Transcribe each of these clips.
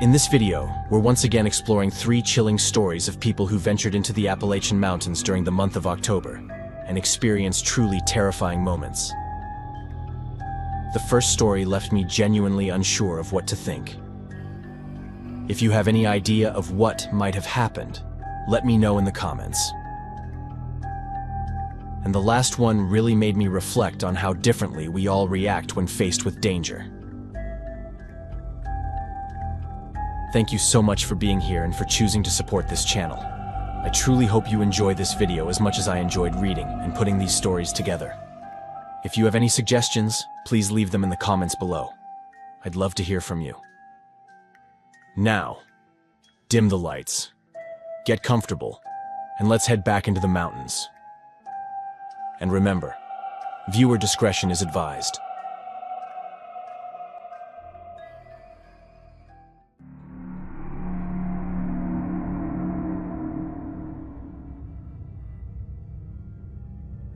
In this video, we're once again exploring 3 chilling stories of people who ventured into the Appalachian Mountains during the month of October and experienced truly terrifying moments. The first story left me genuinely unsure of what to think. If you have any idea of what might have happened, let me know in the comments. And the last one really made me reflect on how differently we all react when faced with danger. Thank you so much for being here and for choosing to support this channel. I truly hope you enjoy this video as much as I enjoyed reading and putting these stories together. If you have any suggestions, please leave them in the comments below. I'd love to hear from you. Now, dim the lights, get comfortable, and let's head back into the mountains. And remember, viewer discretion is advised.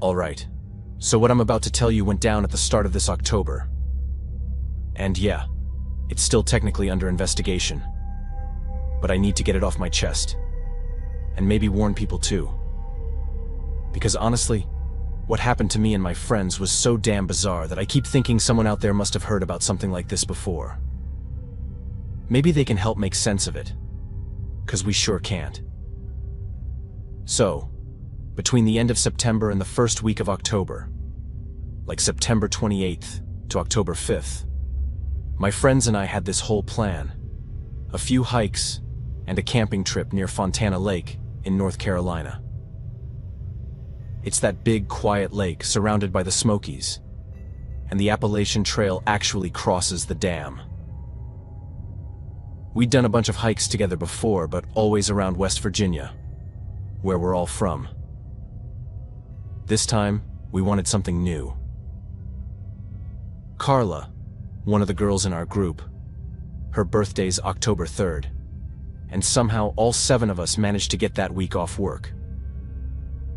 Alright, so what I'm about to tell you went down at the start of this October. And yeah, it's still technically under investigation. But I need to get it off my chest. And maybe warn people too. Because honestly, what happened to me and my friends was so damn bizarre that I keep thinking someone out there must have heard about something like this before. Maybe they can help make sense of it. 'Cause we sure can't. So, between the end of September and the first week of October, like September 28th to October 5th, my friends and I had this whole plan. A few hikes and a camping trip near Fontana Lake in North Carolina. It's that big, quiet lake surrounded by the Smokies, and the Appalachian Trail actually crosses the dam. We'd done a bunch of hikes together before, but always around West Virginia, where we're all from. This time, we wanted something new. Carla, one of the girls in our group, her birthday's October 3rd, and somehow all 7 of us managed to get that week off work.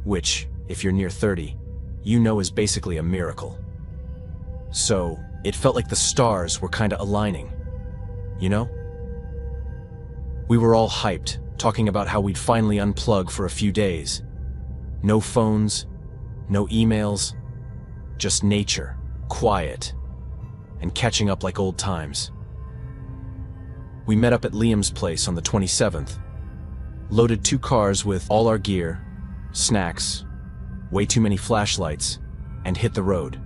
Which, if you're near 30, you know is basically a miracle. So, it felt like the stars were kinda aligning, you know? We were all hyped, talking about how we'd finally unplug for a few days. No phones, no emails, just nature, quiet, and catching up like old times. We met up at Liam's place on the 27th, loaded 2 cars with all our gear, snacks, way too many flashlights, and hit the road.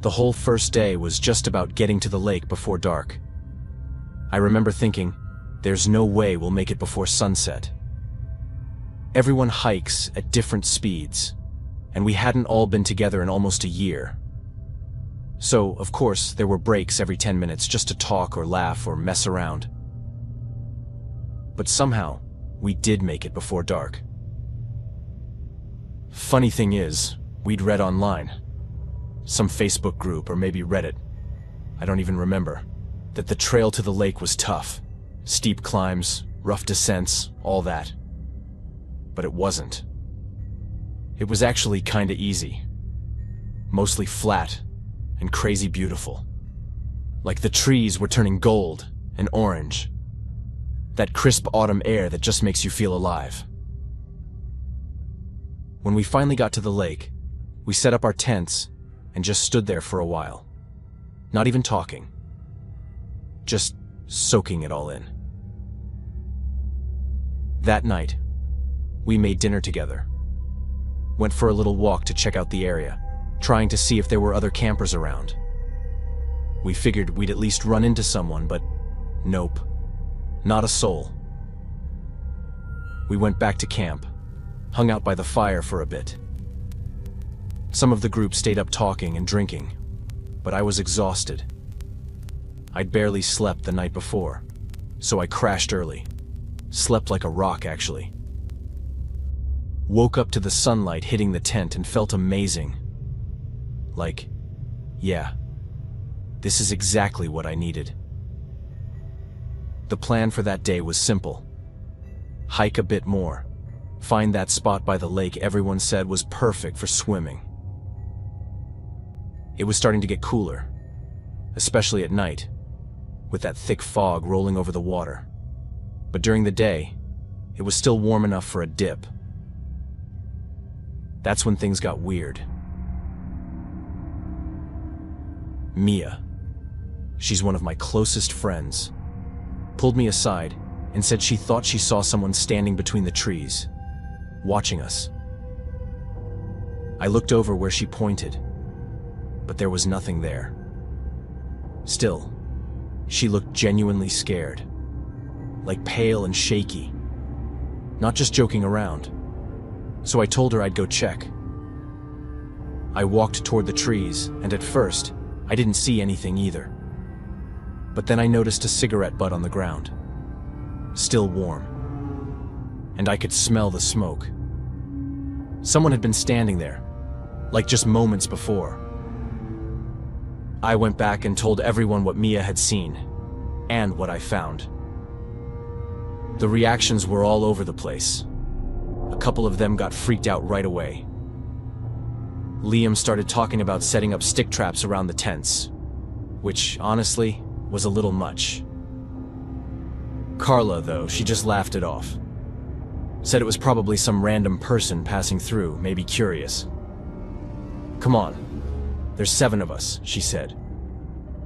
The whole first day was just about getting to the lake before dark. I remember thinking, there's no way we'll make it before sunset. Everyone hikes at different speeds, and we hadn't all been together in almost a year. So, of course, there were breaks every 10 minutes just to talk or laugh or mess around. But somehow, we did make it before dark. Funny thing is, we'd read online, some Facebook group or maybe Reddit, I don't even remember, that the trail to the lake was tough. Steep climbs, rough descents, all that. But it wasn't. It was actually kinda easy. Mostly flat and crazy beautiful. Like the trees were turning gold and orange. That crisp autumn air that just makes you feel alive. When we finally got to the lake, we set up our tents and just stood there for a while. Not even talking. Just soaking it all in. That night, we made dinner together. Went for a little walk to check out the area, trying to see if there were other campers around. We figured we'd at least run into someone, but nope, not a soul. We went back to camp, hung out by the fire for a bit. Some of the group stayed up talking and drinking, but I was exhausted. I'd barely slept the night before, so I crashed early. Slept like a rock, actually. Woke up to the sunlight hitting the tent and felt amazing. Like, yeah, this is exactly what I needed. The plan for that day was simple. Hike a bit more. Find that spot by the lake everyone said was perfect for swimming. It was starting to get cooler, especially at night, with that thick fog rolling over the water. But during the day, it was still warm enough for a dip. That's when things got weird. Mia, she's one of my closest friends, pulled me aside and said she thought she saw someone standing between the trees, watching us. I looked over where she pointed, but there was nothing there. Still, she looked genuinely scared, like pale and shaky, not just joking around. So I told her I'd go check. I walked toward the trees, and at first, I didn't see anything either. But then I noticed a cigarette butt on the ground, still warm, and I could smell the smoke. Someone had been standing there, like just moments before. I went back and told everyone what Mia had seen, and what I found. The reactions were all over the place. A couple of them got freaked out right away. Liam started talking about setting up stick traps around the tents, which, honestly, was a little much. Carla, though, she just laughed it off. Said it was probably some random person passing through, maybe curious. "Come on, there's 7 of us," she said.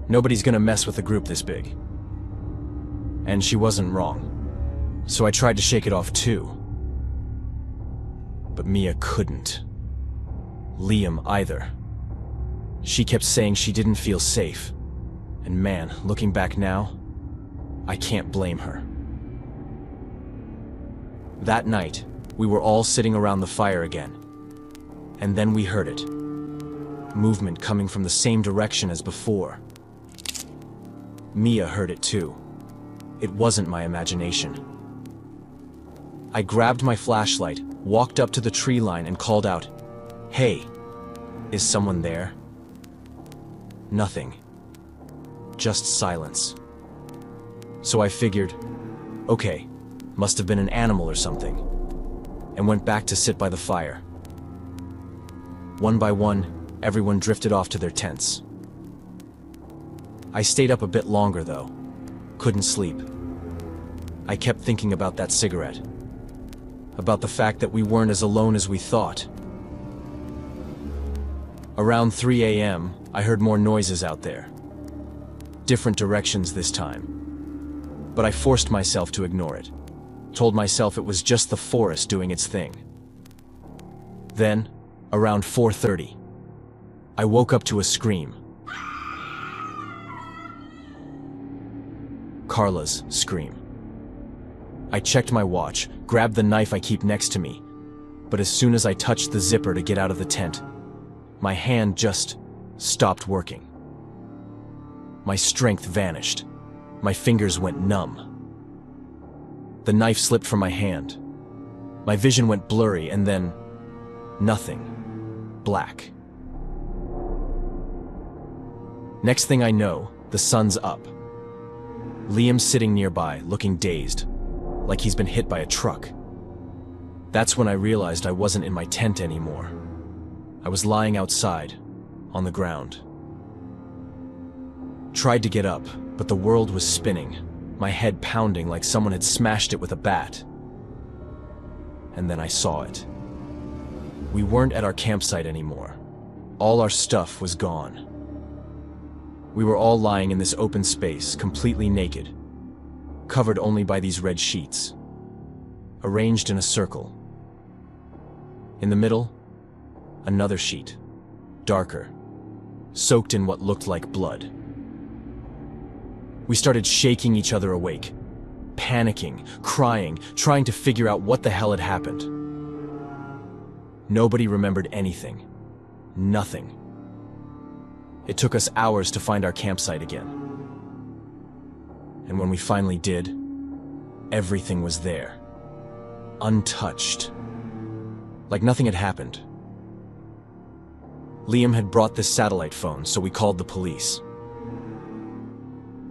"Nobody's gonna mess with a group this big." And she wasn't wrong. So I tried to shake it off too. But Mia couldn't. Liam either. She kept saying she didn't feel safe. And man, looking back now, I can't blame her. That night, we were all sitting around the fire again. And then we heard it. Movement coming from the same direction as before. Mia heard it too. It wasn't my imagination. I grabbed my flashlight, walked up to the tree line and called out, "Hey, is someone there?" Nothing. Just silence. So I figured, okay, must have been an animal or something, and went back to sit by the fire. One by one, everyone drifted off to their tents. I stayed up a bit longer though. Couldn't sleep. I kept thinking about that cigarette. About the fact that we weren't as alone as we thought. Around 3 a.m., I heard more noises out there. Different directions this time. But I forced myself to ignore it. Told myself it was just the forest doing its thing. Then, around 4:30, I woke up to a scream. Carla's scream. I checked my watch, grabbed the knife I keep next to me, but as soon as I touched the zipper to get out of the tent, my hand just stopped working. My strength vanished. My fingers went numb. The knife slipped from my hand. My vision went blurry and then nothing. Black. Next thing I know, the sun's up. Liam's sitting nearby, looking dazed, like he's been hit by a truck. That's when I realized I wasn't in my tent anymore. I was lying outside, on the ground. Tried to get up, but the world was spinning, my head pounding like someone had smashed it with a bat. And then I saw it. We weren't at our campsite anymore. All our stuff was gone. We were all lying in this open space, completely naked, covered only by these red sheets, arranged in a circle. In the middle, another sheet, darker, soaked in what looked like blood. We started shaking each other awake, panicking, crying, trying to figure out what the hell had happened. Nobody remembered anything. Nothing. It took us hours to find our campsite again. And when we finally did, everything was there. Untouched. Like nothing had happened. Liam had brought this satellite phone, so we called the police.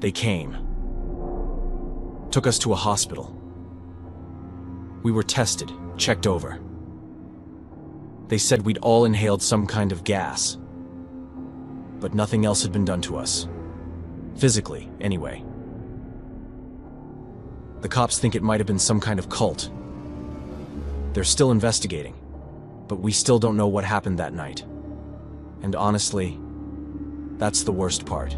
They came. Took us to a hospital. We were tested, checked over. They said we'd all inhaled some kind of gas. But nothing else had been done to us. Physically, anyway. The cops think it might have been some kind of cult. They're still investigating, but we still don't know what happened that night. And honestly, that's the worst part.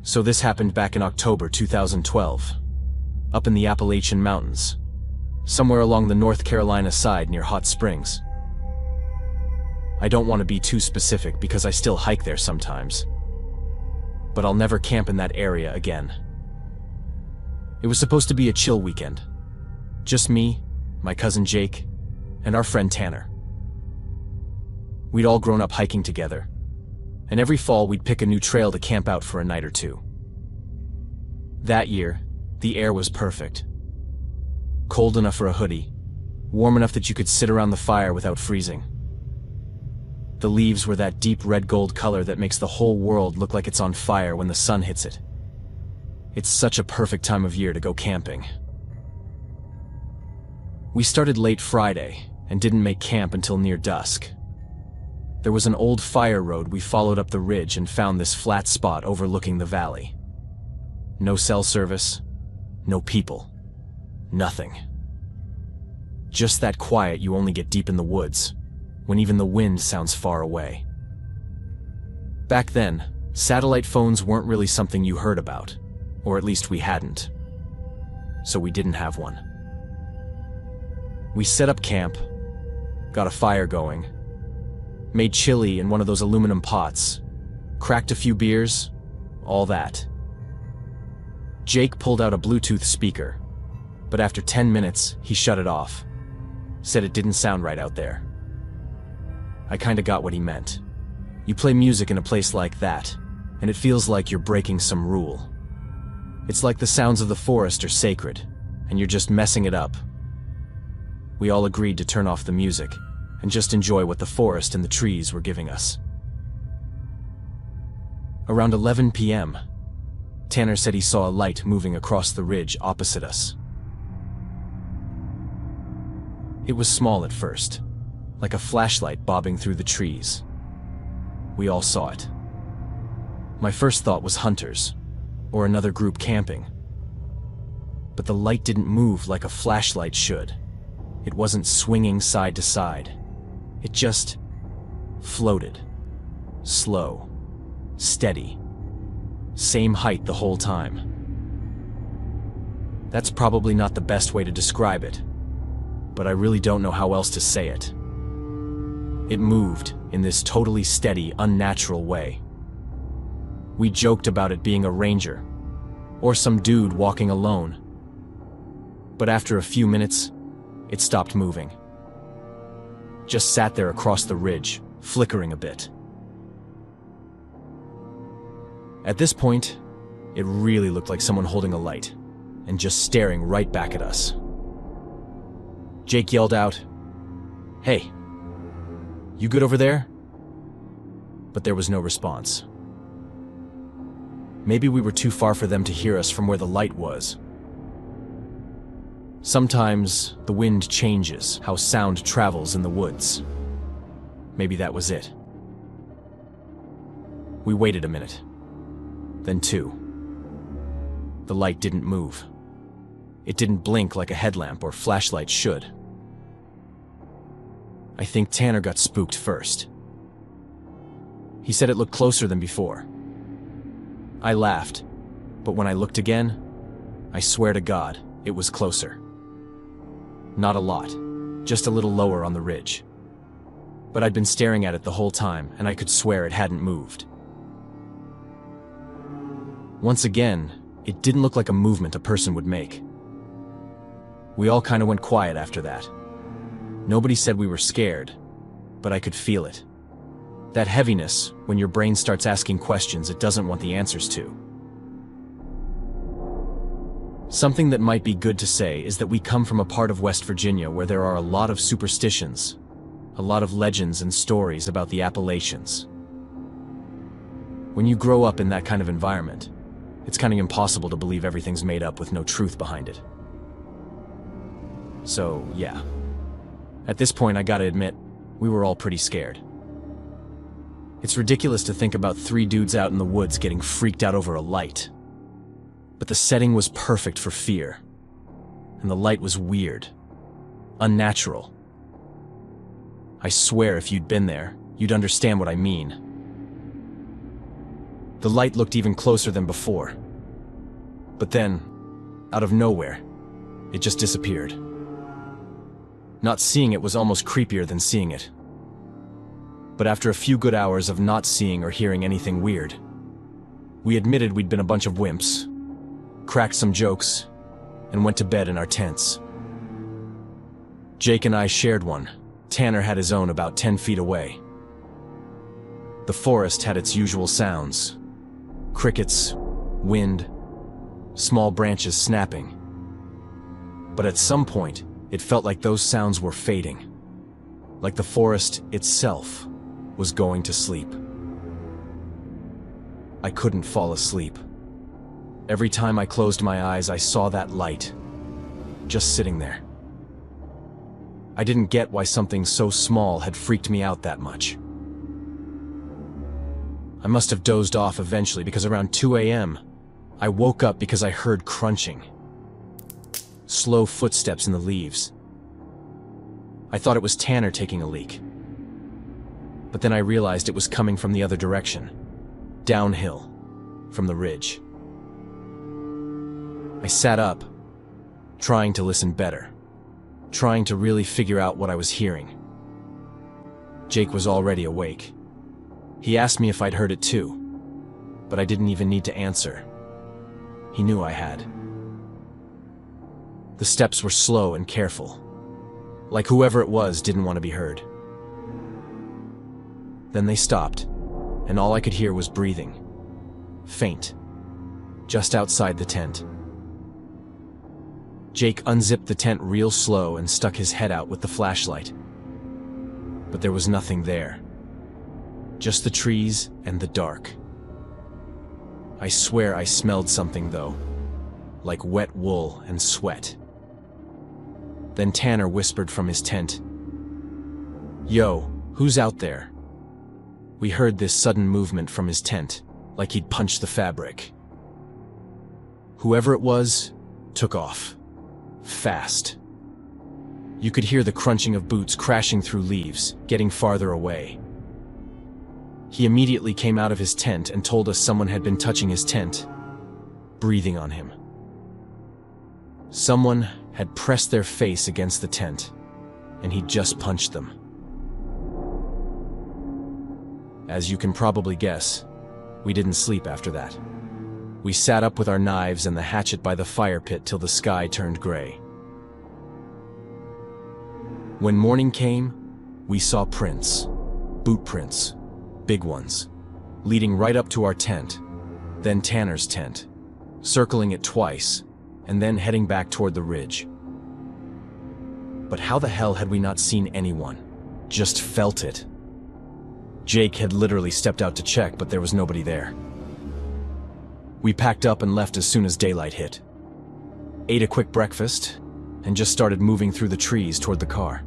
So this happened back in October 2012, up in the Appalachian Mountains, somewhere along the North Carolina side near Hot Springs. I don't want to be too specific because I still hike there sometimes, but I'll never camp in that area again. It was supposed to be a chill weekend. Just me, my cousin Jake, and our friend Tanner. We'd all grown up hiking together, and every fall we'd pick a new trail to camp out for a night or two. That year, the air was perfect. Cold enough for a hoodie, warm enough that you could sit around the fire without freezing. The leaves were that deep red gold color that makes the whole world look like it's on fire when the sun hits it. It's such a perfect time of year to go camping. We started late Friday and didn't make camp until near dusk. There was an old fire road we followed up the ridge and found this flat spot overlooking the valley. No cell service, no people, nothing. Just that quiet you only get deep in the woods, when even the wind sounds far away. Back then, satellite phones weren't really something you heard about, or at least we hadn't. So we didn't have one. We set up camp, got a fire going, made chili in one of those aluminum pots, cracked a few beers, all that. Jake pulled out a Bluetooth speaker, but after 10 minutes, he shut it off. Said it didn't sound right out there. I kinda got what he meant. You play music in a place like that, and it feels like you're breaking some rule. It's like the sounds of the forest are sacred, and you're just messing it up. We all agreed to turn off the music, and just enjoy what the forest and the trees were giving us. Around 11 p.m., Tanner said he saw a light moving across the ridge opposite us. It was small at first, like a flashlight bobbing through the trees. We all saw it. My first thought was hunters, or another group camping. But the light didn't move like a flashlight should. It wasn't swinging side to side. It just floated. Slow. Steady. Same height the whole time. That's probably not the best way to describe it, but I really don't know how else to say it. It moved in this totally steady, unnatural way. We joked about it being a ranger, or some dude walking alone. But after a few minutes, it stopped moving. Just sat there across the ridge, flickering a bit. At this point, it really looked like someone holding a light, and just staring right back at us. Jake yelled out, "Hey, you good over there?" But there was no response. Maybe we were too far for them to hear us from where the light was. Sometimes the wind changes how sound travels in the woods. Maybe that was it. We waited a minute, then two. The light didn't move. It didn't blink like a headlamp or flashlight should. I think Tanner got spooked first. He said it looked closer than before. I laughed, but when I looked again, I swear to God, it was closer. Not a lot, just a little lower on the ridge. But I'd been staring at it the whole time, and I could swear it hadn't moved. Once again, it didn't look like a movement a person would make. We all kind of went quiet after that. Nobody said we were scared, but I could feel it. That heaviness when your brain starts asking questions it doesn't want the answers to. Something that might be good to say is that we come from a part of West Virginia where there are a lot of superstitions, a lot of legends and stories about the Appalachians. When you grow up in that kind of environment, it's kind of impossible to believe everything's made up with no truth behind it. So, yeah. At this point, I gotta admit, we were all pretty scared. It's ridiculous to think about three dudes out in the woods getting freaked out over a light. But the setting was perfect for fear. And the light was weird. Unnatural. I swear if you'd been there, you'd understand what I mean. The light looked even closer than before. But then, out of nowhere, it just disappeared. Not seeing it was almost creepier than seeing it. But after a few good hours of not seeing or hearing anything weird, we admitted we'd been a bunch of wimps, cracked some jokes, and went to bed in our tents. Jake and I shared one. Tanner had his own about 10 feet away. The forest had its usual sounds. Crickets, wind, small branches snapping. But at some point, it felt like those sounds were fading. Like the forest itself was going to sleep. I couldn't fall asleep. Every time I closed my eyes, I saw that light, just sitting there. I didn't get why something so small had freaked me out that much. I must have dozed off eventually because around 2 a.m., I woke up because I heard crunching. Slow footsteps in the leaves. I thought it was Tanner taking a leak. But then I realized it was coming from the other direction, downhill, from the ridge. I sat up, trying to listen better, trying to really figure out what I was hearing. Jake was already awake. He asked me if I'd heard it too, but I didn't even need to answer. He knew I had. The steps were slow and careful, like whoever it was didn't want to be heard. Then they stopped, and all I could hear was breathing. Faint. Just outside the tent. Jake unzipped the tent real slow and stuck his head out with the flashlight. But there was nothing there. Just the trees and the dark. I swear I smelled something though, like wet wool and sweat. Then Tanner whispered from his tent, "Yo, who's out there?" We heard this sudden movement from his tent, like he'd punched the fabric. Whoever it was, took off. Fast. You could hear the crunching of boots crashing through leaves, getting farther away. He immediately came out of his tent and told us someone had been touching his tent, breathing on him. Someone had pressed their face against the tent, and he'd just punched them. As you can probably guess, we didn't sleep after that. We sat up with our knives and the hatchet by the fire pit till the sky turned gray. When morning came, we saw prints, boot prints, big ones, leading right up to our tent, then Tanner's tent, circling it twice, and then heading back toward the ridge. But how the hell had we not seen anyone? Just felt it. Jake had literally stepped out to check, but there was nobody there. We packed up and left as soon as daylight hit. Ate a quick breakfast, and just started moving through the trees toward the car.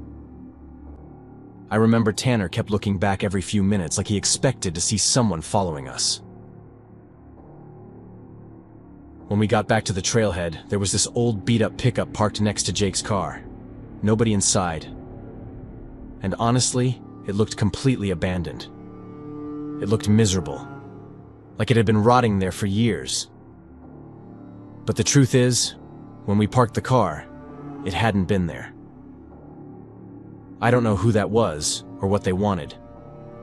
I remember Tanner kept looking back every few minutes like he expected to see someone following us. When we got back to the trailhead, there was this old beat-up pickup parked next to Jake's car. Nobody inside. And honestly, it looked completely abandoned. It looked miserable, like it had been rotting there for years. But the truth is, when we parked the car, it hadn't been there. I don't know who that was, or what they wanted.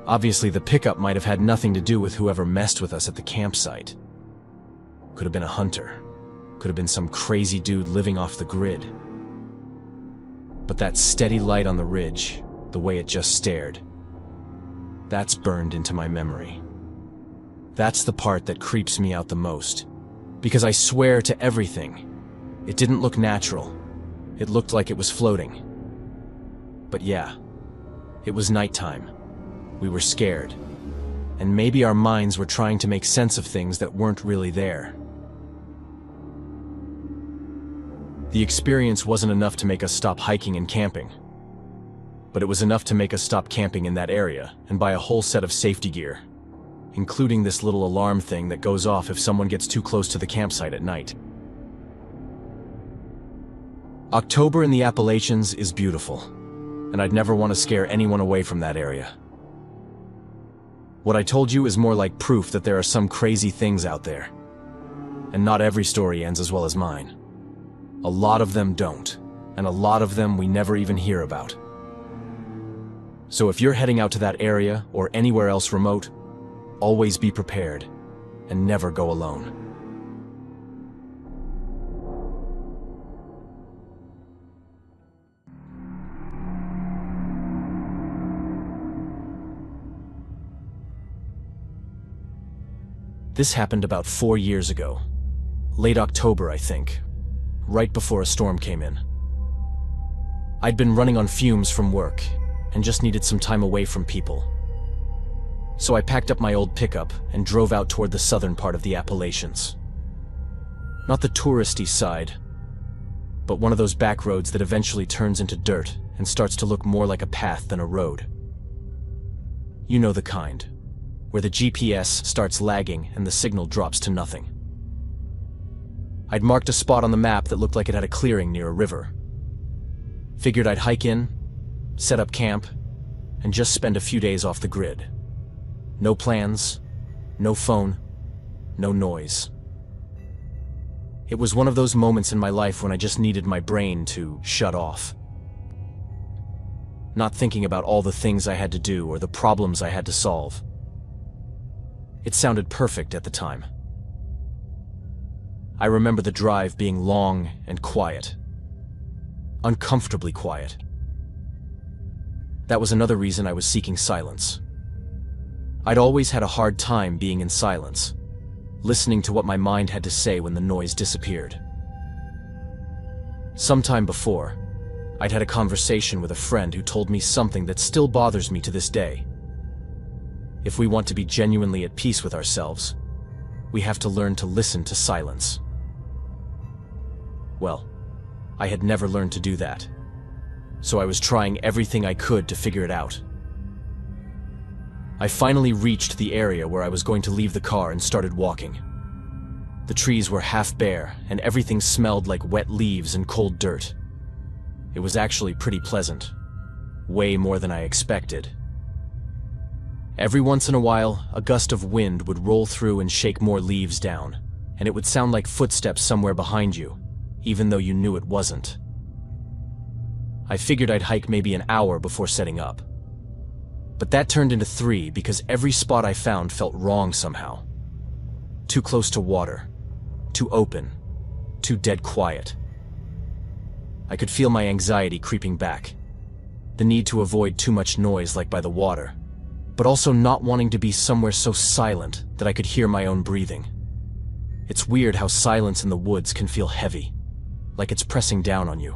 Obviously, the pickup might have had nothing to do with whoever messed with us at the campsite. Could have been a hunter. Could have been some crazy dude living off the grid. But that steady light on the ridge, the way it just stared, that's burned into my memory. That's the part that creeps me out the most. Because I swear to everything, it didn't look natural. It looked like it was floating. But yeah, it was nighttime. We were scared. And maybe our minds were trying to make sense of things that weren't really there. The experience wasn't enough to make us stop hiking and camping. but it was enough to make us stop camping in that area and buy a whole set of safety gear, including this little alarm thing that goes off if someone gets too close to the campsite at night. October in the Appalachians is beautiful, and I'd never want to scare anyone away from that area. What I told you is more like proof that there are some crazy things out there, and not every story ends as well as mine. A lot of them don't, and a lot of them we never even hear about. So if you're heading out to that area or anywhere else remote, always be prepared and never go alone. This happened about 4 years ago. Late October, I think. Right before a storm came in. I'd been running on fumes from work and just needed some time away from people. So I packed up my old pickup and drove out toward the southern part of the Appalachians. Not the touristy side, but one of those back roads that eventually turns into dirt and starts to look more like a path than a road. You know the kind, where the GPS starts lagging and the signal drops to nothing. I'd marked a spot on the map that looked like it had a clearing near a river. Figured I'd hike in, set up camp, and just spend a few days off the grid. No plans, no phone, no noise. It was one of those moments in my life when I just needed my brain to shut off. Not thinking about all the things I had to do or the problems I had to solve. It sounded perfect at the time. I remember the drive being long and quiet. Uncomfortably quiet. That was another reason I was seeking silence. I'd always had a hard time being in silence, listening to what my mind had to say when the noise disappeared. Sometime before, I'd had a conversation with a friend who told me something that still bothers me to this day. If we want to be genuinely at peace with ourselves, we have to learn to listen to silence. Well, I had never learned to do that, so I was trying everything I could to figure it out. I finally reached the area where I was going to leave the car and started walking. The trees were half bare, and everything smelled like wet leaves and cold dirt. It was actually pretty pleasant, way more than I expected. Every once in a while, a gust of wind would roll through and shake more leaves down, and it would sound like footsteps somewhere behind you, even though you knew it wasn't. I figured I'd hike maybe an hour before setting up. But that turned into 3 because every spot I found felt wrong somehow. Too close to water, too open, too dead quiet. I could feel my anxiety creeping back, the need to avoid too much noise like by the water, but also not wanting to be somewhere so silent that I could hear my own breathing. It's weird how silence in the woods can feel heavy, like it's pressing down on you.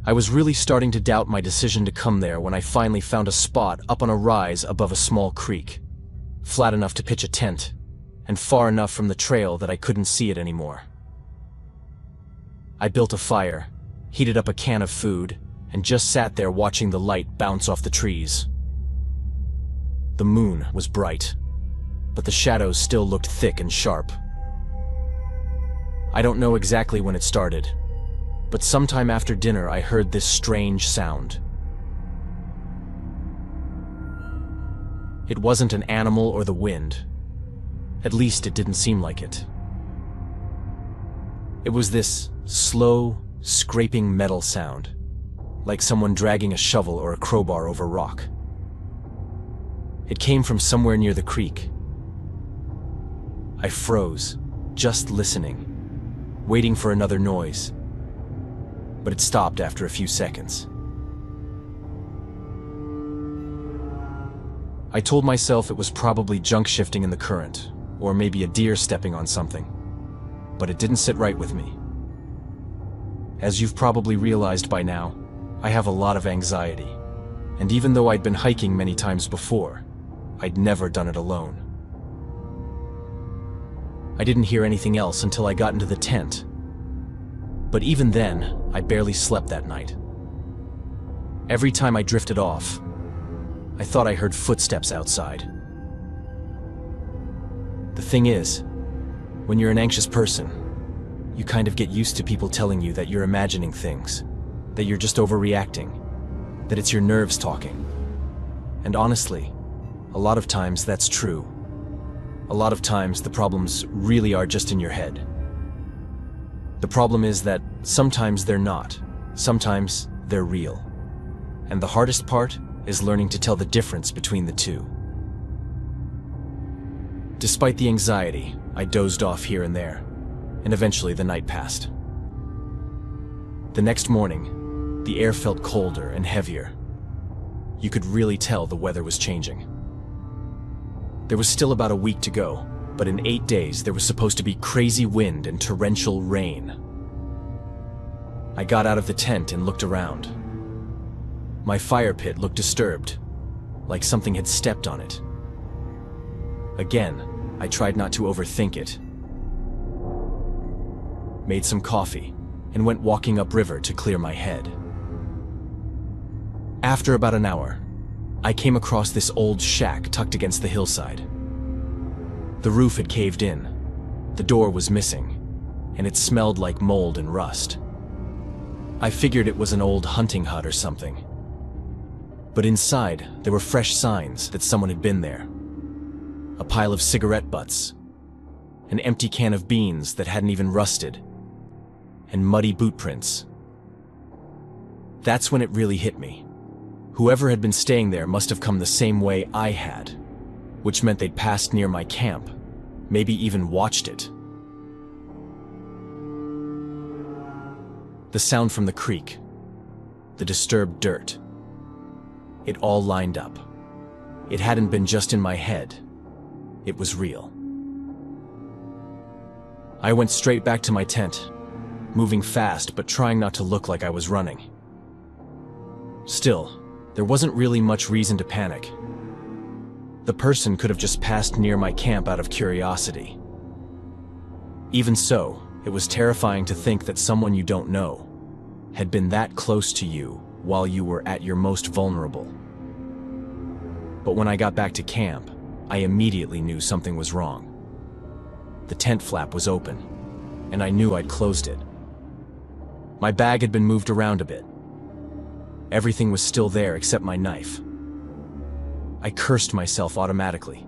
I was really starting to doubt my decision to come there when I finally found a spot up on a rise above a small creek, flat enough to pitch a tent, and far enough from the trail that I couldn't see it anymore. I built a fire, heated up a can of food, and just sat there watching the light bounce off the trees. The moon was bright, but the shadows still looked thick and sharp. I don't know exactly when it started, but sometime after dinner I heard this strange sound. It wasn't an animal or the wind. At least it didn't seem like it. It was this slow, scraping metal sound, like someone dragging a shovel or a crowbar over rock. It came from somewhere near the creek. I froze, just listening, waiting for another noise. But it stopped after a few seconds. I told myself it was probably junk shifting in the current, or maybe a deer stepping on something, but it didn't sit right with me. As you've probably realized by now, I have a lot of anxiety, and even though I'd been hiking many times before, I'd never done it alone. I didn't hear anything else until I got into the tent. But even then, I barely slept that night. Every time I drifted off, I thought I heard footsteps outside. The thing is, when you're an anxious person, you kind of get used to people telling you that you're imagining things, that you're just overreacting, that it's your nerves talking. And honestly, a lot of times that's true. A lot of times the problems really are just in your head. The problem is that sometimes they're not, sometimes they're real. And the hardest part is learning to tell the difference between the two. Despite the anxiety, I dozed off here and there, and eventually the night passed. The next morning, the air felt colder and heavier. You could really tell the weather was changing. There was still about a week to go, but in 8 days there was supposed to be crazy wind and torrential rain. I got out of the tent and looked around. My fire pit looked disturbed, like something had stepped on it. Again, I tried not to overthink it. Made some coffee, and went walking upriver to clear my head. After about an hour, I came across this old shack tucked against the hillside. The roof had caved in, the door was missing, and it smelled like mold and rust. I figured it was an old hunting hut or something. But inside, there were fresh signs that someone had been there. A pile of cigarette butts, an empty can of beans that hadn't even rusted, and muddy boot prints. That's when it really hit me. Whoever had been staying there must have come the same way I had, which meant they'd passed near my camp, maybe even watched it. The sound from the creek, the disturbed dirt, it all lined up. It hadn't been just in my head, it was real. I went straight back to my tent, moving fast but trying not to look like I was running. Still, there wasn't really much reason to panic. The person could have just passed near my camp out of curiosity. Even so, it was terrifying to think that someone you don't know had been that close to you while you were at your most vulnerable. But when I got back to camp, I immediately knew something was wrong. The tent flap was open, and I knew I'd closed it. My bag had been moved around a bit. Everything was still there except my knife. I cursed myself automatically.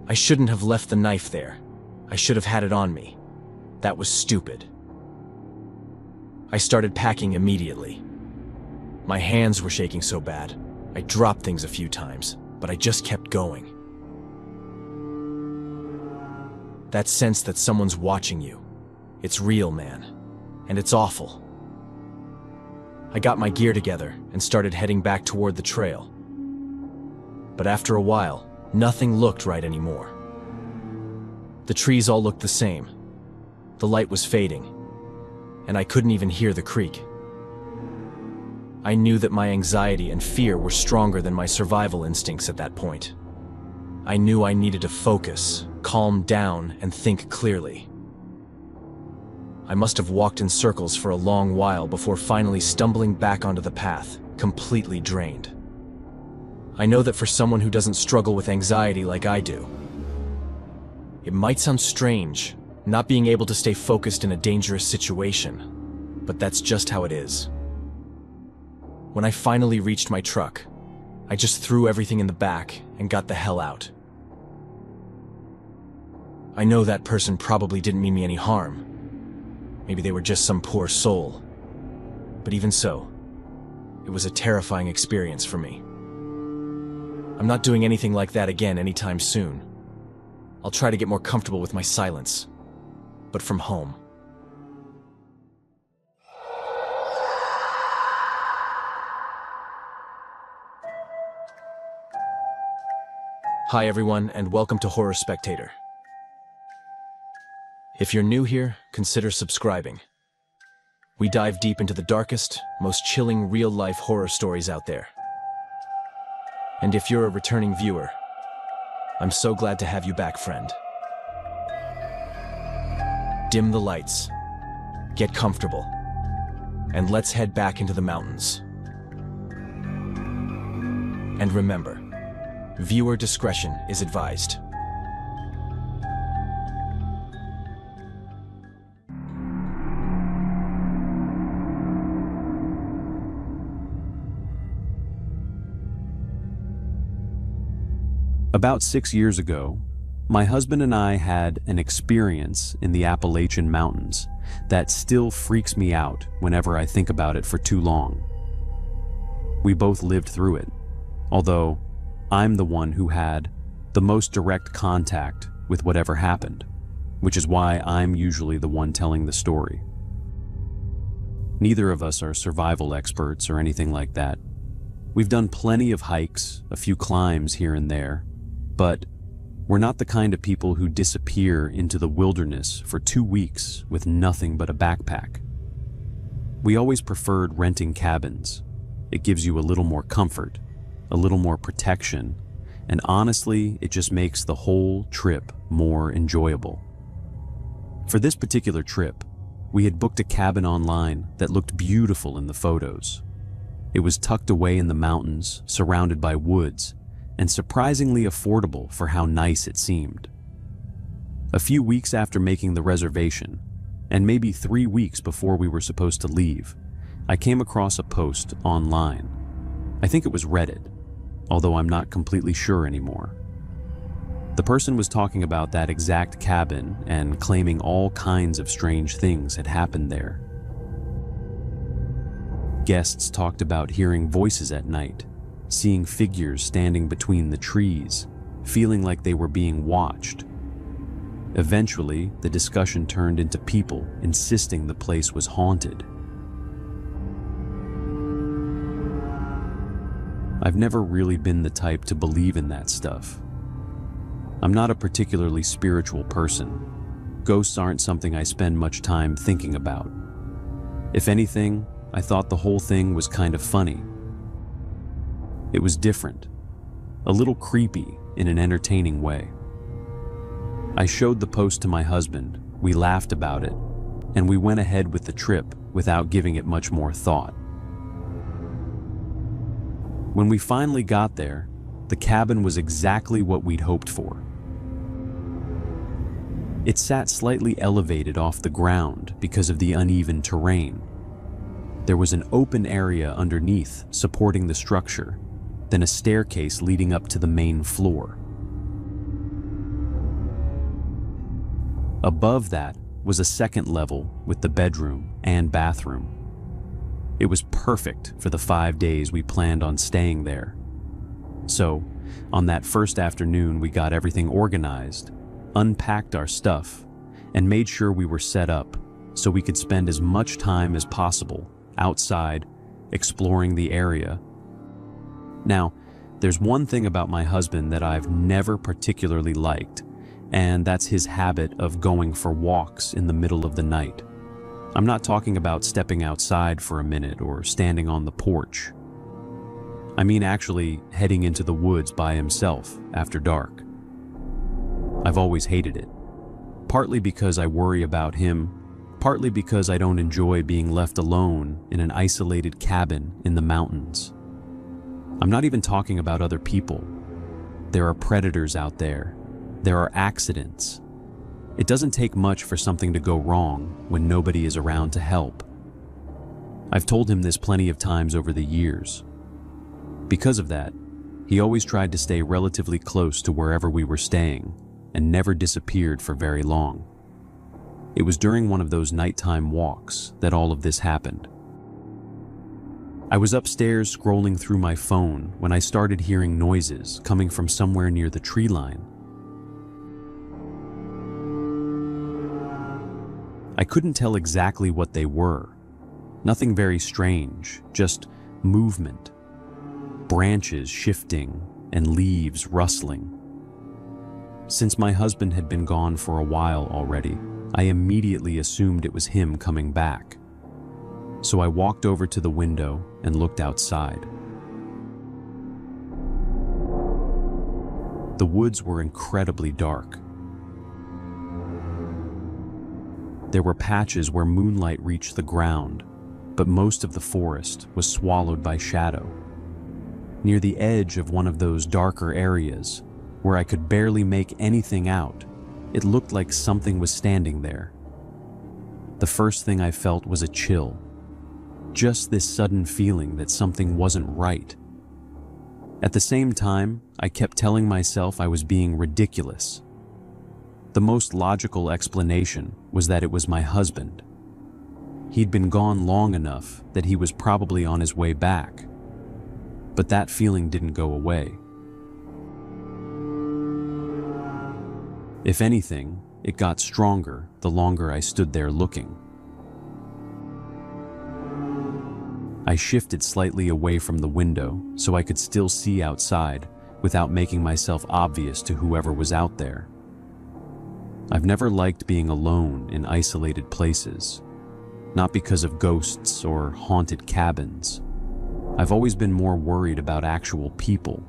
I shouldn't have left the knife there. I should have had it on me. That was stupid. I started packing immediately. My hands were shaking so bad, I dropped things a few times, but I just kept going. That sense that someone's watching you, it's real, man, and it's awful. I got my gear together and started heading back toward the trail. But after a while, nothing looked right anymore. The trees all looked the same. The light was fading, and I couldn't even hear the creek. I knew that my anxiety and fear were stronger than my survival instincts at that point. I knew I needed to focus, calm down, and think clearly. I must have walked in circles for a long while before finally stumbling back onto the path, completely drained. I know that for someone who doesn't struggle with anxiety like I do, it might sound strange, not being able to stay focused in a dangerous situation, but that's just how it is. When I finally reached my truck, I just threw everything in the back and got the hell out. I know that person probably didn't mean me any harm. Maybe they were just some poor soul. But even so, it was a terrifying experience for me. I'm not doing anything like that again anytime soon. I'll try to get more comfortable with my silence, but from home. Hi everyone, and welcome to Horror Spectator. If you're new here, consider subscribing. We dive deep into the darkest, most chilling real-life horror stories out there. And if you're a returning viewer, I'm so glad to have you back, friend. Dim the lights, get comfortable, and let's head back into the mountains. And remember, viewer discretion is advised. About 6 years ago, my husband and I had an experience in the Appalachian Mountains that still freaks me out whenever I think about it for too long. We both lived through it, although I'm the one who had the most direct contact with whatever happened, which is why I'm usually the one telling the story. Neither of us are survival experts or anything like that. We've done plenty of hikes, a few climbs here and there, but we're not the kind of people who disappear into the wilderness for 2 weeks with nothing but a backpack. We always preferred renting cabins. It gives you a little more comfort, a little more protection, and honestly, it just makes the whole trip more enjoyable. For this particular trip, we had booked a cabin online that looked beautiful in the photos. It was tucked away in the mountains, surrounded by woods, and surprisingly affordable for how nice it seemed. A few weeks after making the reservation, and maybe 3 weeks before we were supposed to leave, I came across a post online. I think it was Reddit, although I'm not completely sure anymore. The person was talking about that exact cabin and claiming all kinds of strange things had happened there. Guests talked about hearing voices at night, seeing figures standing between the trees, feeling like they were being watched. Eventually, the discussion turned into people insisting the place was haunted. I've never really been the type to believe in that stuff. I'm not a particularly spiritual person. Ghosts aren't something I spend much time thinking about. If anything, I thought the whole thing was kind of funny. It was different, a little creepy in an entertaining way. I showed the post to my husband, we laughed about it, and we went ahead with the trip without giving it much more thought. When we finally got there, the cabin was exactly what we'd hoped for. It sat slightly elevated off the ground because of the uneven terrain. There was an open area underneath supporting the structure, then a staircase leading up to the main floor. Above that was a second level with the bedroom and bathroom. It was perfect for the 5 days we planned on staying there. So, on that first afternoon, we got everything organized, unpacked our stuff, and made sure we were set up so we could spend as much time as possible outside, exploring the area. Now, there's one thing about my husband that I've never particularly liked, and that's his habit of going for walks in the middle of the night. I'm not talking about stepping outside for a minute or standing on the porch. I mean actually heading into the woods by himself after dark. I've always hated it, partly because I worry about him, partly because I don't enjoy being left alone in an isolated cabin in the mountains. I'm not even talking about other people. There are predators out there. There are accidents. It doesn't take much for something to go wrong when nobody is around to help. I've told him this plenty of times over the years. Because of that, he always tried to stay relatively close to wherever we were staying and never disappeared for very long. It was during one of those nighttime walks that all of this happened. I was upstairs scrolling through my phone when I started hearing noises coming from somewhere near the tree line. I couldn't tell exactly what they were. Nothing very strange, just movement. Branches shifting and leaves rustling. Since my husband had been gone for a while already, I immediately assumed it was him coming back. So I walked over to the window and looked outside. The woods were incredibly dark. There were patches where moonlight reached the ground, but most of the forest was swallowed by shadow. near the edge of one of those darker areas where I could barely make anything out. It looked like something was standing there. The first thing I felt was a chill, just this sudden feeling that something wasn't right. At the same time, I kept telling myself I was being ridiculous. The most logical explanation was that it was my husband. He'd been gone long enough that he was probably on his way back. But that feeling didn't go away. If anything, it got stronger the longer I stood there looking. I shifted slightly away from the window so I could still see outside without making myself obvious to whoever was out there. I've never liked being alone in isolated places, not because of ghosts or haunted cabins. I've always been more worried about actual people.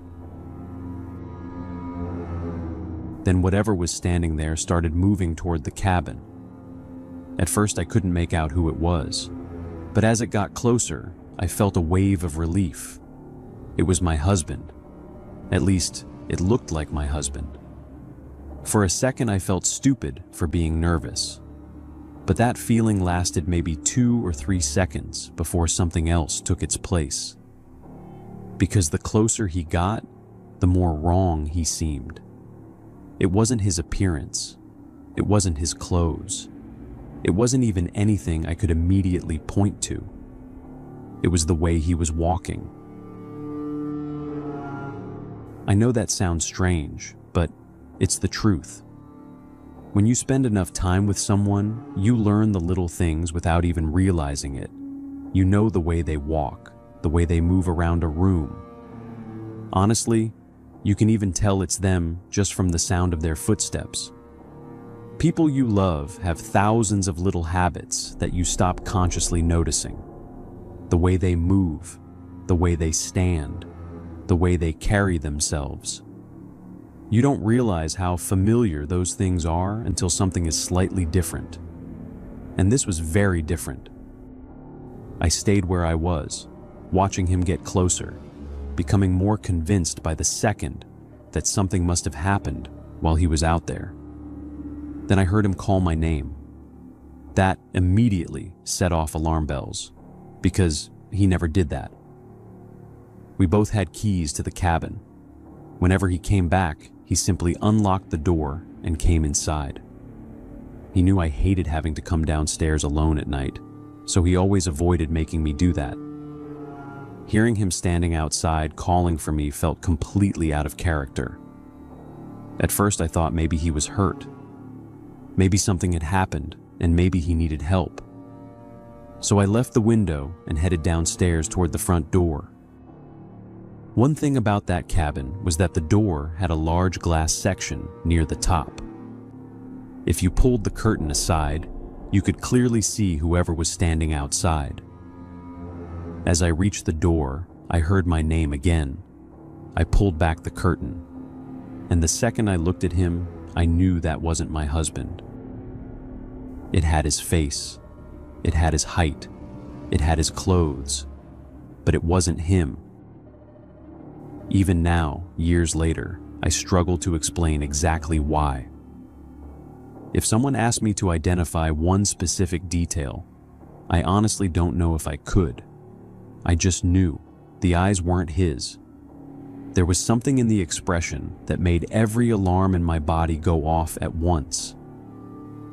Then whatever was standing there started moving toward the cabin. At first I couldn't make out who it was, but as it got closer, I felt a wave of relief. It was my husband. At least, it looked like my husband. For a second I felt stupid for being nervous, but that feeling lasted maybe 2 or 3 seconds before something else took its place. Because the closer he got, the more wrong he seemed. It wasn't his appearance. It wasn't his clothes. It wasn't even anything I could immediately point to. It was the way he was walking. I know that sounds strange, but it's the truth. When you spend enough time with someone, you learn the little things without even realizing it. You know the way they walk, the way they move around a room. Honestly, you can even tell it's them just from the sound of their footsteps. People you love have thousands of little habits that you stop consciously noticing. The way they move, the way they stand, the way they carry themselves. You don't realize how familiar those things are until something is slightly different. And this was very different. I stayed where I was, watching him get closer, becoming more convinced by the second that something must have happened while he was out there. Then I heard him call my name. That immediately set off alarm bells, because he never did that. We both had keys to the cabin. Whenever he came back, he simply unlocked the door and came inside. He knew I hated having to come downstairs alone at night, so he always avoided making me do that. Hearing him standing outside calling for me felt completely out of character. At first I thought maybe he was hurt. Maybe something had happened and maybe he needed help. So I left the window and headed downstairs toward the front door. One thing about that cabin was that the door had a large glass section near the top. If you pulled the curtain aside, you could clearly see whoever was standing outside. As I reached the door, I heard my name again. I pulled back the curtain, and the second I looked at him, I knew that wasn't my husband. It had his face, it had his height, it had his clothes, but it wasn't him. Even now, years later, I struggle to explain exactly why. If someone asked me to identify one specific detail, I honestly don't know if I could. I just knew the eyes weren't his. There was something in the expression that made every alarm in my body go off at once.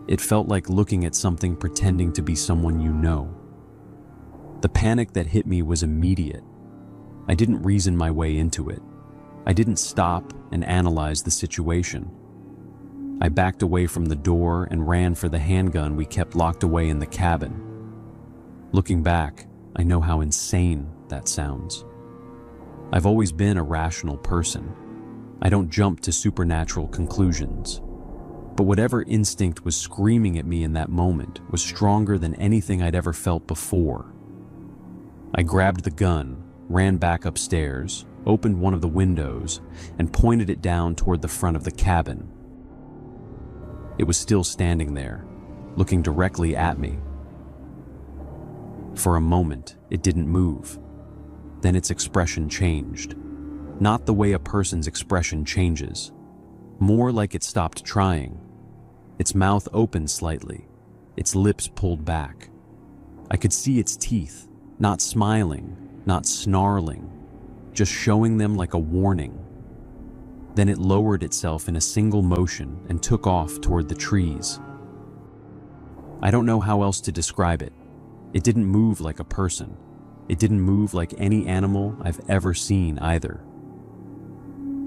It felt like looking at something pretending to be someone you know. The panic that hit me was immediate. I didn't reason my way into it. I didn't stop and analyze the situation. I backed away from the door and ran for the handgun we kept locked away in the cabin. Looking back, I know how insane that sounds. I've always been a rational person. I don't jump to supernatural conclusions. But whatever instinct was screaming at me in that moment was stronger than anything I'd ever felt before. I grabbed the gun, ran back upstairs, opened one of the windows, and pointed it down toward the front of the cabin. It was still standing there, looking directly at me. For a moment, it didn't move. Then its expression changed. Not the way a person's expression changes. More like it stopped trying. Its mouth opened slightly, its lips pulled back. I could see its teeth, not smiling, not snarling, just showing them like a warning. Then it lowered itself in a single motion and took off toward the trees. I don't know how else to describe it. It didn't move like a person. It didn't move like any animal I've ever seen either.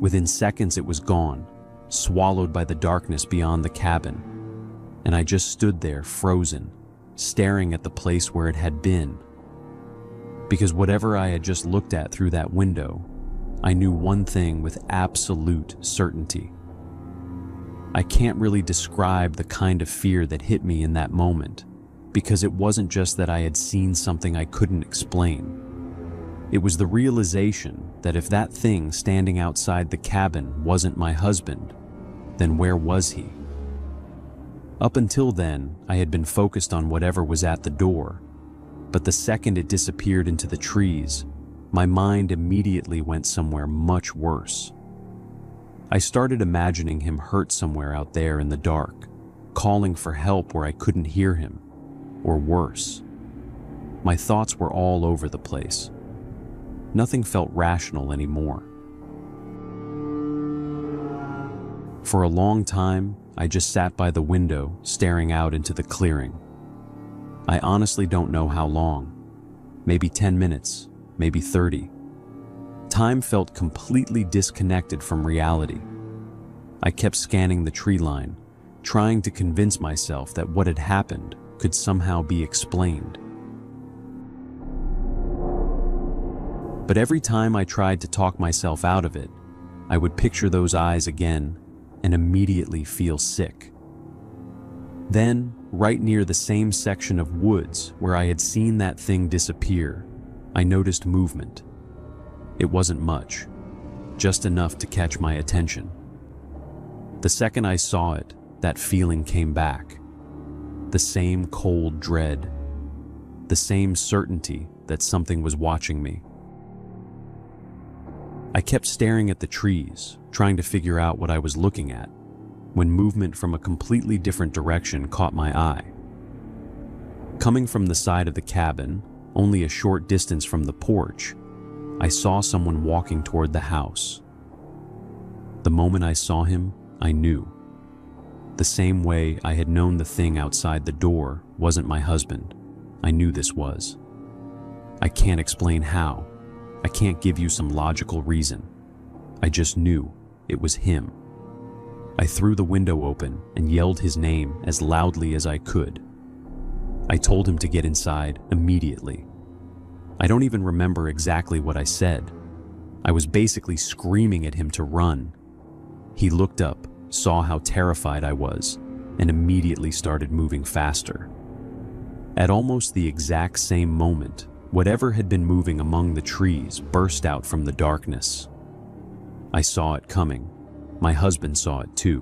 Within seconds it was gone, swallowed by the darkness beyond the cabin, and I just stood there frozen, staring at the place where it had been. Because whatever I had just looked at through that window, I knew one thing with absolute certainty. I can't really describe the kind of fear that hit me in that moment, because it wasn't just that I had seen something I couldn't explain. It was the realization that if that thing standing outside the cabin wasn't my husband, then where was he? Up until then, I had been focused on whatever was at the door, but the second it disappeared into the trees, my mind immediately went somewhere much worse. I started imagining him hurt somewhere out there in the dark, calling for help where I couldn't hear him, or worse. My thoughts were all over the place. Nothing felt rational anymore. For a long time, I just sat by the window, staring out into the clearing. I honestly don't know how long. Maybe 10 minutes, maybe 30. Time felt completely disconnected from reality. I kept scanning the tree line, trying to convince myself that what had happened could somehow be explained. But every time I tried to talk myself out of it, I would picture those eyes again and immediately feel sick. Then, right near the same section of woods where I had seen that thing disappear, I noticed movement. It wasn't much, just enough to catch my attention. The second I saw it, that feeling came back. The same cold dread, the same certainty that something was watching me. I kept staring at the trees, trying to figure out what I was looking at, when movement from a completely different direction caught my eye. Coming from the side of the cabin, only a short distance from the porch, I saw someone walking toward the house. The moment I saw him, I knew. The same way I had known the thing outside the door wasn't my husband, I knew this was. I can't explain how. I can't give you some logical reason. I just knew it was him. I threw the window open and yelled his name as loudly as I could. I told him to get inside immediately. I don't even remember exactly what I said. I was basically screaming at him to run. He looked up, saw how terrified I was, and immediately started moving faster. At almost the exact same moment, whatever had been moving among the trees burst out from the darkness. I saw it coming. My husband saw it too.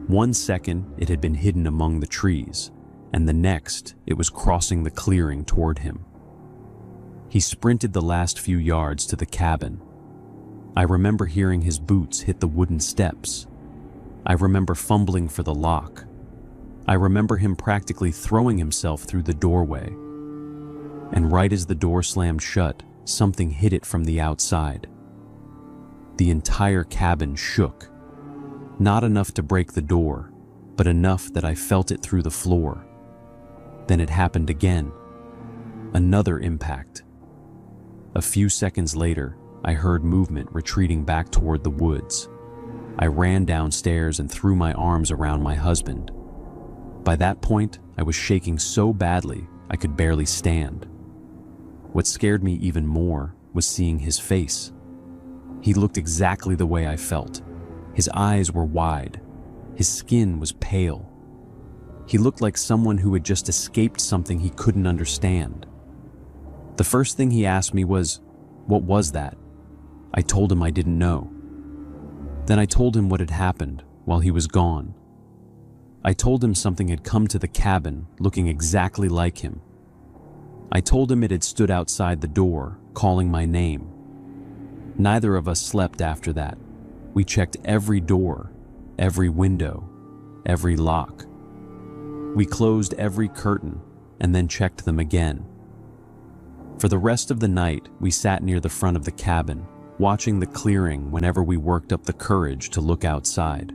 1 second, it had been hidden among the trees, and the next, it was crossing the clearing toward him. He sprinted the last few yards to the cabin. I remember hearing his boots hit the wooden steps. I remember fumbling for the lock. I remember him practically throwing himself through the doorway. And right as the door slammed shut, something hit it from the outside. The entire cabin shook. Not enough to break the door, but enough that I felt it through the floor. Then it happened again. Another impact. A few seconds later, I heard movement retreating back toward the woods. I ran downstairs and threw my arms around my husband. By that point, I was shaking so badly I could barely stand. What scared me even more was seeing his face. He looked exactly the way I felt. His eyes were wide. His skin was pale. He looked like someone who had just escaped something he couldn't understand. The first thing he asked me was, "What was that?" I told him I didn't know. Then I told him what had happened while he was gone. I told him something had come to the cabin looking exactly like him. I told him it had stood outside the door, calling my name. Neither of us slept after that. We checked every door, every window, every lock. We closed every curtain and then checked them again. For the rest of the night, we sat near the front of the cabin, watching the clearing whenever we worked up the courage to look outside.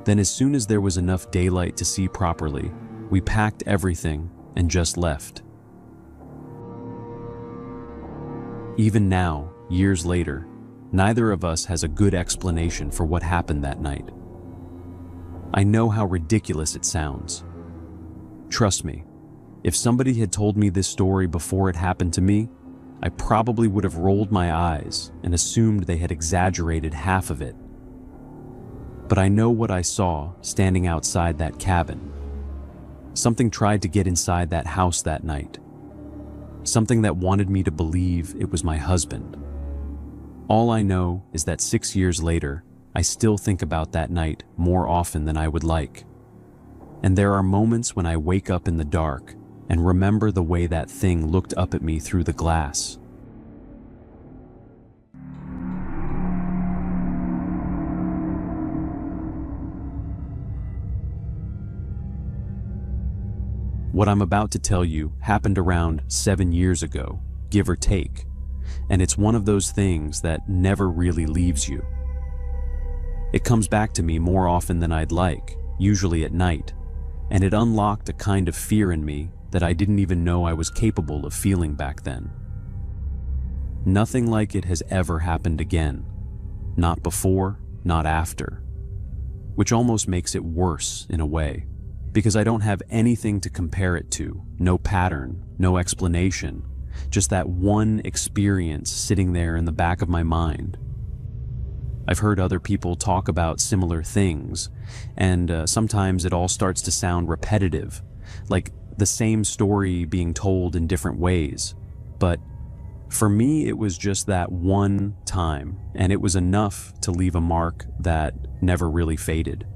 Then, as soon as there was enough daylight to see properly, we packed everything and just left. Even now, years later, neither of us has a good explanation for what happened that night. I know how ridiculous it sounds. Trust me, if somebody had told me this story before it happened to me, I probably would have rolled my eyes and assumed they had exaggerated half of it. But I know what I saw standing outside that cabin. Something tried to get inside that house that night. Something that wanted me to believe it was my husband. All I know is that 6 years later, I still think about that night more often than I would like. And there are moments when I wake up in the dark and remember the way that thing looked up at me through the glass. What I'm about to tell you happened around 7 years ago, give or take, and it's one of those things that never really leaves you. It comes back to me more often than I'd like, usually at night, and it unlocked a kind of fear in me that I didn't even know I was capable of feeling back then. Nothing like it has ever happened again. Not before, not after. Which almost makes it worse in a way, because I don't have anything to compare it to, no pattern, no explanation, just that one experience sitting there in the back of my mind. I've heard other people talk about similar things, and sometimes it all starts to sound repetitive, like the same story being told in different ways. But for me, it was just that one time, and it was enough to leave a mark that never really faded.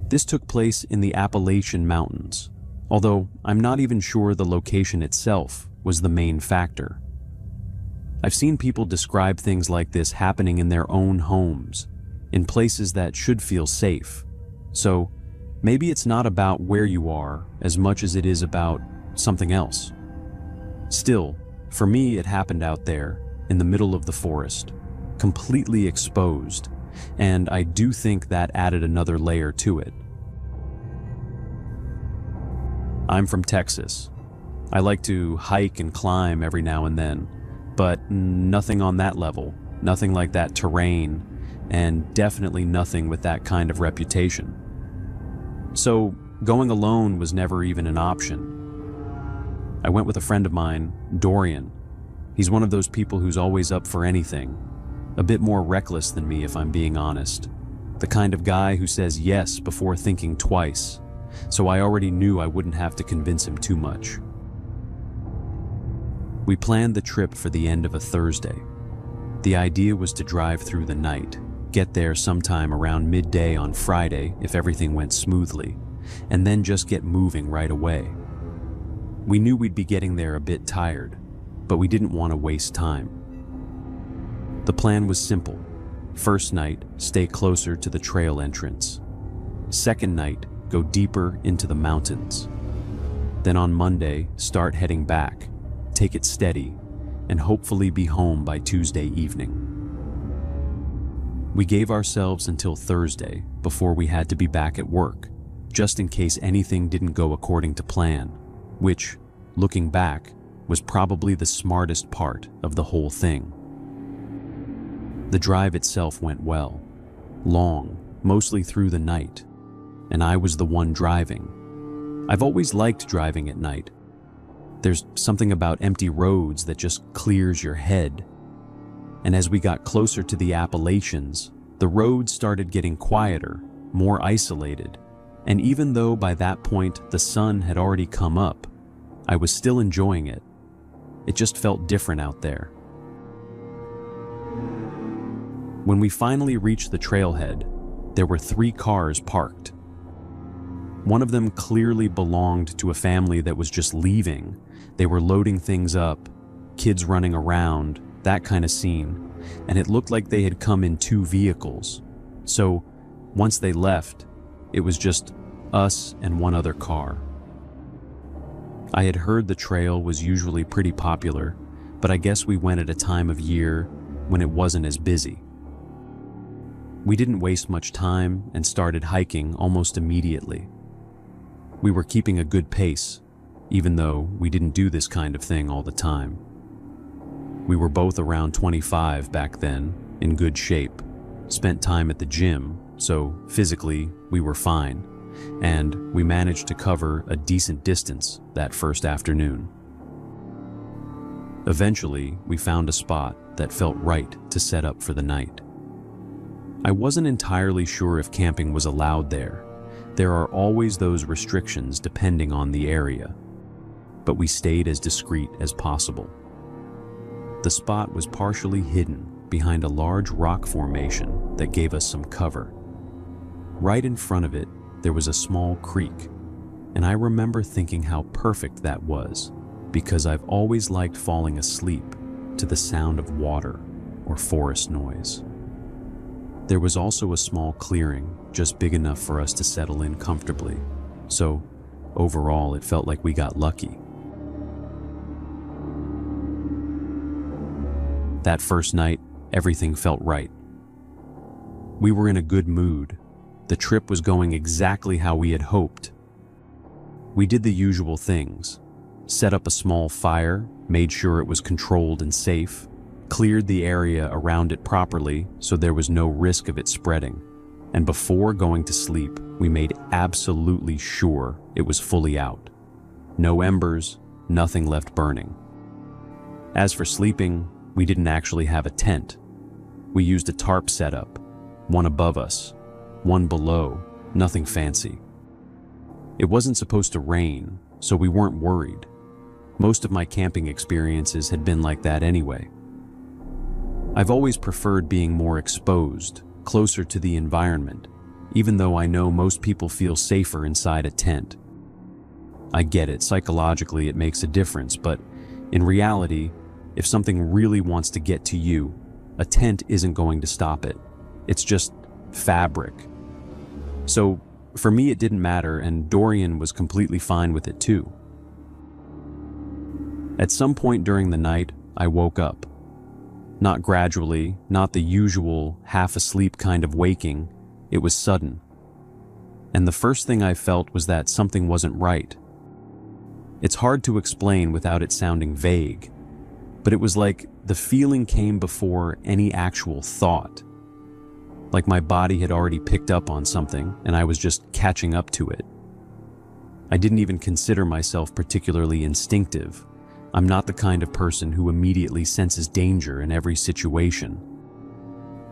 This took place in the Appalachian Mountains, although I'm not even sure the location itself was the main factor. I've seen people describe things like this happening in their own homes, in places that should feel safe. So maybe it's not about where you are as much as it is about something else. Still, for me, it happened out there in the middle of the forest, completely exposed, and I do think that added another layer to it. I'm from Texas. I like to hike and climb every now and then, but nothing on that level, nothing like that terrain, and definitely nothing with that kind of reputation. So going alone was never even an option. I went with a friend of mine, Dorian. He's one of those people who's always up for anything, a bit more reckless than me if I'm being honest. The kind of guy who says yes before thinking twice, so I already knew I wouldn't have to convince him too much. We planned the trip for the end of a Thursday. The idea was to drive through the night, get there sometime around midday on Friday if everything went smoothly, and then just get moving right away. We knew we'd be getting there a bit tired, but we didn't want to waste time. The plan was simple. First night, stay closer to the trail entrance. Second night, go deeper into the mountains. Then on Monday, start heading back, take it steady, and hopefully be home by Tuesday evening. We gave ourselves until Thursday before we had to be back at work, just in case anything didn't go according to plan, which, looking back, was probably the smartest part of the whole thing. The drive itself went well, long, mostly through the night, and I was the one driving. I've always liked driving at night. There's something about empty roads that just clears your head. And as we got closer to the Appalachians, the roads started getting quieter, more isolated, and even though by that point the sun had already come up, I was still enjoying it. It just felt different out there. When we finally reached the trailhead, there were 3 cars parked. One of them clearly belonged to a family that was just leaving. They were loading things up, kids running around, that kind of scene, and it looked like they had come in 2 vehicles. So once they left, it was just us and one other car. I had heard the trail was usually pretty popular, but I guess we went at a time of year when it wasn't as busy. We didn't waste much time and started hiking almost immediately. We were keeping a good pace, even though we didn't do this kind of thing all the time. We were both around 25 back then, in good shape, spent time at the gym, so physically we were fine, and we managed to cover a decent distance that first afternoon. Eventually, we found a spot that felt right to set up for the night. I wasn't entirely sure if camping was allowed there. There are always those restrictions depending on the area, but we stayed as discreet as possible. The spot was partially hidden behind a large rock formation that gave us some cover. Right in front of it, there was a small creek, and I remember thinking how perfect that was, because I've always liked falling asleep to the sound of water or forest noise. There was also a small clearing, just big enough for us to settle in comfortably, so overall it felt like we got lucky. That first night, everything felt right. We were in a good mood. The trip was going exactly how we had hoped. We did the usual things: set up a small fire, made sure it was controlled and safe, cleared the area around it properly so there was no risk of it spreading, and before going to sleep, we made absolutely sure it was fully out. No embers, nothing left burning. As for sleeping, we didn't actually have a tent. We used a tarp setup, one above us, one below, nothing fancy. It wasn't supposed to rain, so we weren't worried. Most of my camping experiences had been like that anyway. I've always preferred being more exposed, closer to the environment, even though I know most people feel safer inside a tent. I get it, psychologically it makes a difference, but in reality, if something really wants to get to you, a tent isn't going to stop it. It's just fabric. So for me it didn't matter, and Dorian was completely fine with it too. At some point during the night, I woke up. Not gradually, not the usual half-asleep kind of waking. It was sudden. And the first thing I felt was that something wasn't right. It's hard to explain without it sounding vague, but it was like the feeling came before any actual thought. Like my body had already picked up on something and I was just catching up to it. I didn't even consider myself particularly instinctive. I'm not the kind of person who immediately senses danger in every situation.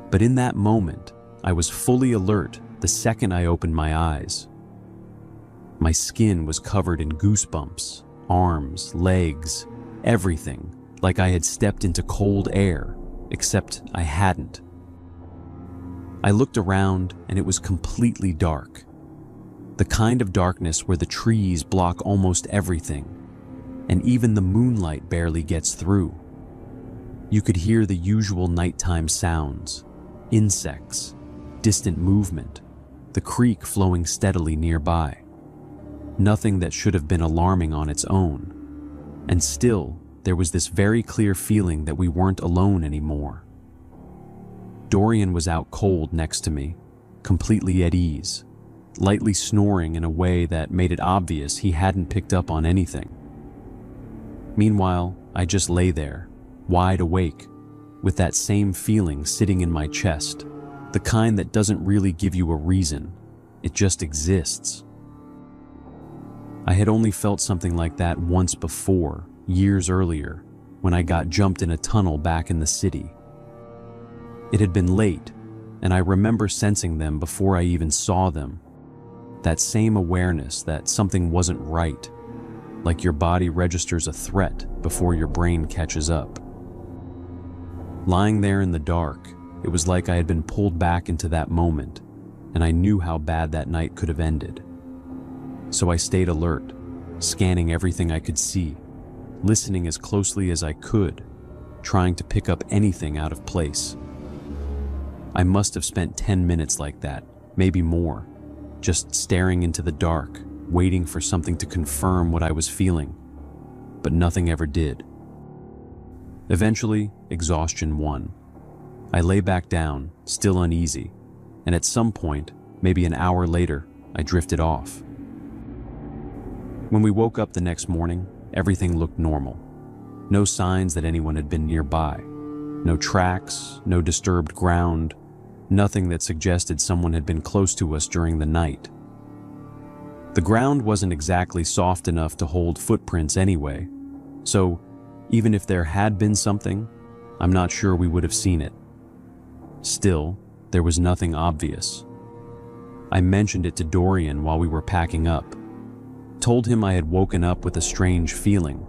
But in that moment, I was fully alert the second I opened my eyes. My skin was covered in goosebumps, arms, legs, everything, like I had stepped into cold air, except I hadn't. I looked around and it was completely dark. The kind of darkness where the trees block almost everything, and even the moonlight barely gets through. You could hear the usual nighttime sounds: insects, distant movement, the creek flowing steadily nearby. Nothing that should have been alarming on its own. And still, there was this very clear feeling that we weren't alone anymore. Dorian was out cold next to me, completely at ease, lightly snoring in a way that made it obvious he hadn't picked up on anything. Meanwhile, I just lay there, wide awake, with that same feeling sitting in my chest, the kind that doesn't really give you a reason, it just exists. I had only felt something like that once before, years earlier, when I got jumped in a tunnel back in the city. It had been late, and I remember sensing them before I even saw them. That same awareness that something wasn't right, like your body registers a threat before your brain catches up. Lying there in the dark, it was like I had been pulled back into that moment, and I knew how bad that night could have ended. So I stayed alert, scanning everything I could see, listening as closely as I could, trying to pick up anything out of place. I must have spent 10 minutes like that, maybe more, just staring into the dark, waiting for something to confirm what I was feeling, but nothing ever did. Eventually, exhaustion won. I lay back down, still uneasy, and at some point, maybe an hour later, I drifted off. When we woke up the next morning, everything looked normal. No signs that anyone had been nearby. No tracks, no disturbed ground, nothing that suggested someone had been close to us during the night. The ground wasn't exactly soft enough to hold footprints anyway, so even if there had been something, I'm not sure we would have seen it. Still, there was nothing obvious. I mentioned it to Dorian while we were packing up. Told him I had woken up with a strange feeling,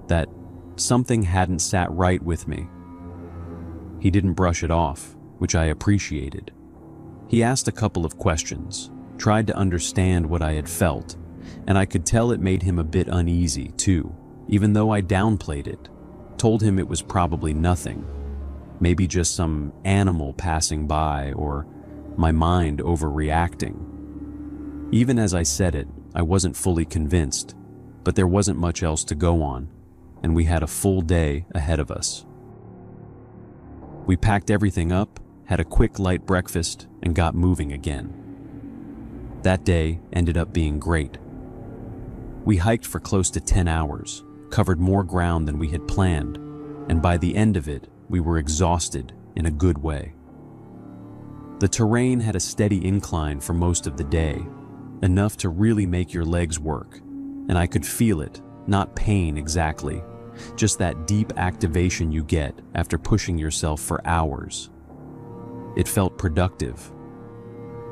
that something hadn't sat right with me. He didn't brush it off, which I appreciated. He asked a couple of questions, tried to understand what I had felt, and I could tell it made him a bit uneasy too, even though I downplayed it, told him it was probably nothing, maybe just some animal passing by or my mind overreacting. Even as I said it, I wasn't fully convinced, but there wasn't much else to go on, and we had a full day ahead of us. We packed everything up, had a quick light breakfast, and got moving again. That day ended up being great. We hiked for close to 10 hours, covered more ground than we had planned, and by the end of it, we were exhausted in a good way. The terrain had a steady incline for most of the day, enough to really make your legs work, and I could feel it, not pain exactly, just that deep activation you get after pushing yourself for hours. It felt productive.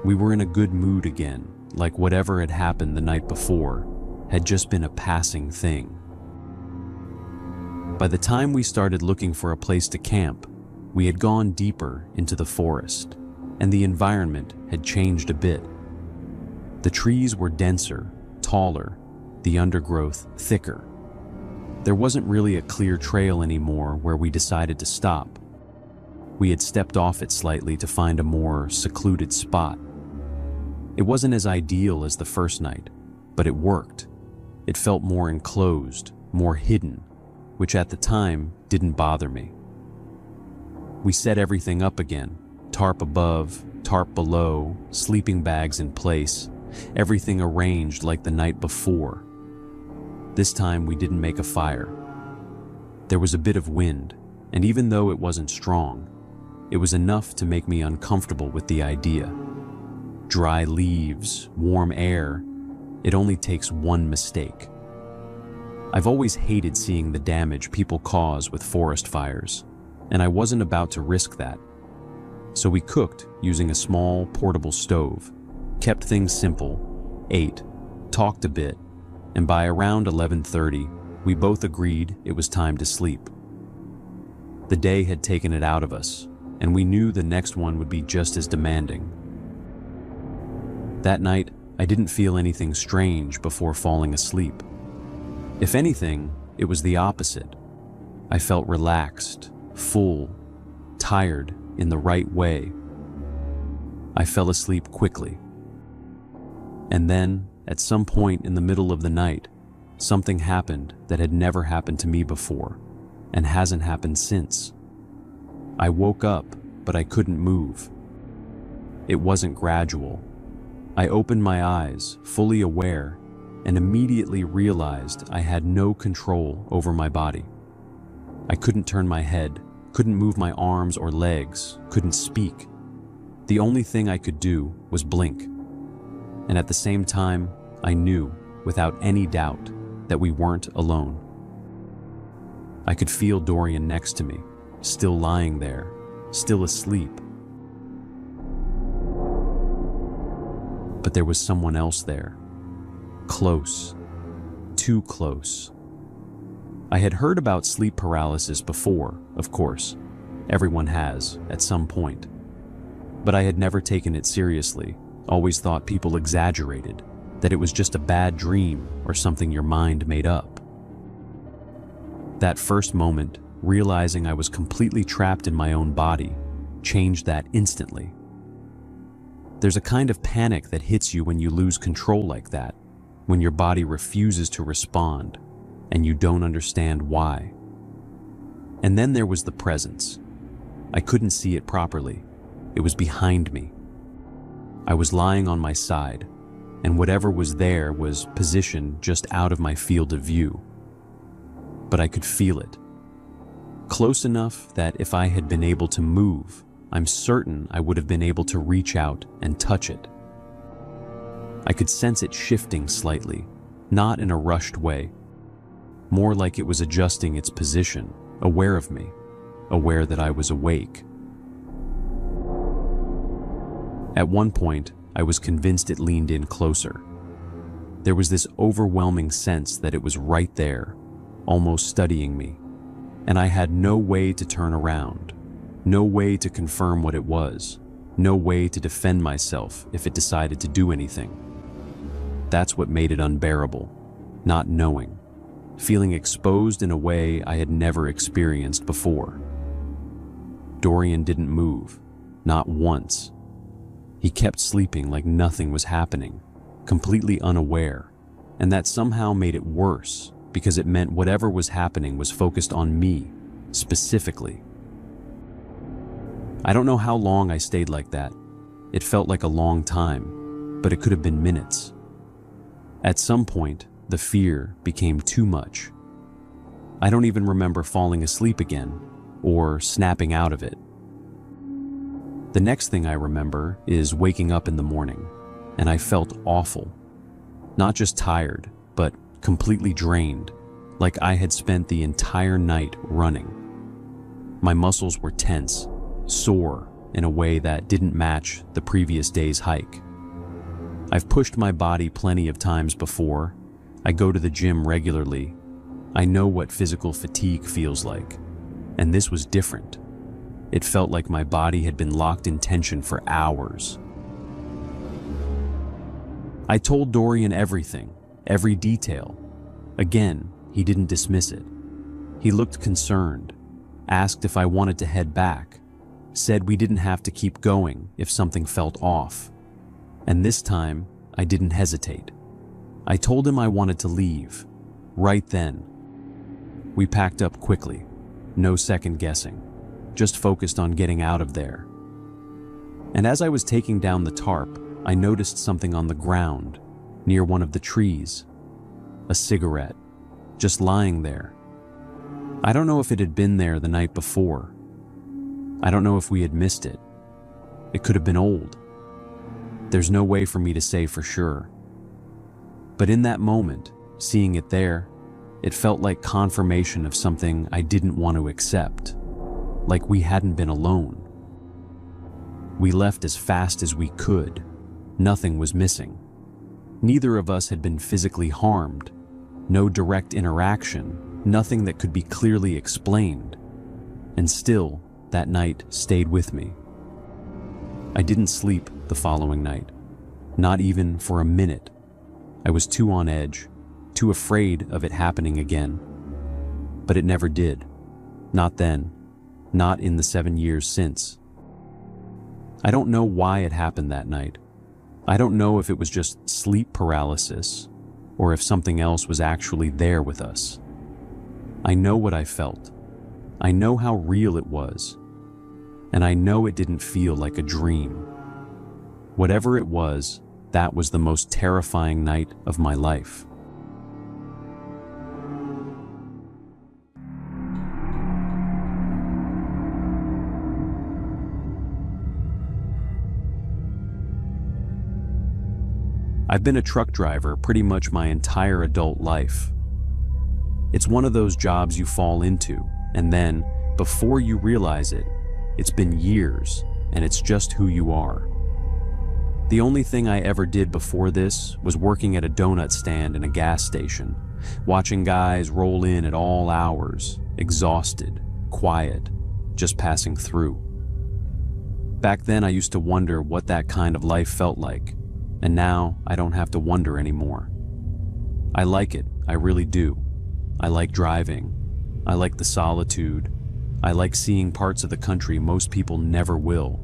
We were in a good mood again, like whatever had happened the night before had just been a passing thing. By the time we started looking for a place to camp, we had gone deeper into the forest, and the environment had changed a bit. The trees were denser, taller, the undergrowth thicker. There wasn't really a clear trail anymore where we decided to stop. We had stepped off it slightly to find a more secluded spot. It wasn't as ideal as the first night, but it worked. It felt more enclosed, more hidden, which at the time didn't bother me. We set everything up again, tarp above, tarp below, sleeping bags in place, everything arranged like the night before. This time we didn't make a fire. There was a bit of wind, and even though it wasn't strong, it was enough to make me uncomfortable with the idea. Dry leaves, warm air, it only takes one mistake. I've always hated seeing the damage people cause with forest fires, and I wasn't about to risk that. So we cooked using a small, portable stove, kept things simple, ate, talked a bit, and by around 11:30, we both agreed it was time to sleep. The day had taken it out of us, and we knew the next one would be just as demanding. That night, I didn't feel anything strange before falling asleep. If anything, it was the opposite. I felt relaxed, full, tired in the right way. I fell asleep quickly. And then, at some point in the middle of the night, something happened that had never happened to me before, and hasn't happened since. I woke up, but I couldn't move. It wasn't gradual. I opened my eyes, fully aware, and immediately realized I had no control over my body. I couldn't turn my head, couldn't move my arms or legs, couldn't speak. The only thing I could do was blink. And at the same time, I knew, without any doubt, that we weren't alone. I could feel Dorian next to me, still lying there, still asleep. But there was someone else there. Close. Too close. I had heard about sleep paralysis before, of course. Everyone has, at some point. But I had never taken it seriously, always thought people exaggerated, that it was just a bad dream or something your mind made up. That first moment, realizing I was completely trapped in my own body, changed that instantly. There's a kind of panic that hits you when you lose control like that, when your body refuses to respond, and you don't understand why. And then there was the presence. I couldn't see it properly. It was behind me. I was lying on my side, and whatever was there was positioned just out of my field of view. But I could feel it. Close enough that if I had been able to move, I'm certain I would have been able to reach out and touch it. I could sense it shifting slightly, not in a rushed way, more like it was adjusting its position, aware of me, aware that I was awake. At one point, I was convinced it leaned in closer. There was this overwhelming sense that it was right there, almost studying me, and I had no way to turn around, no way to confirm what it was, no way to defend myself if it decided to do anything. That's what made it unbearable, not knowing, feeling exposed in a way I had never experienced before. Dorian didn't move, not once. He kept sleeping like nothing was happening, completely unaware, and that somehow made it worse because it meant whatever was happening was focused on me, specifically. I don't know how long I stayed like that. It felt like a long time, but it could have been minutes. At some point, the fear became too much. I don't even remember falling asleep again, or snapping out of it. The next thing I remember is waking up in the morning, and I felt awful. Not just tired, but completely drained, like I had spent the entire night running. My muscles were tense, sore in a way that didn't match the previous day's hike. I've pushed my body plenty of times before. I go to the gym regularly. I know what physical fatigue feels like, and this was different. It felt like my body had been locked in tension for hours. I told Dorian everything, every detail. Again, he didn't dismiss it. He looked concerned, asked if I wanted to head back, said we didn't have to keep going if something felt off. And this time, I didn't hesitate. I told him I wanted to leave, right then. We packed up quickly, no second guessing, just focused on getting out of there. And as I was taking down the tarp, I noticed something on the ground, near one of the trees. A cigarette, just lying there. I don't know if it had been there the night before. I don't know if we had missed it. It could have been old. There's no way for me to say for sure. But in that moment, seeing it there, it felt like confirmation of something I didn't want to accept, like we hadn't been alone. We left as fast as we could. Nothing was missing. Neither of us had been physically harmed. No direct interaction, nothing that could be clearly explained. And still, that night stayed with me. I didn't sleep the following night, not even for a minute. I was too on edge, too afraid of it happening again. But it never did. Not then, not in the 7 years since. I don't know why it happened that night. I don't know if it was just sleep paralysis, or if something else was actually there with us. I know what I felt. I know how real it was. And I know it didn't feel like a dream. Whatever it was, that was the most terrifying night of my life. I've been a truck driver pretty much my entire adult life. It's one of those jobs you fall into, and then, before you realize it, it's been years, and it's just who you are. The only thing I ever did before this was working at a donut stand in a gas station, watching guys roll in at all hours, exhausted, quiet, just passing through. Back then I used to wonder what that kind of life felt like, and now I don't have to wonder anymore. I like it, I really do. I like driving. I like the solitude. I like seeing parts of the country most people never will.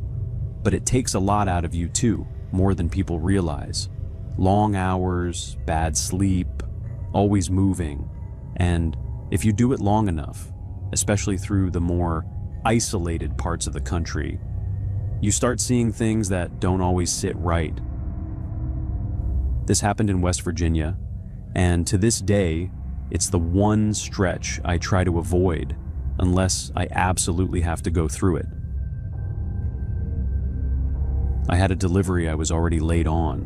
But it takes a lot out of you too, more than people realize. Long hours, bad sleep, always moving. And if you do it long enough, especially through the more isolated parts of the country, you start seeing things that don't always sit right. This happened in West Virginia, and to this day, it's the one stretch I try to avoid unless I absolutely have to go through it. I had a delivery I was already late on,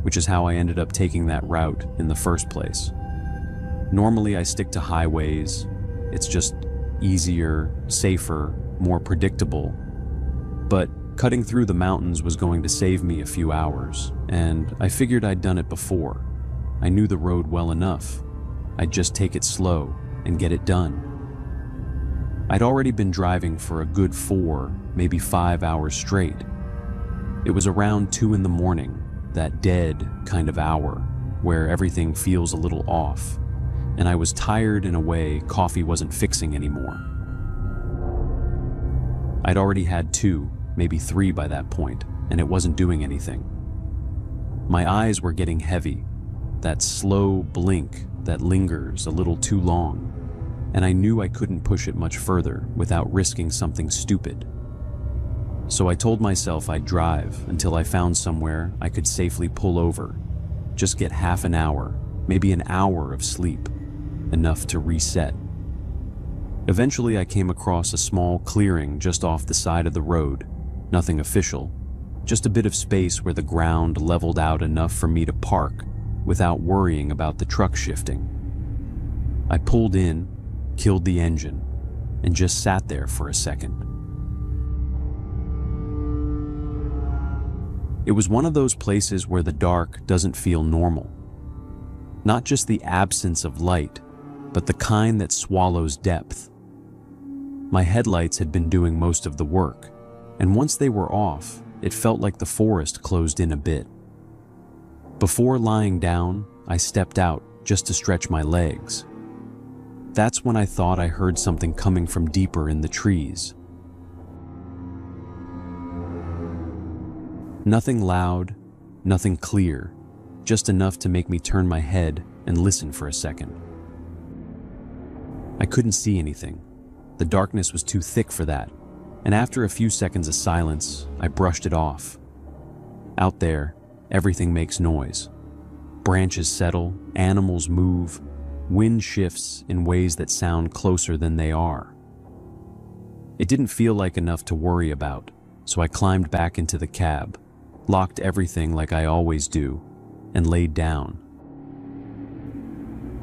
which is how I ended up taking that route in the first place. Normally I stick to highways. It's just easier, safer, more predictable. But cutting through the mountains was going to save me a few hours, and I figured I'd done it before. I knew the road well enough. I'd just take it slow and get it done. I'd already been driving for a good 4, maybe 5 hours straight. It was around 2 in the morning, that dead kind of hour where everything feels a little off, and I was tired in a way coffee wasn't fixing anymore. I'd already had 2, maybe 3 by that point, and it wasn't doing anything. My eyes were getting heavy, that slow blink that lingers a little too long, and I knew I couldn't push it much further without risking something stupid. So I told myself I'd drive until I found somewhere I could safely pull over, just get half an hour, maybe an hour of sleep, enough to reset. Eventually I came across a small clearing just off the side of the road, nothing official, just a bit of space where the ground leveled out enough for me to park without worrying about the truck shifting. I pulled in, killed the engine, and just sat there for a second. It was one of those places where the dark doesn't feel normal. Not just the absence of light, but the kind that swallows depth. My headlights had been doing most of the work, and once they were off, it felt like the forest closed in a bit. Before lying down, I stepped out just to stretch my legs. That's when I thought I heard something coming from deeper in the trees. Nothing loud, nothing clear, just enough to make me turn my head and listen for a second. I couldn't see anything. The darkness was too thick for that, and after a few seconds of silence, I brushed it off. Out there, everything makes noise. Branches settle, animals move, wind shifts in ways that sound closer than they are. It didn't feel like enough to worry about, so I climbed back into the cab, locked everything like I always do, and laid down.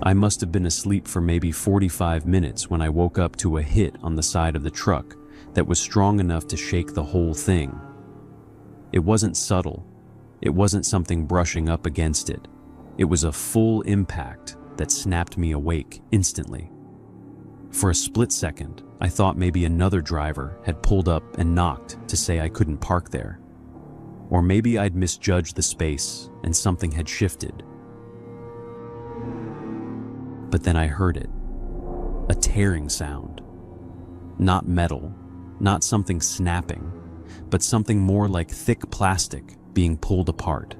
I must have been asleep for maybe 45 minutes when I woke up to a hit on the side of the truck that was strong enough to shake the whole thing. It wasn't subtle. It wasn't something brushing up against it. It was a full impact that snapped me awake instantly. For a split second, I thought maybe another driver had pulled up and knocked to say I couldn't park there. Or maybe I'd misjudged the space and something had shifted. But then I heard it. A tearing sound. Not metal, not something snapping, but something more like thick plastic being pulled apart.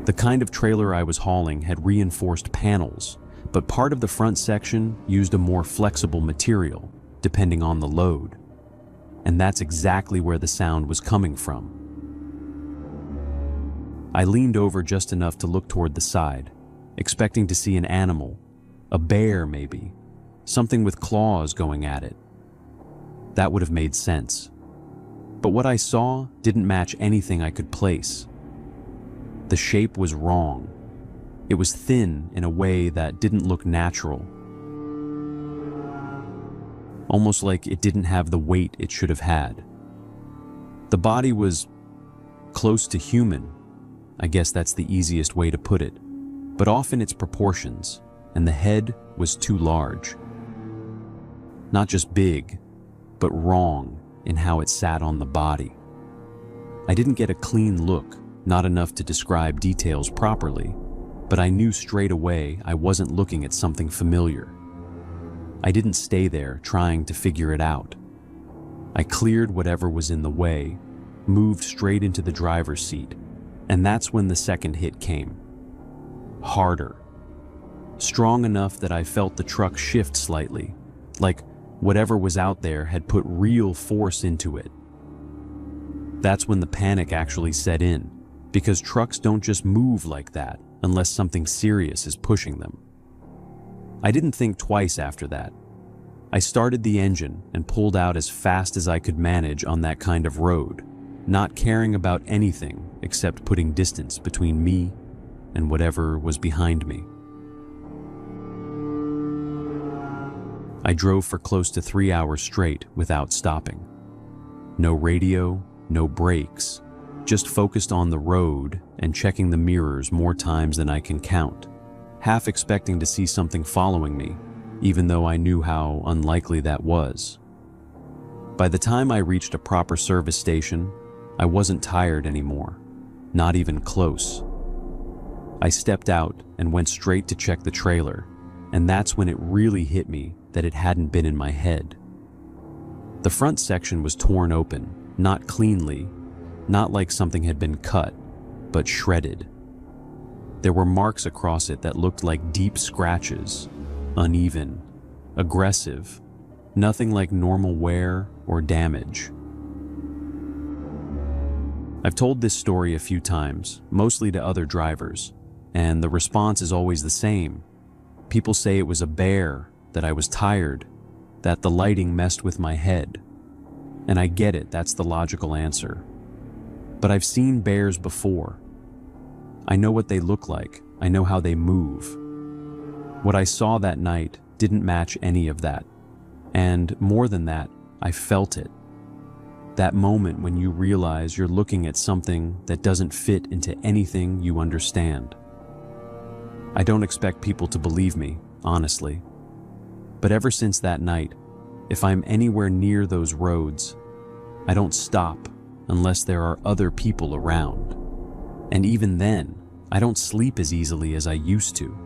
The kind of trailer I was hauling had reinforced panels, but part of the front section used a more flexible material, depending on the load. And that's exactly where the sound was coming from. I leaned over just enough to look toward the side, expecting to see an animal, a bear maybe, something with claws going at it. That would have made sense. But what I saw didn't match anything I could place. The shape was wrong. It was thin in a way that didn't look natural. Almost like it didn't have the weight it should have had. The body was close to human. I guess that's the easiest way to put it, but off in its proportions, and the head was too large. Not just big, but wrong in how it sat on the body. I didn't get a clean look, not enough to describe details properly, but I knew straight away I wasn't looking at something familiar. I didn't stay there trying to figure it out. I cleared whatever was in the way, moved straight into the driver's seat, and that's when the second hit came. Harder. Strong enough that I felt the truck shift slightly, like whatever was out there had put real force into it. That's when the panic actually set in, because trucks don't just move like that unless something serious is pushing them. I didn't think twice after that. I started the engine and pulled out as fast as I could manage on that kind of road, not caring about anything except putting distance between me and whatever was behind me. I drove for close to 3 hours straight without stopping. No radio, no brakes, just focused on the road and checking the mirrors more times than I can count, half expecting to see something following me, even though I knew how unlikely that was. By the time I reached a proper service station, I wasn't tired anymore, not even close. I stepped out and went straight to check the trailer, and that's when it really hit me that it hadn't been in my head. The front section was torn open, not cleanly, not like something had been cut, but shredded. There were marks across it that looked like deep scratches, uneven, aggressive, nothing like normal wear or damage. I've told this story a few times, mostly to other drivers, and the response is always the same. People say it was a bear, that I was tired, that the lighting messed with my head. And I get it, that's the logical answer. But I've seen bears before. I know what they look like. I know how they move. What I saw that night didn't match any of that. And more than that, I felt it. That moment when you realize you're looking at something that doesn't fit into anything you understand. I don't expect people to believe me, honestly. But ever since that night, if I'm anywhere near those roads, I don't stop unless there are other people around. And even then, I don't sleep as easily as I used to.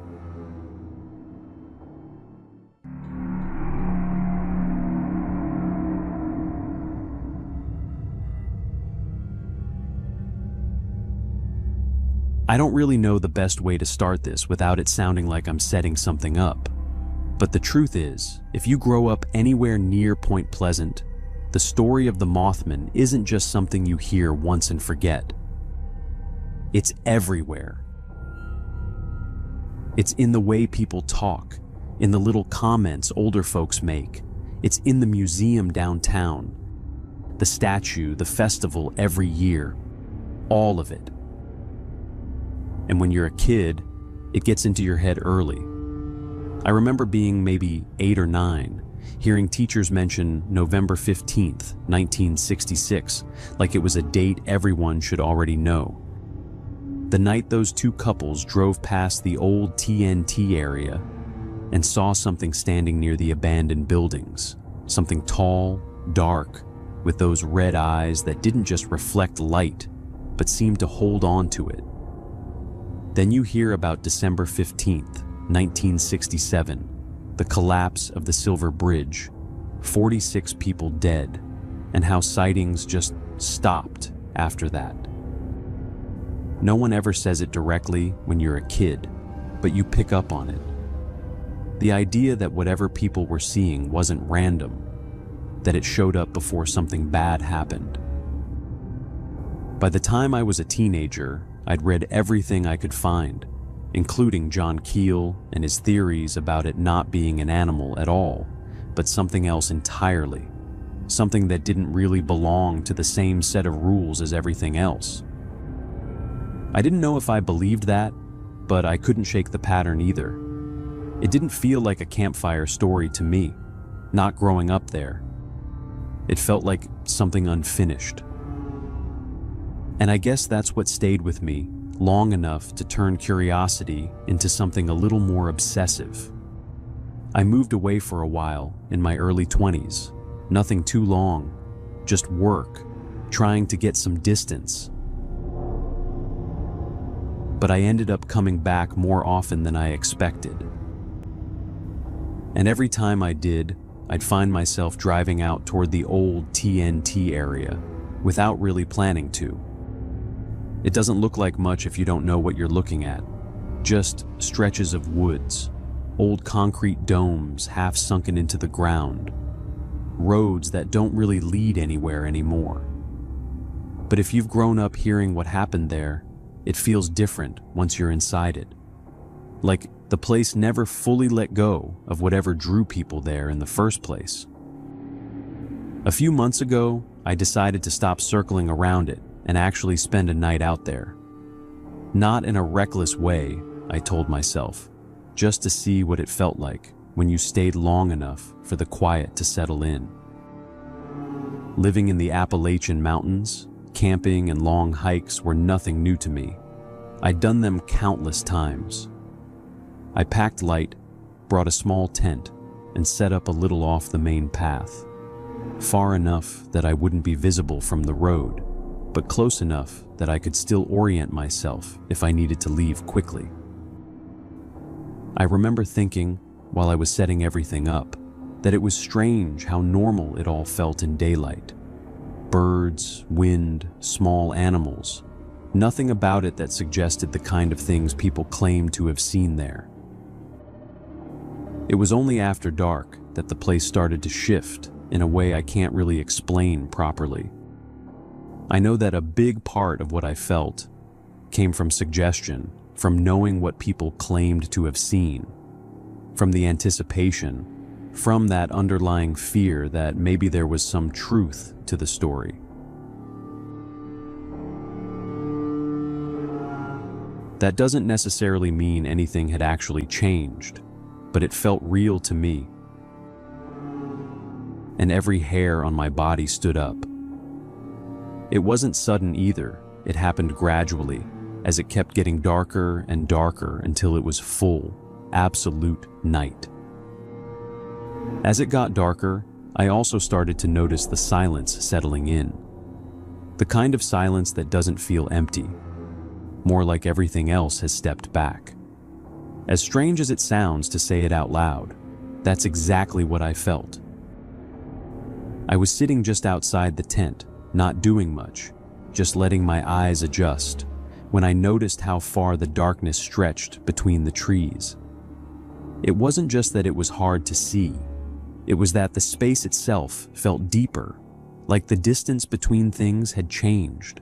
I don't really know the best way to start this without it sounding like I'm setting something up. But the truth is, if you grow up anywhere near Point Pleasant, the story of the Mothman isn't just something you hear once and forget. It's everywhere. It's in the way people talk, in the little comments older folks make. It's in the museum downtown, the statue, the festival every year, all of it. And when you're a kid, it gets into your head early. I remember being maybe 8 or 9, hearing teachers mention November 15th, 1966, like it was a date everyone should already know. The night those two couples drove past the old TNT area and saw something standing near the abandoned buildings, something tall, dark, with those red eyes that didn't just reflect light, but seemed to hold on to it. Then you hear about December 15th, 1967, the collapse of the Silver Bridge, 46 people dead, and how sightings just stopped after that. No one ever says it directly when you're a kid, but you pick up on it. The idea that whatever people were seeing wasn't random, that it showed up before something bad happened. By the time I was a teenager, I'd read everything I could find, including John Keel and his theories about it not being an animal at all, but something else entirely, something that didn't really belong to the same set of rules as everything else. I didn't know if I believed that, but I couldn't shake the pattern either. It didn't feel like a campfire story to me, not growing up there. It felt like something unfinished. And I guess that's what stayed with me long enough to turn curiosity into something a little more obsessive. I moved away for a while in my early 20s, nothing too long, just work, trying to get some distance. But but I ended up coming back more often than I expected. And every time I did, I'd find myself driving out toward the old TNT area without really planning to. It doesn't look like much if you don't know what you're looking at. Just stretches of woods, old concrete domes half sunken into the ground, roads that don't really lead anywhere anymore. But if you've grown up hearing what happened there, it feels different once you're inside it. Like the place never fully let go of whatever drew people there in the first place. A few months ago, I decided to stop circling around it and actually spend a night out there. Not in a reckless way, I told myself, just to see what it felt like when you stayed long enough for the quiet to settle in. Living in the Appalachian mountains, camping and long hikes were nothing new to me. I'd done them countless times. I packed light, brought a small tent, and set up a little off the main path, far enough that I wouldn't be visible from the road, but close enough that I could still orient myself if I needed to leave quickly. I remember thinking, while I was setting everything up, that it was strange how normal it all felt in daylight. Birds, wind, small animals. Nothing about it that suggested the kind of things people claim to have seen there. It was only after dark that the place started to shift in a way I can't really explain properly. I know that a big part of what I felt came from suggestion, from knowing what people claimed to have seen, from the anticipation, from that underlying fear that maybe there was some truth to the story. That doesn't necessarily mean anything had actually changed, but it felt real to me. And every hair on my body stood up. It wasn't sudden either. It happened gradually, as it kept getting darker and darker until it was full, absolute night. As it got darker, I also started to notice the silence settling in. The kind of silence that doesn't feel empty, more like everything else has stepped back. As strange as it sounds to say it out loud, that's exactly what I felt. I was sitting just outside the tent, not doing much, just letting my eyes adjust, when I noticed how far the darkness stretched between the trees. It wasn't just that it was hard to see, it was that the space itself felt deeper, like the distance between things had changed.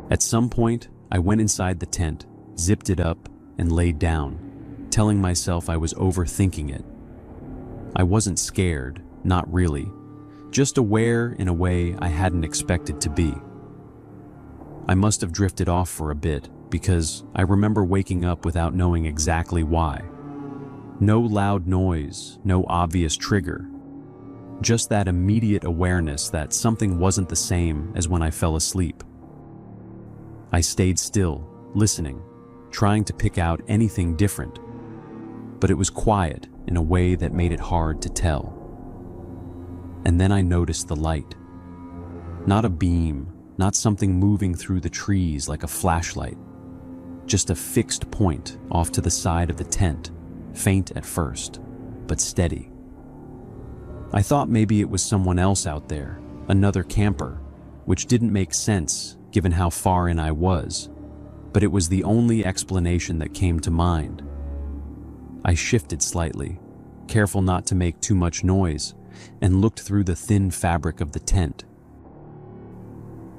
At some point, I went inside the tent, zipped it up, and laid down, telling myself I was overthinking it. I wasn't scared, not really, just aware in a way I hadn't expected to be. I must have drifted off for a bit because I remember waking up without knowing exactly why. No loud noise, no obvious trigger. Just that immediate awareness that something wasn't the same as when I fell asleep. I stayed still, listening, trying to pick out anything different. But it was quiet in a way that made it hard to tell. And then I noticed the light. Not a beam, not something moving through the trees like a flashlight. Just a fixed point off to the side of the tent, faint at first, but steady. I thought maybe it was someone else out there, another camper, which didn't make sense given how far in I was, but it was the only explanation that came to mind. I shifted slightly, careful not to make too much noise, and looked through the thin fabric of the tent.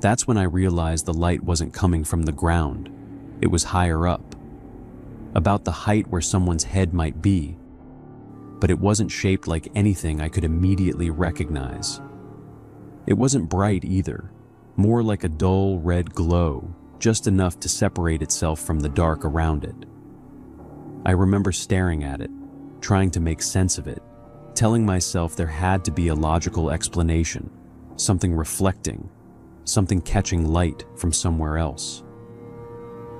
That's when I realized the light wasn't coming from the ground. It was higher up, about the height where someone's head might be, but it wasn't shaped like anything I could immediately recognize. It wasn't bright either, more like a dull red glow, just enough to separate itself from the dark around it. I remember staring at it, trying to make sense of it, telling myself there had to be a logical explanation, something reflecting, something catching light from somewhere else.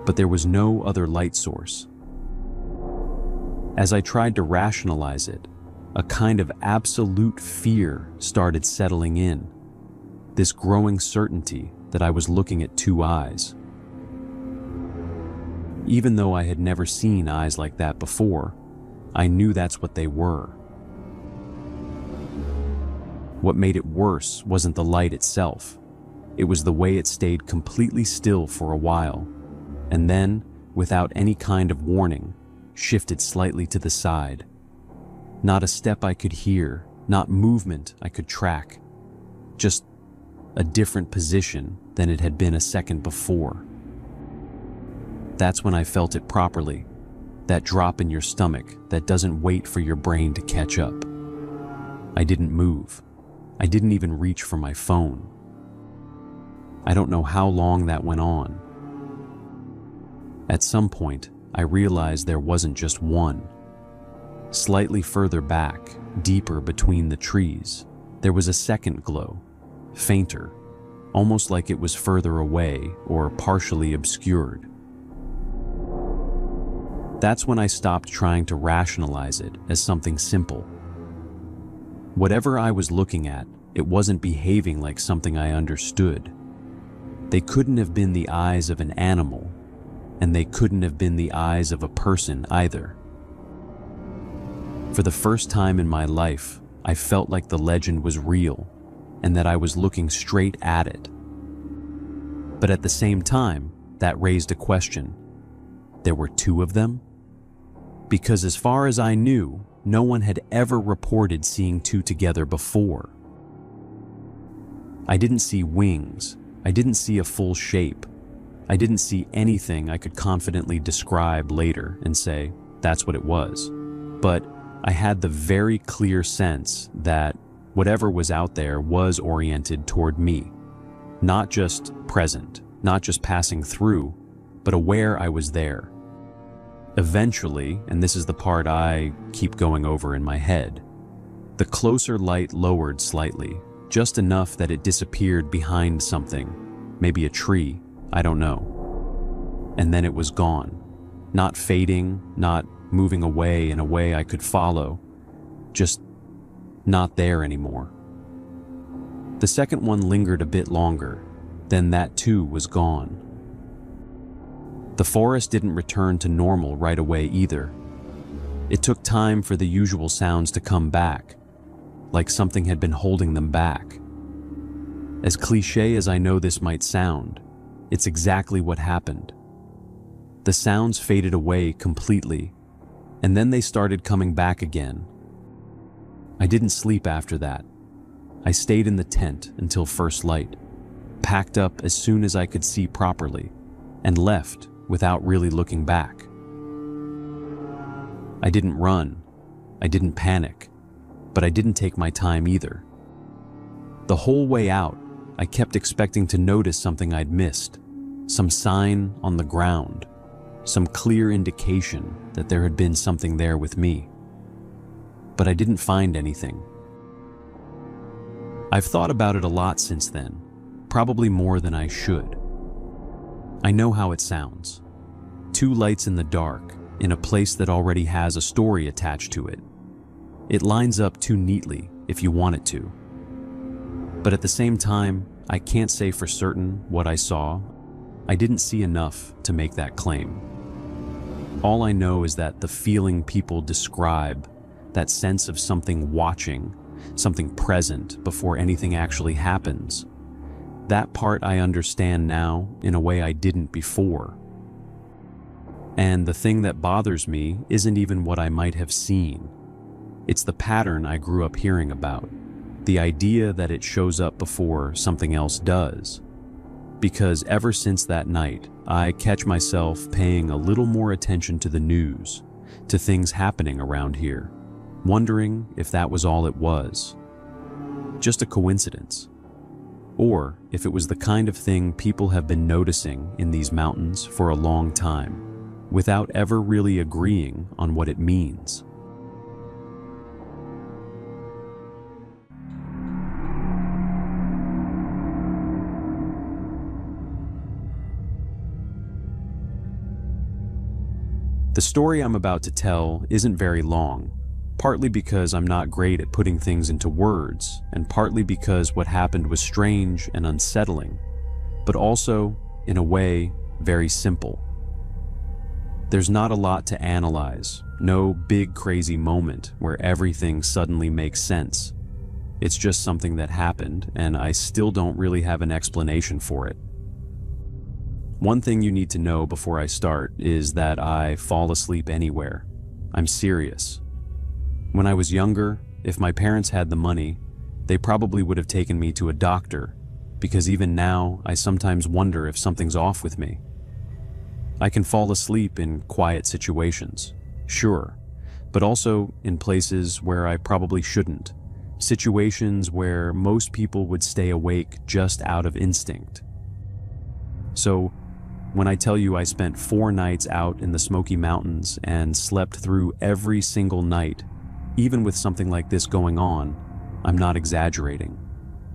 But there was no other light source. As I tried to rationalize it, a kind of absolute fear started settling in, this growing certainty that I was looking at two eyes. Even though I had never seen eyes like that before, I knew that's what they were. What made it worse wasn't the light itself. It was the way it stayed completely still for a while, and then, without any kind of warning, shifted slightly to the side. Not a step I could hear, not movement I could track. Just a different position than it had been a second before. That's when I felt it properly, that drop in your stomach that doesn't wait for your brain to catch up. I didn't move. I didn't even reach for my phone. I don't know how long that went on. At some point, I realized there wasn't just one. Slightly further back, deeper between the trees, there was a second glow, fainter, almost like it was further away or partially obscured. That's when I stopped trying to rationalize it as something simple. Whatever I was looking at, it wasn't behaving like something I understood. They couldn't have been the eyes of an animal, and they couldn't have been the eyes of a person either. For the first time in my life, I felt like the legend was real, and that I was looking straight at it. But at the same time, that raised a question. There were two of them? Because as far as I knew, no one had ever reported seeing two together before. I didn't see wings. I didn't see a full shape. I didn't see anything I could confidently describe later and say, that's what it was. But I had the very clear sense that whatever was out there was oriented toward me. Not just present, not just passing through, but aware I was there. Eventually, and this is the part I keep going over in my head, the closer light lowered slightly, just enough that it disappeared behind something, maybe a tree, I don't know. And then it was gone, not fading, not moving away in a way I could follow, just not there anymore. The second one lingered a bit longer, then that too was gone. The forest didn't return to normal right away either. It took time for the usual sounds to come back, like something had been holding them back. As cliché as I know this might sound, it's exactly what happened. The sounds faded away completely, and then they started coming back again. I didn't sleep after that. I stayed in the tent until first light, packed up as soon as I could see properly, and left without really looking back. I didn't run, I didn't panic, but I didn't take my time either. The whole way out, I kept expecting to notice something I'd missed, some sign on the ground, some clear indication that there had been something there with me. But I didn't find anything. I've thought about it a lot since then, probably more than I should. I know how it sounds. Two lights in the dark, in a place that already has a story attached to it. It lines up too neatly if you want it to. But at the same time, I can't say for certain what I saw. I didn't see enough to make that claim. All I know is that the feeling people describe, that sense of something watching, something present before anything actually happens, that part I understand now in a way I didn't before. And the thing that bothers me isn't even what I might have seen. It's the pattern I grew up hearing about, the idea that it shows up before something else does. Because ever since that night, I catch myself paying a little more attention to the news, to things happening around here, wondering if that was all it was. Just a coincidence. Or if it was the kind of thing people have been noticing in these mountains for a long time, without ever really agreeing on what it means. The story I'm about to tell isn't very long, partly because I'm not great at putting things into words, and partly because what happened was strange and unsettling, but also, in a way, very simple. There's not a lot to analyze, no big crazy moment where everything suddenly makes sense. It's just something that happened, and I still don't really have an explanation for it. One thing you need to know before I start is that I fall asleep anywhere. I'm serious. When I was younger, if my parents had the money, they probably would have taken me to a doctor, because even now, I sometimes wonder if something's off with me. I can fall asleep in quiet situations, sure, but also in places where I probably shouldn't. Situations where most people would stay awake just out of instinct. So, when I tell you I spent 4 nights out in the Smoky Mountains and slept through every single night, even with something like this going on, I'm not exaggerating.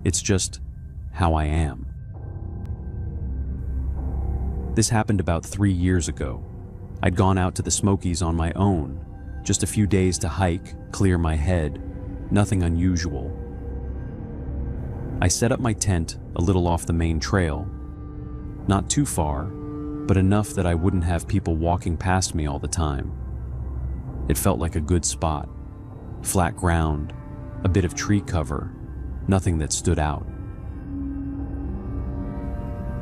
It's just how I am. This happened about 3 years ago. I'd gone out to the Smokies on my own, just a few days to hike, clear my head, nothing unusual. I set up my tent a little off the main trail, not too far, but enough that I wouldn't have people walking past me all the time. It felt like a good spot. Flat ground, a bit of tree cover, nothing that stood out.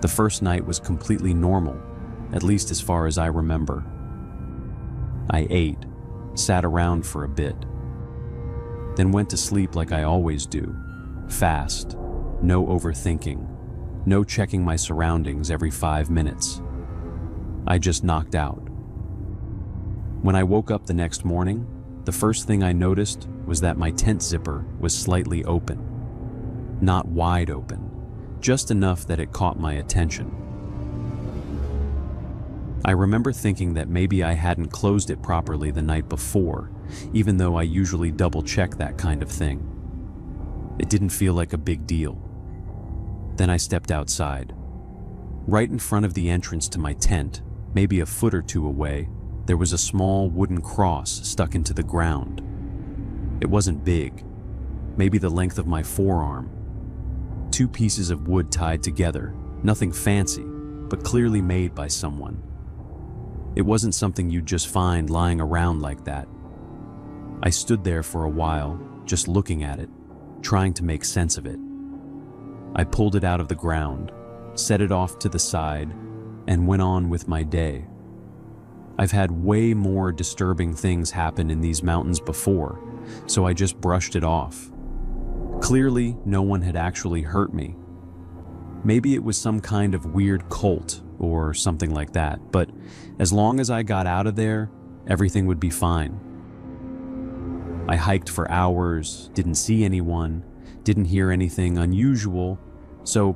The first night was completely normal, at least as far as I remember. I ate, sat around for a bit, then went to sleep like I always do, fast, no overthinking, no checking my surroundings every 5 minutes. I just knocked out. When I woke up the next morning, the first thing I noticed was that my tent zipper was slightly open. Not wide open, just enough that it caught my attention. I remember thinking that maybe I hadn't closed it properly the night before, even though I usually double-check that kind of thing. It didn't feel like a big deal. Then I stepped outside. Right in front of the entrance to my tent, maybe a foot or two away, there was a small wooden cross stuck into the ground. It wasn't big, maybe the length of my forearm. 2 pieces of wood tied together, nothing fancy, but clearly made by someone. It wasn't something you'd just find lying around like that. I stood there for a while, just looking at it, trying to make sense of it. I pulled it out of the ground, set it off to the side, and went on with my day. I've had way more disturbing things happen in these mountains before, so I just brushed it off. Clearly, no one had actually hurt me. Maybe it was some kind of weird cult or something like that, but as long as I got out of there, everything would be fine. I hiked for hours, didn't see anyone, didn't hear anything unusual, so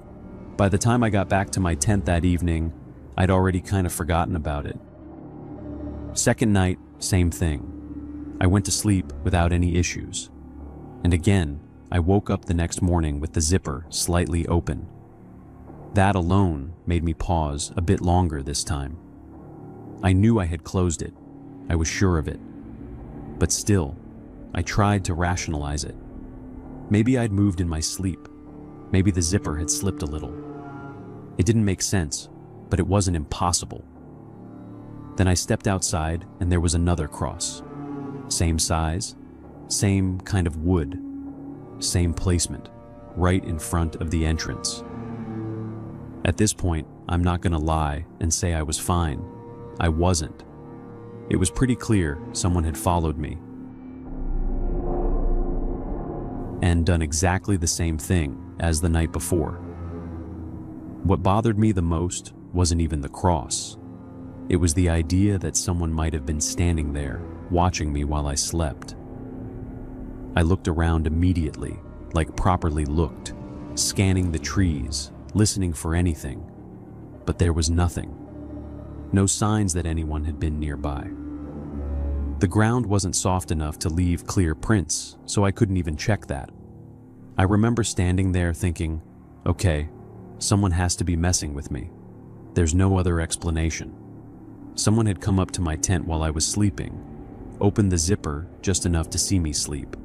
by the time I got back to my tent that evening, I'd already kind of forgotten about it. Second night, same thing. I went to sleep without any issues. And again, I woke up the next morning with the zipper slightly open. That alone made me pause a bit longer this time. I knew I had closed it. I was sure of it. But still, I tried to rationalize it. Maybe I'd moved in my sleep. Maybe the zipper had slipped a little. It didn't make sense, but it wasn't impossible. Then I stepped outside and there was another cross. Same size, same kind of wood, same placement, right in front of the entrance. At this point, I'm not gonna lie and say I was fine. I wasn't. It was pretty clear someone had followed me and done exactly the same thing as the night before. What bothered me the most wasn't even the cross. It was the idea that someone might have been standing there, watching me while I slept. I looked around immediately, like properly looked, scanning the trees, listening for anything, but there was nothing. No signs that anyone had been nearby. The ground wasn't soft enough to leave clear prints, so I couldn't even check that. I remember standing there thinking, okay, someone has to be messing with me. There's no other explanation. Someone had come up to my tent while I was sleeping, opened the zipper just enough to see me sleep,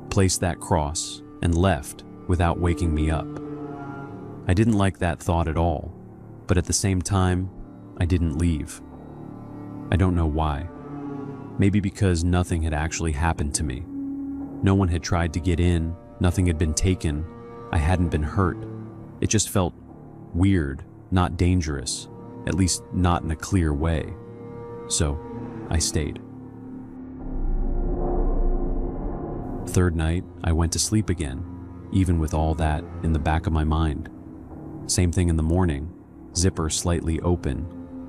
placed that cross, and left without waking me up. I didn't like that thought at all, but at the same time, I didn't leave. I don't know why. Maybe because nothing had actually happened to me. No one had tried to get in, nothing had been taken, I hadn't been hurt. It just felt weird, not dangerous, at least not in a clear way. So, I stayed. Third night, I went to sleep again, even with all that in the back of my mind. Same thing in the morning, zipper slightly open,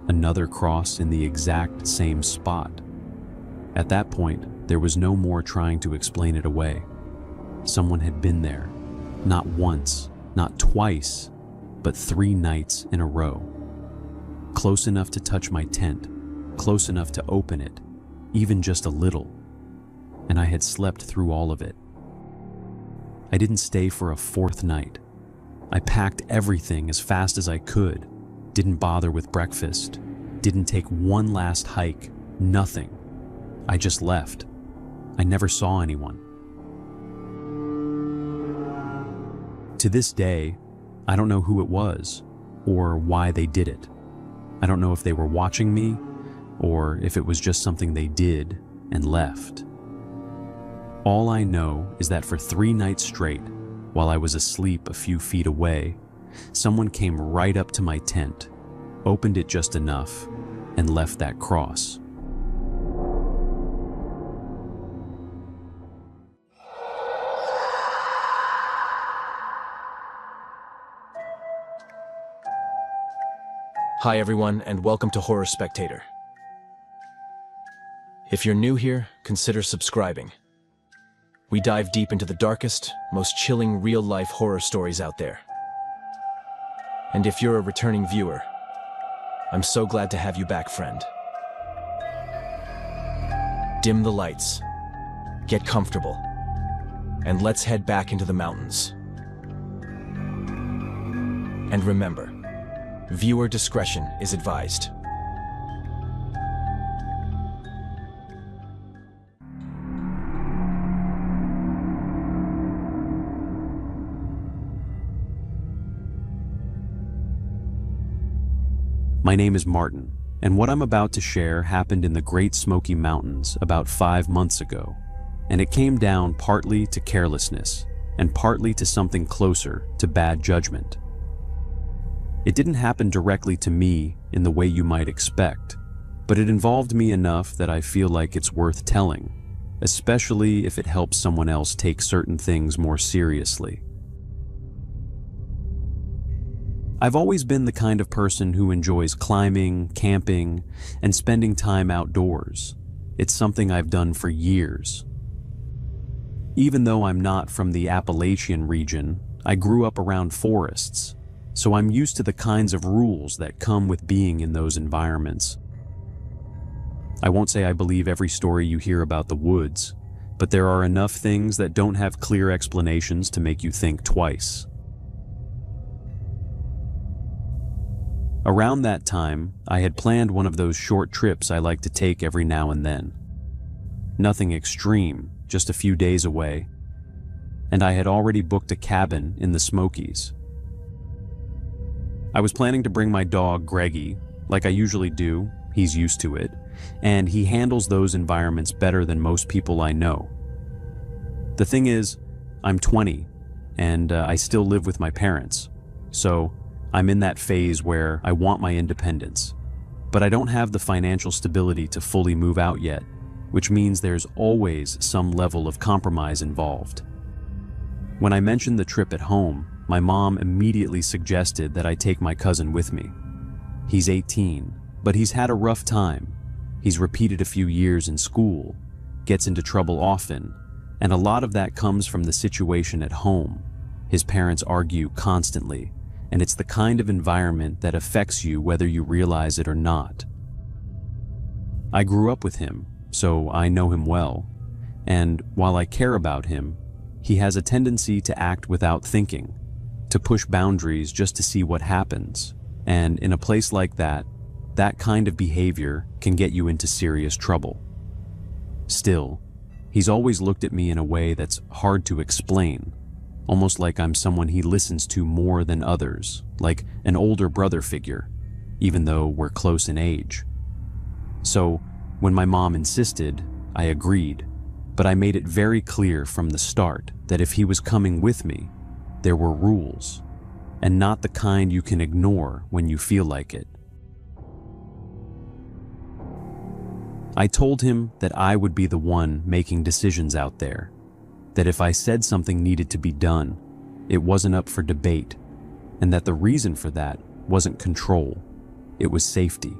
another cross in the exact same spot. At that point, there was no more trying to explain it away. Someone had been there, not once, not twice, but 3 nights in a row. Close enough to touch my tent, close enough to open it, even just a little. And I had slept through all of it. I didn't stay for a 4th night. I packed everything as fast as I could, didn't bother with breakfast, didn't take one last hike, nothing. I just left. I never saw anyone. To this day, I don't know who it was or why they did it. I don't know if they were watching me or if it was just something they did and left. All I know is that for 3 nights straight, while I was asleep a few feet away, someone came right up to my tent, opened it just enough, and left that cross. Hi everyone, and welcome to Horror Spectator. If you're new here, consider subscribing. We dive deep into the darkest, most chilling real-life horror stories out there. And if you're a returning viewer, I'm so glad to have you back, friend. Dim the lights, get comfortable, and let's head back into the mountains. And remember, viewer discretion is advised. My name is Martin, and what I'm about to share happened in the Great Smoky Mountains about 5 months ago, and it came down partly to carelessness and partly to something closer to bad judgment. It didn't happen directly to me in the way you might expect, but it involved me enough that I feel like it's worth telling, especially if it helps someone else take certain things more seriously. I've always been the kind of person who enjoys climbing, camping, and spending time outdoors. It's something I've done for years. Even though I'm not from the Appalachian region, I grew up around forests, so I'm used to the kinds of rules that come with being in those environments. I won't say I believe every story you hear about the woods, but there are enough things that don't have clear explanations to make you think twice. Around that time, I had planned one of those short trips I like to take every now and then. Nothing extreme, just a few days away, and I had already booked a cabin in the Smokies. I was planning to bring my dog, Greggy, like I usually do, he's used to it, and he handles those environments better than most people I know. The thing is, I'm 20, and I still live with my parents, so I'm in that phase where I want my independence, but I don't have the financial stability to fully move out yet, which means there's always some level of compromise involved. When I mentioned the trip at home, my mom immediately suggested that I take my cousin with me. He's 18, but he's had a rough time. He's repeated a few years in school, gets into trouble often, and a lot of that comes from the situation at home. His parents argue constantly, and it's the kind of environment that affects you whether you realize it or not. I grew up with him, so I know him well, and while I care about him, he has a tendency to act without thinking, to push boundaries just to see what happens, and in a place like that, that kind of behavior can get you into serious trouble. Still, he's always looked at me in a way that's hard to explain, almost like I'm someone he listens to more than others, like an older brother figure, even though we're close in age. So, when my mom insisted, I agreed, but I made it very clear from the start that if he was coming with me, there were rules, and not the kind you can ignore when you feel like it. I told him that I would be the one making decisions out there, that if I said something needed to be done, it wasn't up for debate, and that the reason for that wasn't control, it was safety.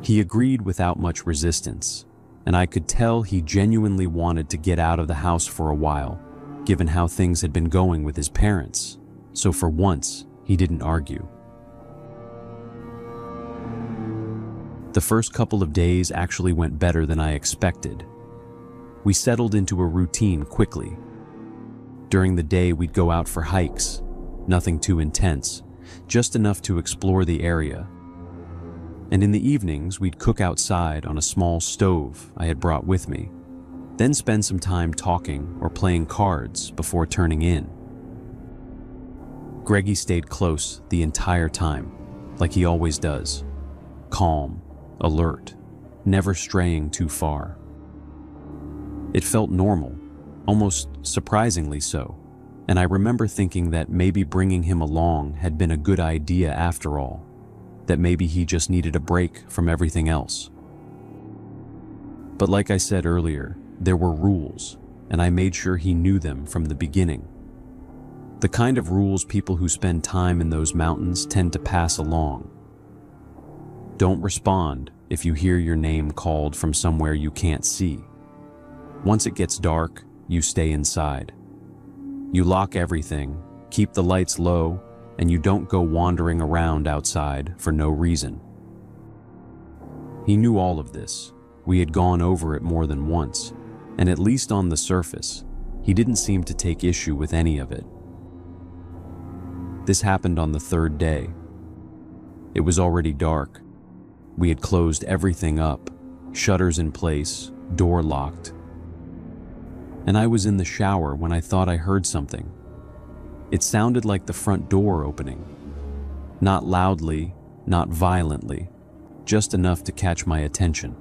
He agreed without much resistance, and I could tell he genuinely wanted to get out of the house for a while, given how things had been going with his parents, so for once, he didn't argue. The first couple of days actually went better than I expected. We settled into a routine quickly. During the day, we'd go out for hikes, nothing too intense, just enough to explore the area. And in the evenings, we'd cook outside on a small stove I had brought with me, then spend some time talking or playing cards before turning in. Greggy stayed close the entire time, like he always does, calm, alert, never straying too far. It felt normal, almost surprisingly so, and I remember thinking that maybe bringing him along had been a good idea after all, that maybe he just needed a break from everything else. But like I said earlier, there were rules, and I made sure he knew them from the beginning. The kind of rules people who spend time in those mountains tend to pass along. Don't respond if you hear your name called from somewhere you can't see. Once it gets dark, you stay inside. You lock everything, keep the lights low, and you don't go wandering around outside for no reason. He knew all of this. We had gone over it more than once, and at least on the surface, he didn't seem to take issue with any of it. This happened on the third day. It was already dark. We had closed everything up, shutters in place, door locked. And I was in the shower when I thought I heard something. It sounded like the front door opening. Not loudly, not violently, just enough to catch my attention.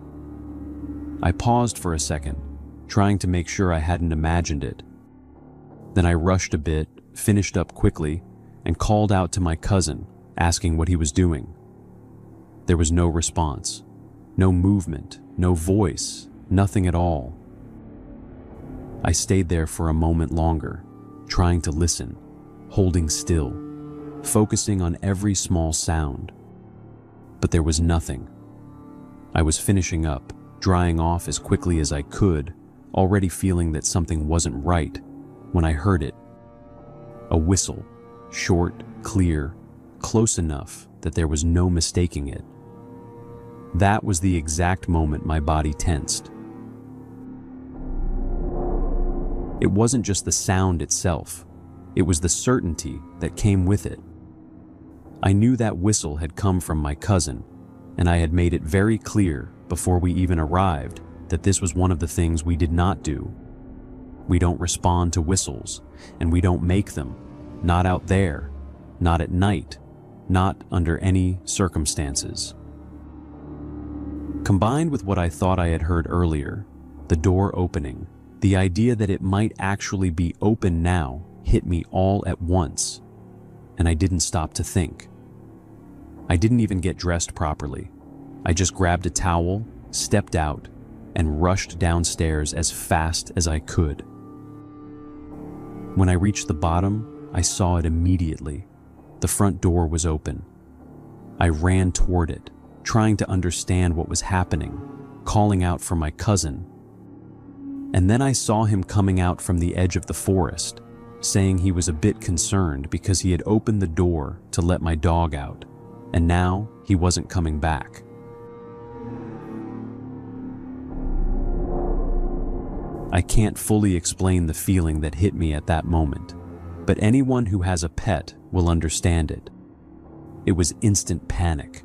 I paused for a second, trying to make sure I hadn't imagined it. Then I rushed a bit, finished up quickly, and called out to my cousin, asking what he was doing. There was no response, no movement, no voice, nothing at all. I stayed there for a moment longer, trying to listen, holding still, focusing on every small sound. But there was nothing. I was finishing up, drying off as quickly as I could, already feeling that something wasn't right, when I heard it. A whistle, short, clear, close enough that there was no mistaking it. That was the exact moment my body tensed. It wasn't just the sound itself, it was the certainty that came with it. I knew that whistle had come from my cousin, and I had made it very clear before we even arrived that this was one of the things we did not do. We don't respond to whistles, and we don't make them, not out there, not at night, not under any circumstances. Combined with what I thought I had heard earlier, the door opening, the idea that it might actually be open now hit me all at once, and I didn't stop to think. I didn't even get dressed properly. I just grabbed a towel, stepped out, and rushed downstairs as fast as I could. When I reached the bottom, I saw it immediately. The front door was open. I ran toward it, trying to understand what was happening, calling out for my cousin. And then I saw him coming out from the edge of the forest, saying he was a bit concerned because he had opened the door to let my dog out, and now he wasn't coming back. I can't fully explain the feeling that hit me at that moment, but anyone who has a pet will understand it. It was instant panic.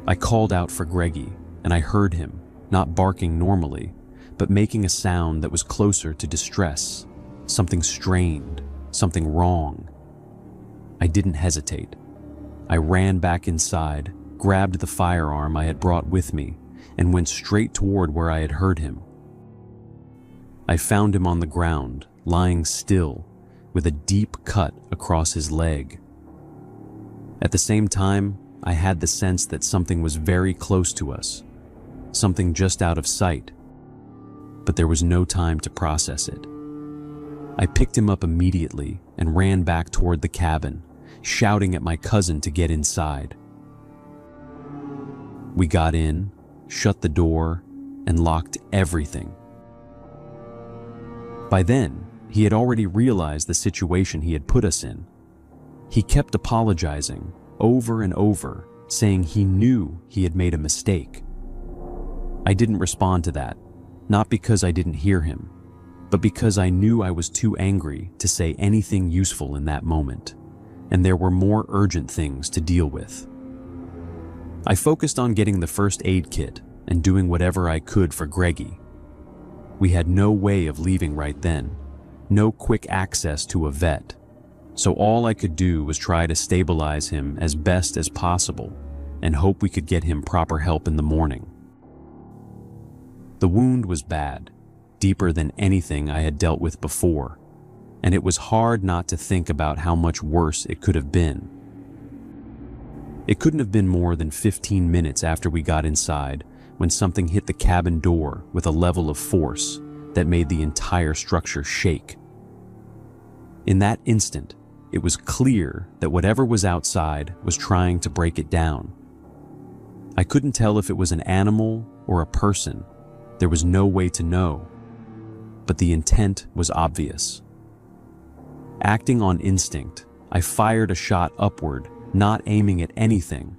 I called out for Greggy, and I heard him, not barking normally, but making a sound that was closer to distress, something strained, something wrong. I didn't hesitate. I ran back inside, grabbed the firearm I had brought with me, and went straight toward where I had heard him. I found him on the ground, lying still, with a deep cut across his leg. At the same time, I had the sense that something was very close to us, something just out of sight, but there was no time to process it. I picked him up immediately and ran back toward the cabin, shouting at my cousin to get inside. We got in, shut the door, and locked everything. By then, he had already realized the situation he had put us in. He kept apologizing over and over, saying he knew he had made a mistake. I didn't respond to that, not because I didn't hear him, but because I knew I was too angry to say anything useful in that moment, and there were more urgent things to deal with. I focused on getting the first aid kit and doing whatever I could for Greggy. We had no way of leaving right then, no quick access to a vet, so all I could do was try to stabilize him as best as possible and hope we could get him proper help in the morning. The wound was bad, deeper than anything I had dealt with before, and it was hard not to think about how much worse it could have been. It couldn't have been more than 15 minutes after we got inside when something hit the cabin door with a level of force that made the entire structure shake. In that instant, it was clear that whatever was outside was trying to break it down. I couldn't tell if it was an animal or a person. There was no way to know, but the intent was obvious. Acting on instinct, I fired a shot upward, not aiming at anything,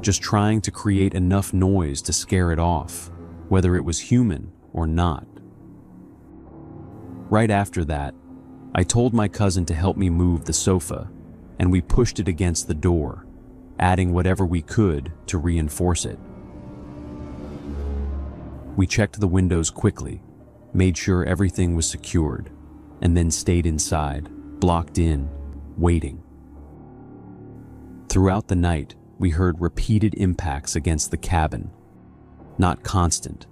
just trying to create enough noise to scare it off, whether it was human or not. Right after that, I told my cousin to help me move the sofa, and we pushed it against the door, adding whatever we could to reinforce it. We checked the windows quickly, made sure everything was secured, and then stayed inside, blocked in, waiting. Throughout the night, we heard repeated impacts against the cabin. Not constant,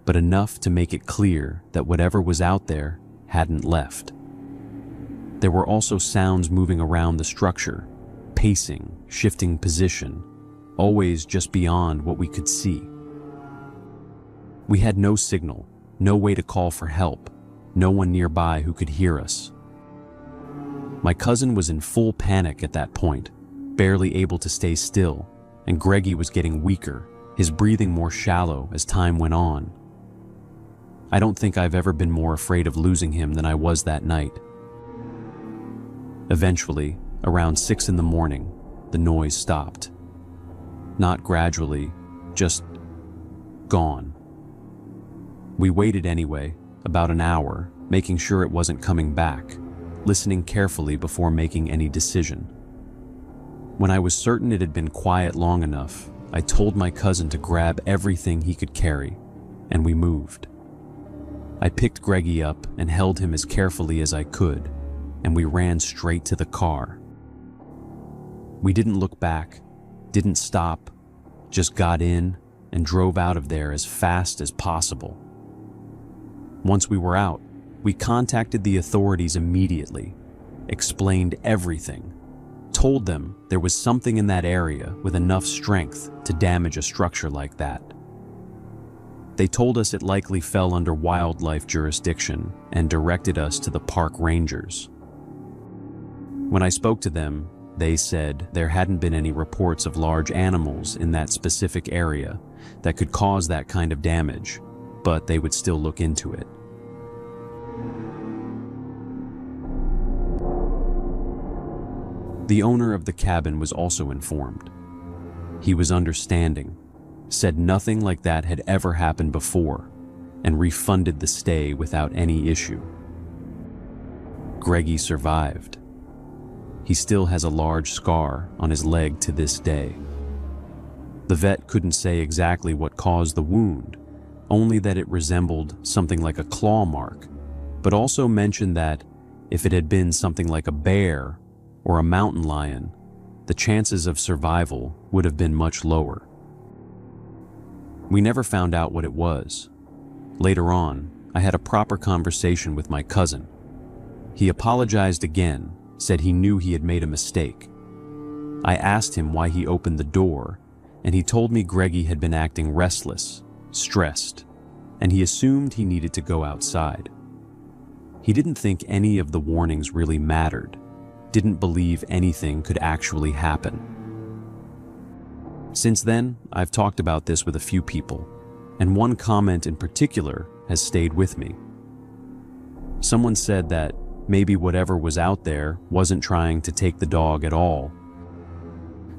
but enough to make it clear that whatever was out there hadn't left. There were also sounds moving around the structure, pacing, shifting position, always just beyond what we could see. We had no signal, no way to call for help, no one nearby who could hear us. My cousin was in full panic at that point, barely able to stay still, and Greggy was getting weaker, his breathing more shallow as time went on. I don't think I've ever been more afraid of losing him than I was that night. Eventually, around 6 a.m, the noise stopped. Not gradually, just gone. We waited anyway, about an hour, making sure it wasn't coming back, listening carefully before making any decision. When I was certain it had been quiet long enough, I told my cousin to grab everything he could carry, and we moved. I picked Greggy up and held him as carefully as I could, and we ran straight to the car. We didn't look back, didn't stop, just got in and drove out of there as fast as possible. Once we were out, we contacted the authorities immediately, explained everything, told them there was something in that area with enough strength to damage a structure like that. They told us it likely fell under wildlife jurisdiction and directed us to the park rangers. When I spoke to them, they said there hadn't been any reports of large animals in that specific area that could cause that kind of damage, but they would still look into it. The owner of the cabin was also informed. He was understanding, said nothing like that had ever happened before, and refunded the stay without any issue. Greggy survived. He still has a large scar on his leg to this day. The vet couldn't say exactly what caused the wound, only that it resembled something like a claw mark, but also mentioned that if it had been something like a bear or a mountain lion, the chances of survival would have been much lower. We never found out what it was. Later on, I had a proper conversation with my cousin. He apologized again, said he knew he had made a mistake. I asked him why he opened the door, and he told me Greggy had been acting restless, stressed, and he assumed he needed to go outside. He didn't think any of the warnings really mattered, didn't believe anything could actually happen. Since then, I've talked about this with a few people, and one comment in particular has stayed with me. Someone said that maybe whatever was out there wasn't trying to take the dog at all,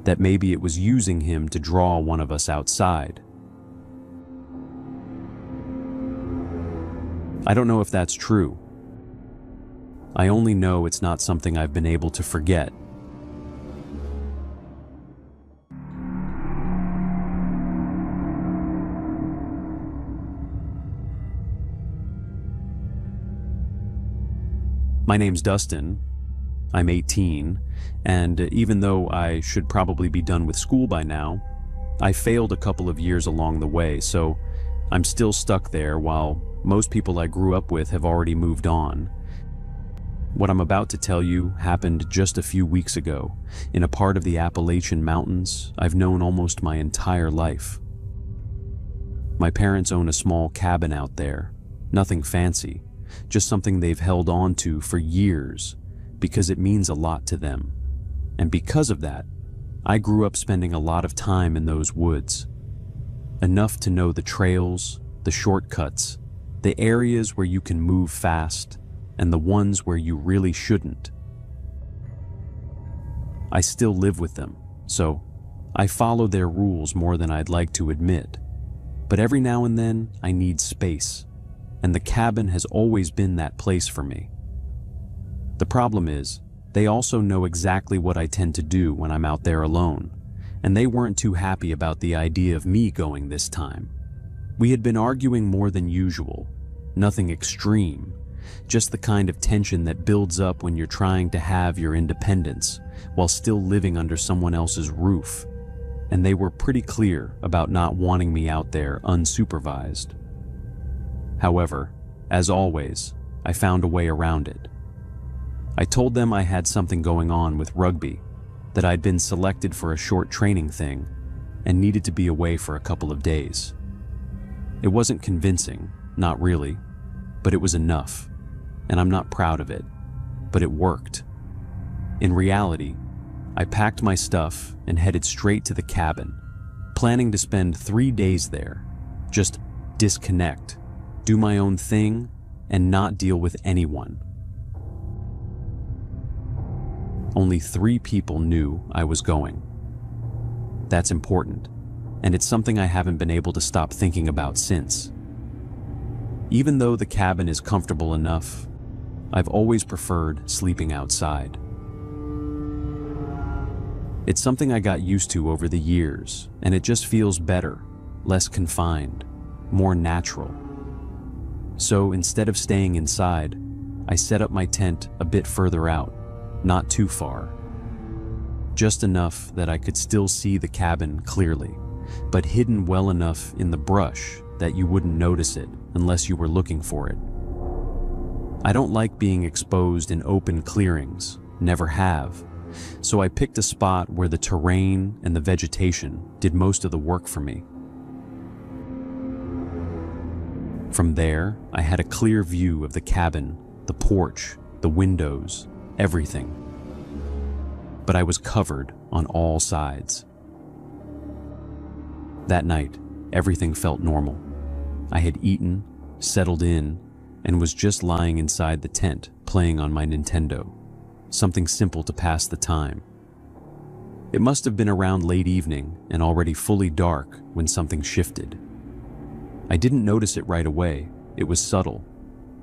that maybe it was using him to draw one of us outside. I don't know if that's true. I only know it's not something I've been able to forget. My name's Dustin. I'm 18, and even though I should probably be done with school by now, I failed a couple of years along the way, so I'm still stuck there while most people I grew up with have already moved on. What I'm about to tell you happened just a few weeks ago in a part of the Appalachian Mountains I've known almost my entire life. My parents own a small cabin out there, nothing fancy, just something they've held on to for years because it means a lot to them. And because of that, I grew up spending a lot of time in those woods. Enough to know the trails, the shortcuts, the areas where you can move fast, and the ones where you really shouldn't. I still live with them, so I follow their rules more than I'd like to admit. But every now and then, I need space, and the cabin has always been that place for me. The problem is, they also know exactly what I tend to do when I'm out there alone, and they weren't too happy about the idea of me going this time. We had been arguing more than usual, nothing extreme, just the kind of tension that builds up when you're trying to have your independence while still living under someone else's roof, and they were pretty clear about not wanting me out there unsupervised. However, as always, I found a way around it. I told them I had something going on with rugby, that I'd been selected for a short training thing and needed to be away for a couple of days. It wasn't convincing, not really, but it was enough, and I'm not proud of it, but it worked. In reality, I packed my stuff and headed straight to the cabin, planning to spend 3 days there, just disconnect, do my own thing, and not deal with anyone. Only 3 people knew I was going. That's important, and it's something I haven't been able to stop thinking about since. Even though the cabin is comfortable enough, I've always preferred sleeping outside. It's something I got used to over the years, and it just feels better, less confined, more natural. So instead of staying inside, I set up my tent a bit further out, not too far. Just enough that I could still see the cabin clearly, but hidden well enough in the brush that you wouldn't notice it unless you were looking for it. I don't like being exposed in open clearings, never have, so I picked a spot where the terrain and the vegetation did most of the work for me. From there, I had a clear view of the cabin, the porch, the windows, everything. But I was covered on all sides. That night, everything felt normal. I had eaten, settled in, and was just lying inside the tent playing on my Nintendo, something simple to pass the time. It must have been around late evening and already fully dark when something shifted. I didn't notice it right away, it was subtle,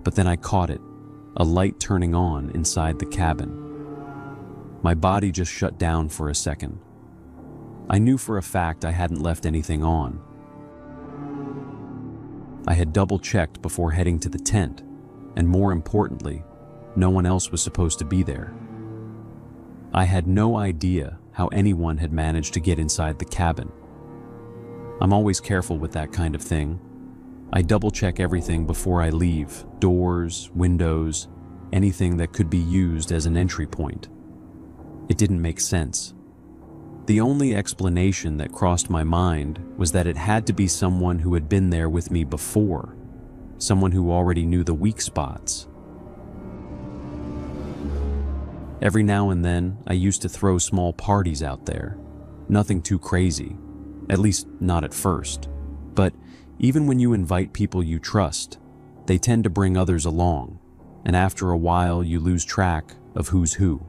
but then I caught it, a light turning on inside the cabin. My body just shut down for a second. I knew for a fact I hadn't left anything on. I had double-checked before heading to the tent, and more importantly, no one else was supposed to be there. I had no idea how anyone had managed to get inside the cabin. I'm always careful with that kind of thing. I double-check everything before I leave, doors, windows, anything that could be used as an entry point. It didn't make sense. The only explanation that crossed my mind was that it had to be someone who had been there with me before, someone who already knew the weak spots. Every now and then, I used to throw small parties out there. Nothing too crazy, at least not at first. But even when you invite people you trust, they tend to bring others along, and after a while you lose track of who's who.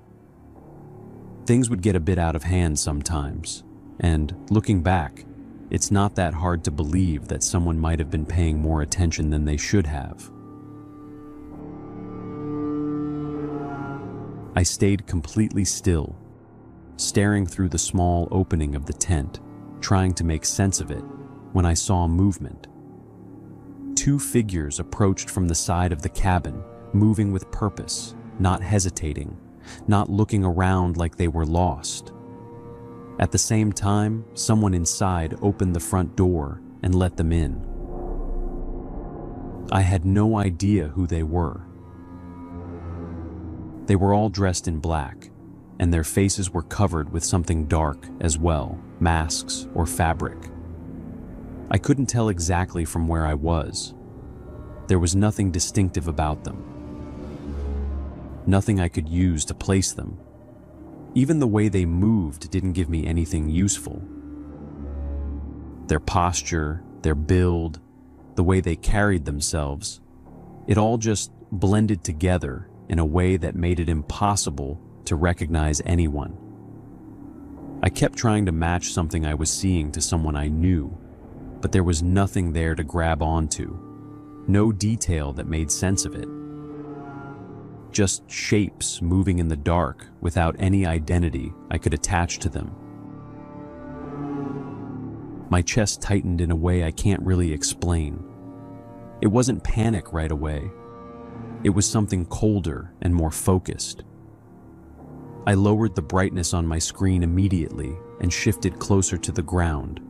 Things would get a bit out of hand sometimes, and looking back, it's not that hard to believe that someone might have been paying more attention than they should have. I stayed completely still, staring through the small opening of the tent, trying to make sense of it, when I saw movement. Two figures approached from the side of the cabin, moving with purpose, not hesitating, not looking around like they were lost. At the same time, someone inside opened the front door and let them in. I had no idea who they were. They were all dressed in black, and their faces were covered with something dark as well, masks or fabric. I couldn't tell exactly from where I was. There was nothing distinctive about them. Nothing I could use to place them. Even the way they moved didn't give me anything useful. Their posture, their build, the way they carried themselves, it all just blended together in a way that made it impossible to recognize anyone. I kept trying to match something I was seeing to someone I knew, but there was nothing there to grab onto, no detail that made sense of it. Just shapes moving in the dark without any identity I could attach to them. My chest tightened in a way I can't really explain. It wasn't panic right away. It was something colder and more focused. I lowered the brightness on my screen immediately and shifted closer to the ground,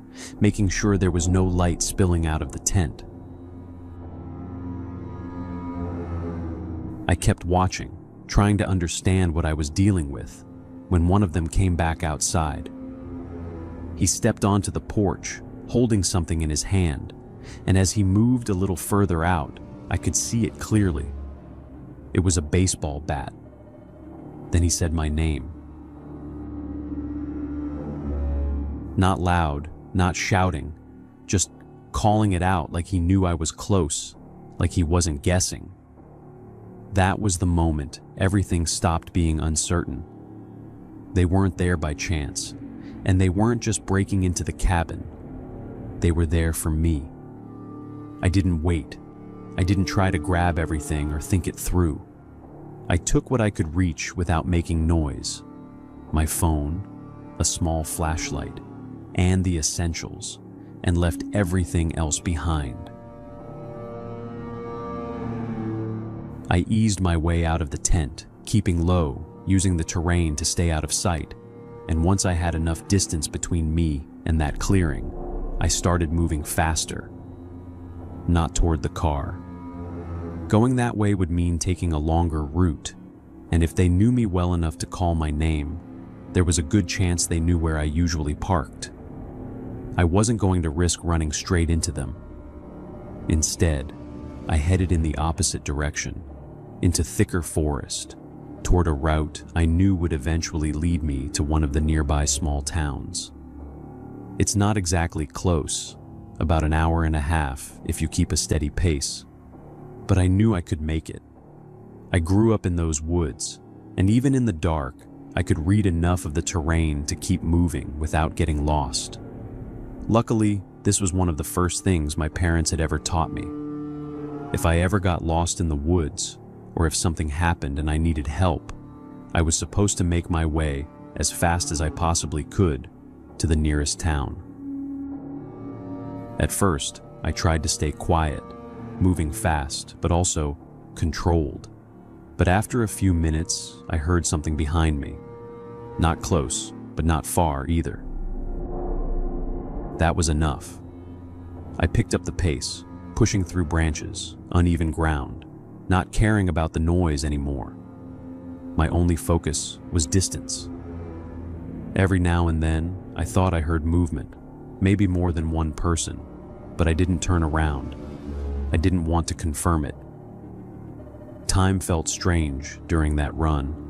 making sure there was no light spilling out of the tent. I kept watching, trying to understand what I was dealing with, when one of them came back outside. He stepped onto the porch, holding something in his hand, and as he moved a little further out, I could see it clearly. It was a baseball bat. Then he said my name. Not loud, not shouting, just calling it out like he knew I was close, like he wasn't guessing. That was the moment everything stopped being uncertain. They weren't there by chance, and they weren't just breaking into the cabin. They were there for me. I didn't wait. I didn't try to grab everything or think it through. I took what I could reach without making noise. My phone, a small flashlight, and the essentials, and left everything else behind. I eased my way out of the tent, keeping low, using the terrain to stay out of sight, and once I had enough distance between me and that clearing, I started moving faster. Not toward the car. Going that way would mean taking a longer route, and if they knew me well enough to call my name, there was a good chance they knew where I usually parked. I wasn't going to risk running straight into them. Instead, I headed in the opposite direction, into thicker forest, toward a route I knew would eventually lead me to one of the nearby small towns. It's not exactly close, about an hour and a half if you keep a steady pace, but I knew I could make it. I grew up in those woods, and even in the dark, I could read enough of the terrain to keep moving without getting lost. Luckily, this was one of the first things my parents had ever taught me. If I ever got lost in the woods, or if something happened and I needed help, I was supposed to make my way, as fast as I possibly could, to the nearest town. At first, I tried to stay quiet, moving fast, but also controlled. But after a few minutes, I heard something behind me. Not close, but not far either. That was enough. I picked up the pace, pushing through branches, uneven ground, not caring about the noise anymore. My only focus was distance. Every now and then, I thought I heard movement, maybe more than one person, but I didn't turn around. I didn't want to confirm it. Time felt strange during that run.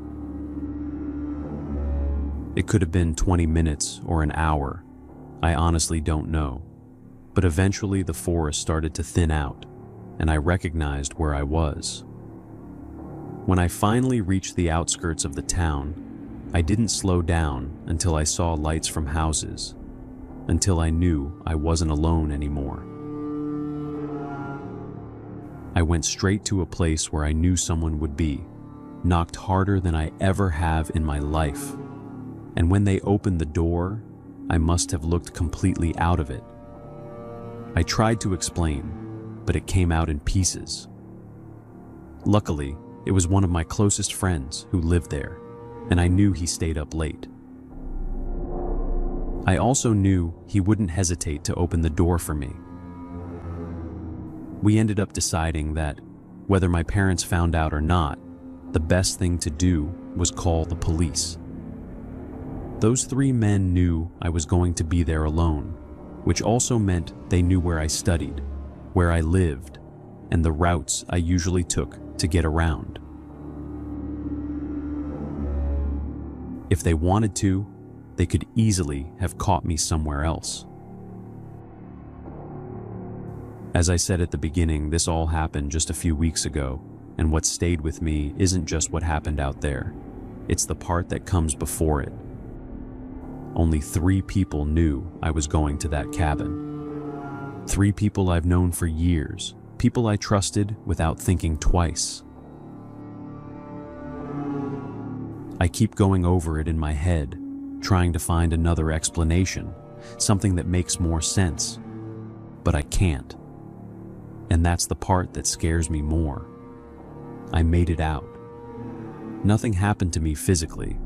It could have been 20 minutes or an hour. I honestly don't know. But eventually the forest started to thin out, and I recognized where I was. When I finally reached the outskirts of the town, I didn't slow down until I saw lights from houses, until I knew I wasn't alone anymore. I went straight to a place where I knew someone would be, knocked harder than I ever have in my life. And when they opened the door, I must have looked completely out of it. I tried to explain, but it came out in pieces. Luckily, it was one of my closest friends who lived there, and I knew he stayed up late. I also knew he wouldn't hesitate to open the door for me. We ended up deciding that, whether my parents found out or not, the best thing to do was call the police. Those 3 men knew I was going to be there alone, which also meant they knew where I studied, where I lived, and the routes I usually took to get around. If they wanted to, they could easily have caught me somewhere else. As I said at the beginning, this all happened just a few weeks ago, and what stayed with me isn't just what happened out there. It's the part that comes before it. Only 3 people knew I was going to that cabin. 3 people I've known for years, people I trusted without thinking twice. I keep going over it in my head, trying to find another explanation, something that makes more sense, but I can't. And that's the part that scares me more. I made it out. Nothing happened to me physically,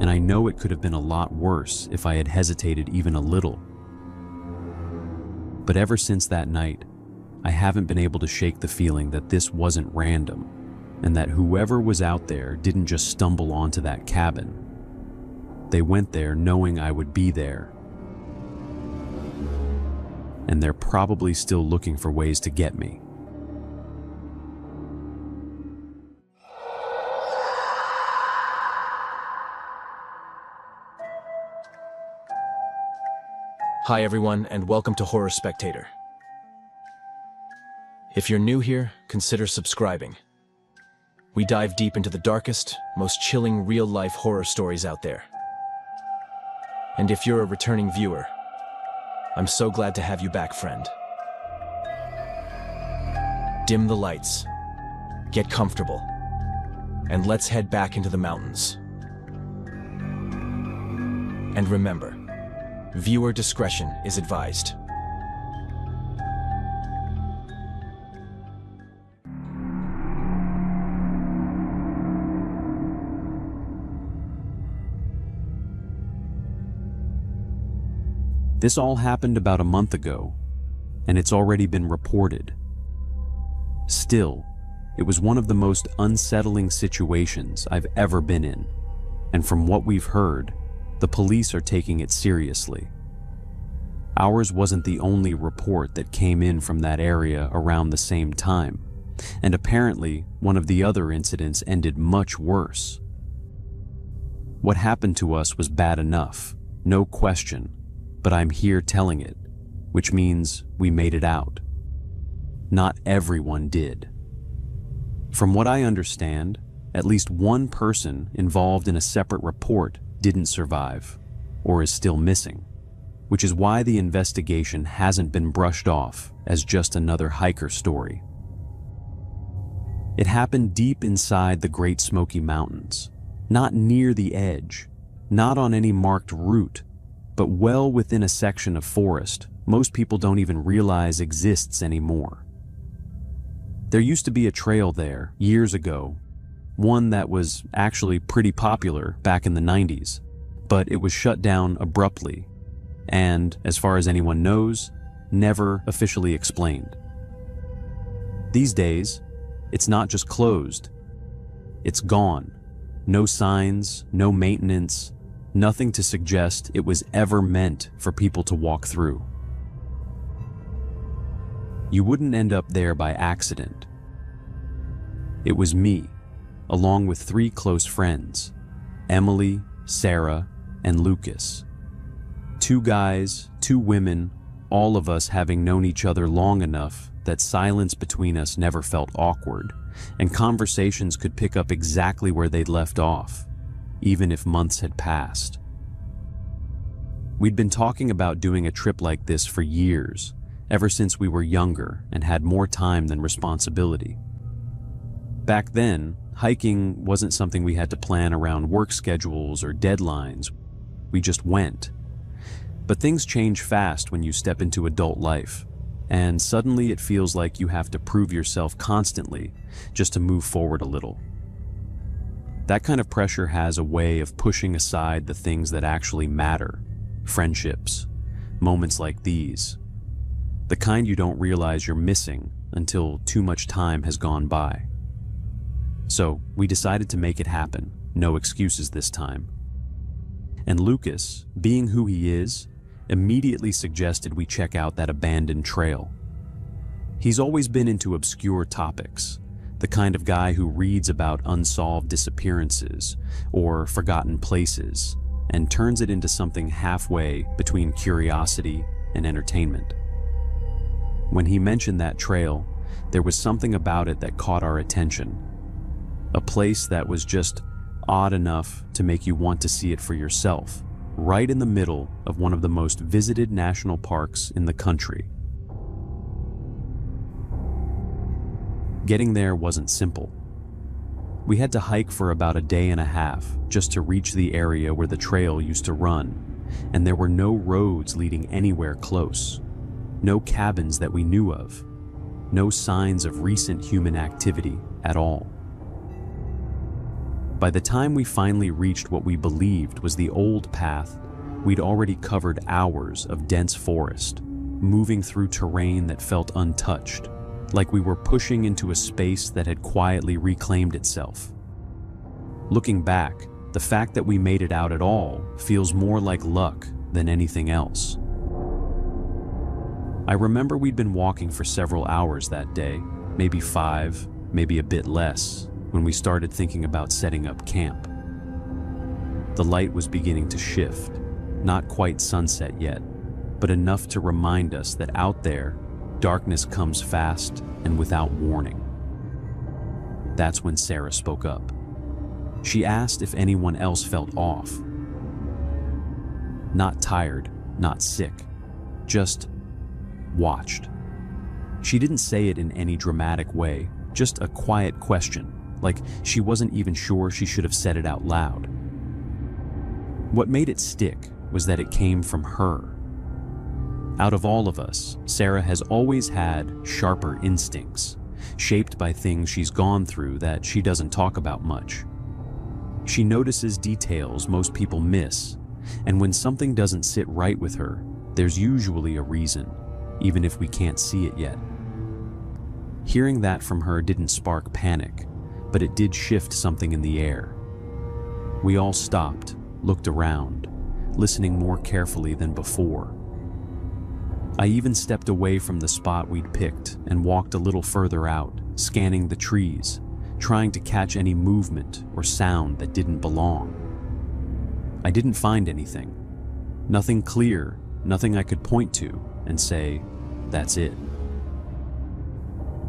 and I know it could have been a lot worse if I had hesitated even a little. But ever since that night, I haven't been able to shake the feeling that this wasn't random, and that whoever was out there didn't just stumble onto that cabin. They went there knowing I would be there. And they're probably still looking for ways to get me. Hi everyone, and welcome to Horror Spectator. If you're new here, consider subscribing. We dive deep into the darkest, most chilling real-life horror stories out there. And if you're a returning viewer, I'm so glad to have you back, friend. Dim the lights, get comfortable, and let's head back into the mountains. And remember, viewer discretion is advised. This all happened about a month ago, and it's already been reported. Still, it was one of the most unsettling situations I've ever been in, and from what we've heard, the police are taking it seriously. Ours wasn't the only report that came in from that area around the same time, and apparently one of the other incidents ended much worse. What happened to us was bad enough, no question, but I'm here telling it, which means we made it out. Not everyone did. From what I understand, at least one person involved in a separate report didn't survive, or is still missing, which is why the investigation hasn't been brushed off as just another hiker story. It happened deep inside the Great Smoky Mountains, not near the edge, not on any marked route, but well within a section of forest most people don't even realize exists anymore. There used to be a trail there years ago, one that was actually pretty popular back in the 90s, but it was shut down abruptly and, as far as anyone knows, never officially explained. These days, it's not just closed, it's gone. No signs, no maintenance, nothing to suggest it was ever meant for people to walk through. You wouldn't end up there by accident. It was me, along with 3 close friends, Emily, Sarah, and Lucas. 2 guys, 2 women, all of us having known each other long enough that silence between us never felt awkward, and conversations could pick up exactly where they'd left off, even if months had passed. We'd been talking about doing a trip like this for years, ever since we were younger and had more time than responsibility. Back then, hiking wasn't something we had to plan around work schedules or deadlines. We just went. But things change fast when you step into adult life, and suddenly it feels like you have to prove yourself constantly just to move forward a little. That kind of pressure has a way of pushing aside the things that actually matter, friendships, moments like these, the kind you don't realize you're missing until too much time has gone by. So we decided to make it happen, no excuses this time. And Lucas, being who he is, immediately suggested we check out that abandoned trail. He's always been into obscure topics, the kind of guy who reads about unsolved disappearances or forgotten places and turns it into something halfway between curiosity and entertainment. When he mentioned that trail, there was something about it that caught our attention. A place that was just odd enough to make you want to see it for yourself, right in the middle of one of the most visited national parks in the country. Getting there wasn't simple. We had to hike for about a day and a half just to reach the area where the trail used to run, and there were no roads leading anywhere close, no cabins that we knew of, no signs of recent human activity at all. By the time we finally reached what we believed was the old path, we'd already covered hours of dense forest, moving through terrain that felt untouched, like we were pushing into a space that had quietly reclaimed itself. Looking back, the fact that we made it out at all feels more like luck than anything else. I remember we'd been walking for several hours that day, maybe 5, maybe a bit less, when we started thinking about setting up camp. The light was beginning to shift, not quite sunset yet, but enough to remind us that out there, darkness comes fast and without warning. That's when Sarah spoke up. She asked if anyone else felt off. Not tired, not sick, just watched. She didn't say it in any dramatic way, just a quiet question, like she wasn't even sure she should have said it out loud. What made it stick was that it came from her. Out of all of us, Sarah has always had sharper instincts, shaped by things she's gone through that she doesn't talk about much. She notices details most people miss, and when something doesn't sit right with her, there's usually a reason, even if we can't see it yet. Hearing that from her didn't spark panic, but it did shift something in the air. We all stopped, looked around, listening more carefully than before. I even stepped away from the spot we'd picked and walked a little further out, scanning the trees, trying to catch any movement or sound that didn't belong. I didn't find anything. Nothing clear, nothing I could point to and say, that's it.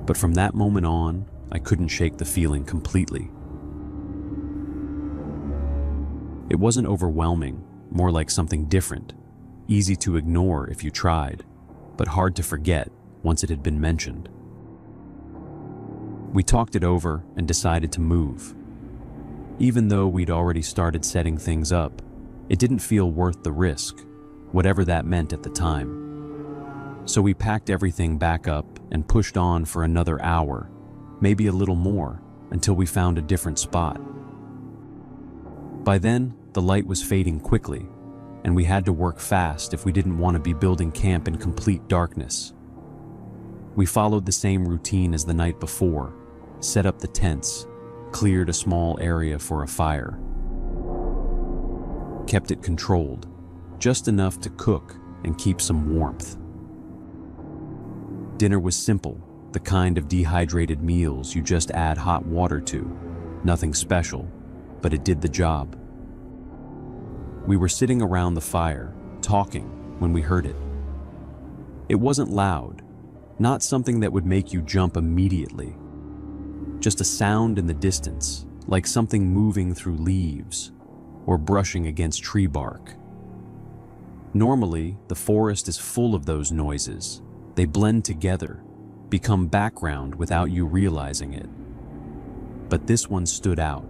But from that moment on, I couldn't shake the feeling completely. It wasn't overwhelming, more like something different, easy to ignore if you tried, but hard to forget once it had been mentioned. We talked it over and decided to move. Even though we'd already started setting things up, it didn't feel worth the risk, whatever that meant at the time. So we packed everything back up and pushed on for another hour, maybe a little more, until we found a different spot. By then, the light was fading quickly, and we had to work fast if we didn't want to be building camp in complete darkness. We followed the same routine as the night before, set up the tents, cleared a small area for a fire. Kept it controlled, just enough to cook and keep some warmth. Dinner was simple, the kind of dehydrated meals you just add hot water to. Nothing special, but it did the job. We were sitting around the fire, talking, when we heard it. It wasn't loud, not something that would make you jump immediately. Just a sound in the distance, like something moving through leaves or brushing against tree bark. Normally, the forest is full of those noises. They blend together, become background without you realizing it. But this one stood out.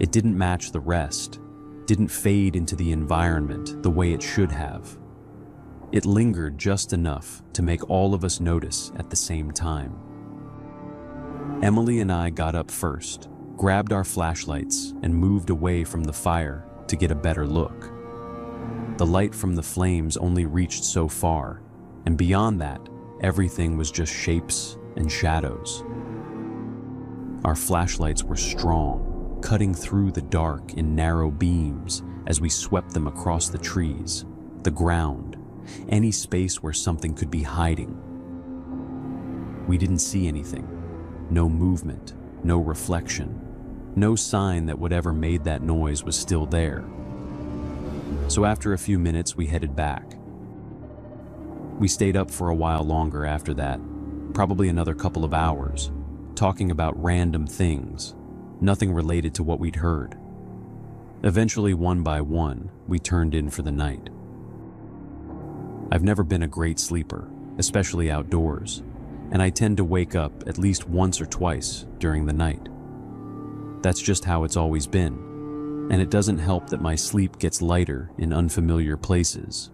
It didn't match the rest, didn't fade into the environment the way it should have. It lingered just enough to make all of us notice at the same time. Emily and I got up first, grabbed our flashlights, and moved away from the fire to get a better look. The light from the flames only reached so far, and beyond that, everything was just shapes and shadows. Our flashlights were strong, cutting through the dark in narrow beams as we swept them across the trees, the ground, any space where something could be hiding. We didn't see anything. No movement, no reflection, no sign that whatever made that noise was still there. So after a few minutes, we headed back. We stayed up for a while longer after that, probably another couple of hours, talking about random things, nothing related to what we'd heard. Eventually, one by one, we turned in for the night. I've never been a great sleeper, especially outdoors, and I tend to wake up at least once or twice during the night. That's just how it's always been, and it doesn't help that my sleep gets lighter in unfamiliar places.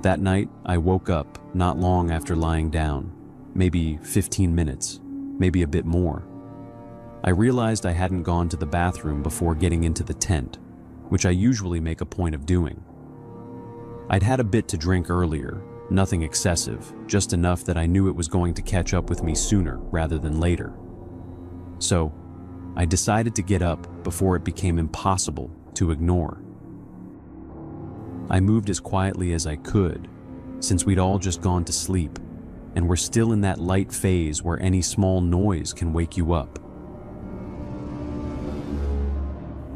That night, I woke up not long after lying down, maybe 15 minutes, maybe a bit more. I realized I hadn't gone to the bathroom before getting into the tent, which I usually make a point of doing. I'd had a bit to drink earlier, nothing excessive, just enough that I knew it was going to catch up with me sooner rather than later. So, I decided to get up before it became impossible to ignore. I moved as quietly as I could, since we'd all just gone to sleep, and were still in that light phase where any small noise can wake you up.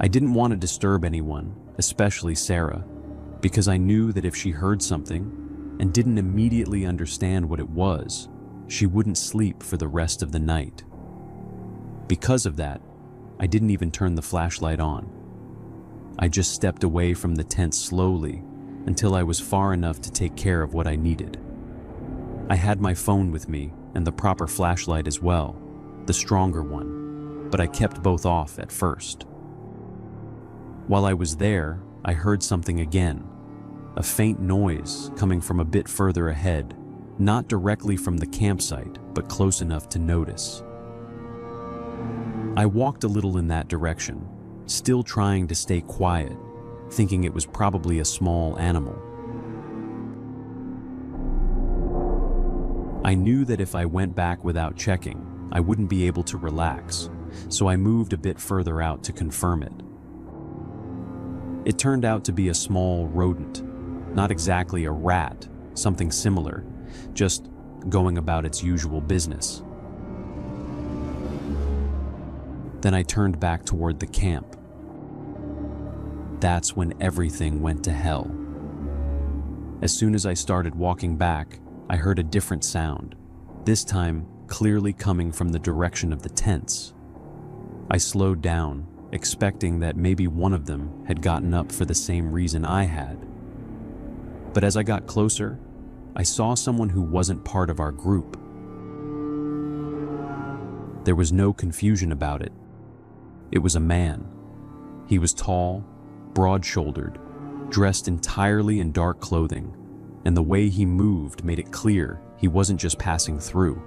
I didn't want to disturb anyone, especially Sarah, because I knew that if she heard something and didn't immediately understand what it was, she wouldn't sleep for the rest of the night. Because of that, I didn't even turn the flashlight on. I just stepped away from the tent slowly until I was far enough to take care of what I needed. I had my phone with me and the proper flashlight as well, the stronger one, but I kept both off at first. While I was there, I heard something again, a faint noise coming from a bit further ahead, not directly from the campsite, but close enough to notice. I walked a little in that direction, still trying to stay quiet, thinking it was probably a small animal. I knew that if I went back without checking, I wouldn't be able to relax, so I moved a bit further out to confirm it. It turned out to be a small rodent, not exactly a rat, something similar, just going about its usual business. Then I turned back toward the camp. That's when everything went to hell. As soon as I started walking back, I heard a different sound, this time clearly coming from the direction of the tents. I slowed down, expecting that maybe one of them had gotten up for the same reason I had. But as I got closer, I saw someone who wasn't part of our group. There was no confusion about it. It was a man. He was tall, broad-shouldered, dressed entirely in dark clothing, and the way he moved made it clear he wasn't just passing through.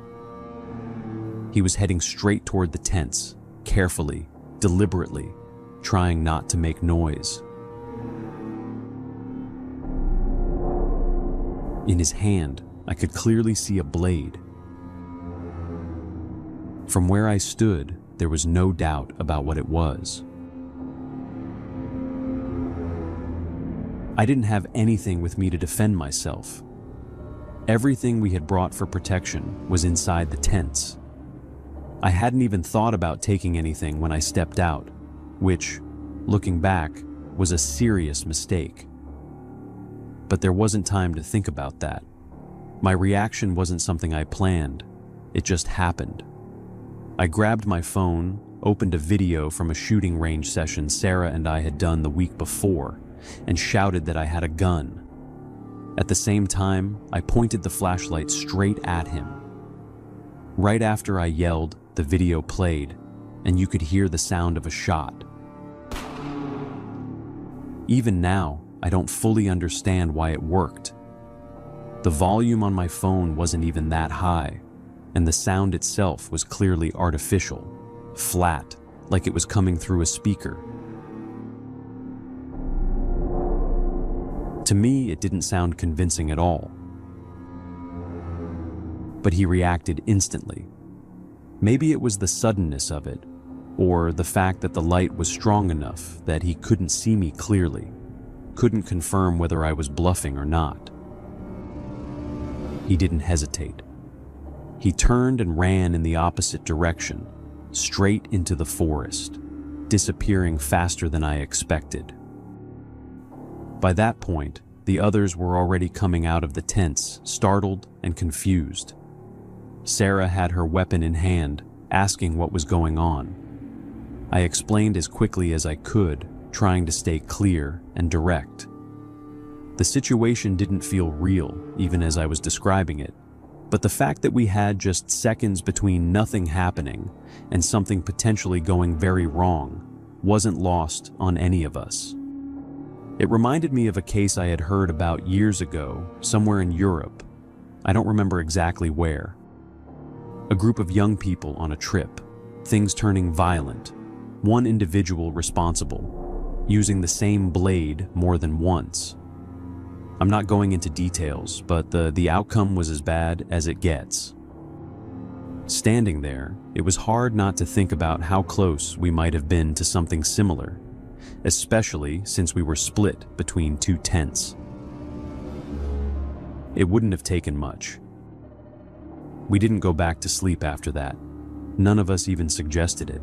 He was heading straight toward the tents, carefully, deliberately, trying not to make noise. In his hand, I could clearly see a blade. From where I stood, there was no doubt about what it was. I didn't have anything with me to defend myself. Everything we had brought for protection was inside the tents. I hadn't even thought about taking anything when I stepped out, which, looking back, was a serious mistake. But there wasn't time to think about that. My reaction wasn't something I planned, it just happened. I grabbed my phone, opened a video from a shooting range session Sarah and I had done the week before, and shouted that I had a gun. At the same time, I pointed the flashlight straight at him. Right after I yelled, the video played, and you could hear the sound of a shot. Even now, I don't fully understand why it worked. The volume on my phone wasn't even that high, and the sound itself was clearly artificial, flat, like it was coming through a speaker. To me, it didn't sound convincing at all. But he reacted instantly. Maybe it was the suddenness of it, or the fact that the light was strong enough that he couldn't see me clearly, couldn't confirm whether I was bluffing or not. He didn't hesitate. He turned and ran in the opposite direction, straight into the forest, disappearing faster than I expected. By that point, the others were already coming out of the tents, startled and confused. Sarah had her weapon in hand, asking what was going on. I explained as quickly as I could, trying to stay clear and direct. The situation didn't feel real, even as I was describing it, but the fact that we had just seconds between nothing happening and something potentially going very wrong wasn't lost on any of us. It reminded me of a case I had heard about years ago, somewhere in Europe. I don't remember exactly where. A group of young people on a trip, things turning violent, one individual responsible, using the same blade more than once. I'm not going into details, but the outcome was as bad as it gets. Standing there, it was hard not to think about how close we might have been to something similar, especially since we were split between two tents. It wouldn't have taken much. We didn't go back to sleep after that. None of us even suggested it.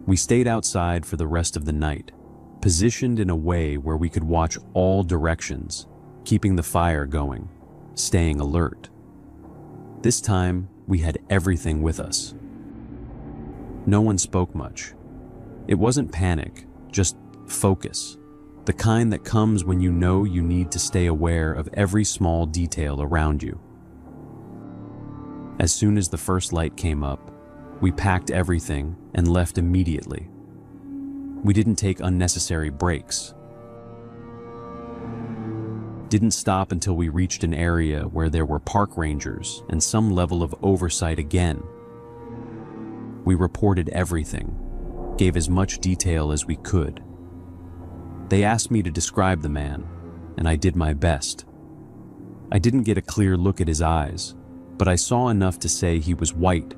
We stayed outside for the rest of the night, positioned in a way where we could watch all directions, keeping the fire going, staying alert. This time, we had everything with us. No one spoke much. It wasn't panic, just focus, the kind that comes when you know you need to stay aware of every small detail around you. As soon as the first light came up, we packed everything and left immediately. We didn't take unnecessary breaks. Didn't stop until we reached an area where there were park rangers and some level of oversight again. We reported everything, gave as much detail as we could. They asked me to describe the man, and I did my best. I didn't get a clear look at his eyes, but I saw enough to say he was white,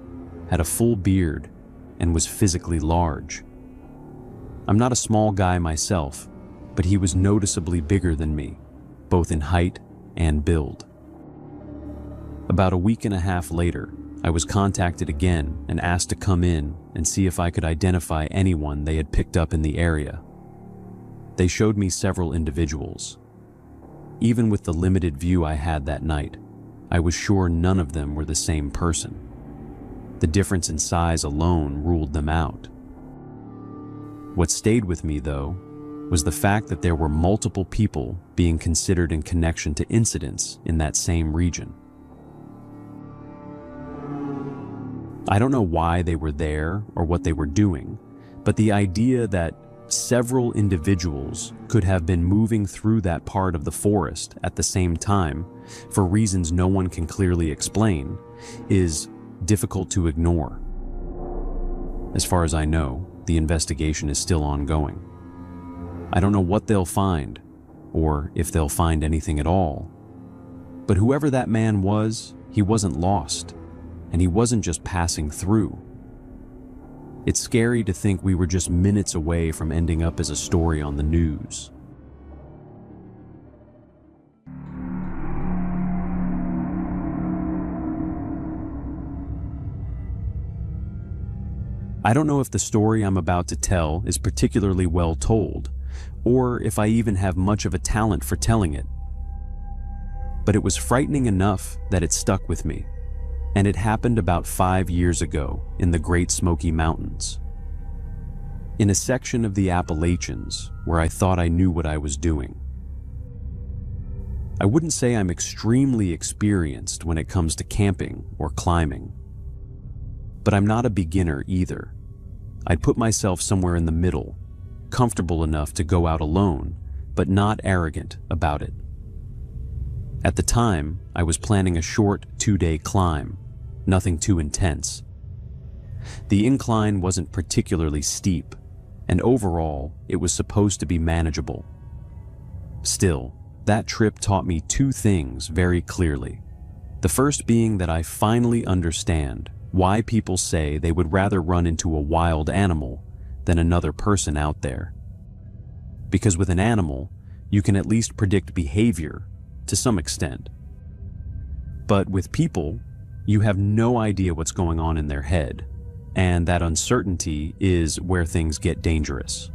had a full beard, and was physically large. I'm not a small guy myself, but he was noticeably bigger than me, both in height and build. About a week and a half later, I was contacted again and asked to come in and see if I could identify anyone they had picked up in the area. They showed me several individuals. Even with the limited view I had that night, I was sure none of them were the same person. The difference in size alone ruled them out. What stayed with me, though, was the fact that there were multiple people being considered in connection to incidents in that same region. I don't know why they were there or what they were doing, but the idea that several individuals could have been moving through that part of the forest at the same time for reasons no one can clearly explain is difficult to ignore. As far as I know, the investigation is still ongoing. I don't know what they'll find, or if they'll find anything at all. But whoever that man was, he wasn't lost, and he wasn't just passing through. It's scary to think we were just minutes away from ending up as a story on the news. I don't know if the story I'm about to tell is particularly well told, or if I even have much of a talent for telling it. But it was frightening enough that it stuck with me, and it happened about 5 years ago in the Great Smoky Mountains. In a section of the Appalachians where I thought I knew what I was doing. I wouldn't say I'm extremely experienced when it comes to camping or climbing, but I'm not a beginner either. I'd put myself somewhere in the middle, comfortable enough to go out alone, but not arrogant about it. At the time, I was planning a short 2-day climb, nothing too intense. The incline wasn't particularly steep, and overall, it was supposed to be manageable. Still, that trip taught me 2 things very clearly. The first being that I finally understand why people say they would rather run into a wild animal than another person out there. Because with an animal, you can at least predict behavior to some extent. But with people, you have no idea what's going on in their head, and that uncertainty is where things get dangerous.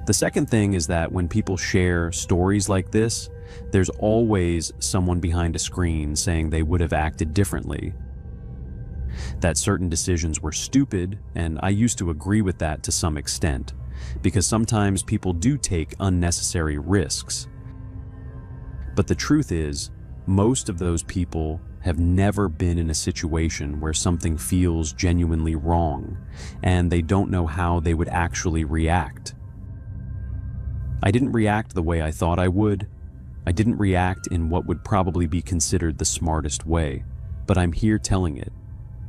The second thing is that when people share stories like this, there's always someone behind a screen saying they would have acted differently, that certain decisions were stupid, and I used to agree with that to some extent, because sometimes people do take unnecessary risks. But the truth is, most of those people have never been in a situation where something feels genuinely wrong, and they don't know how they would actually react. I didn't react the way I thought I would. I didn't react in what would probably be considered the smartest way, but I'm here telling it.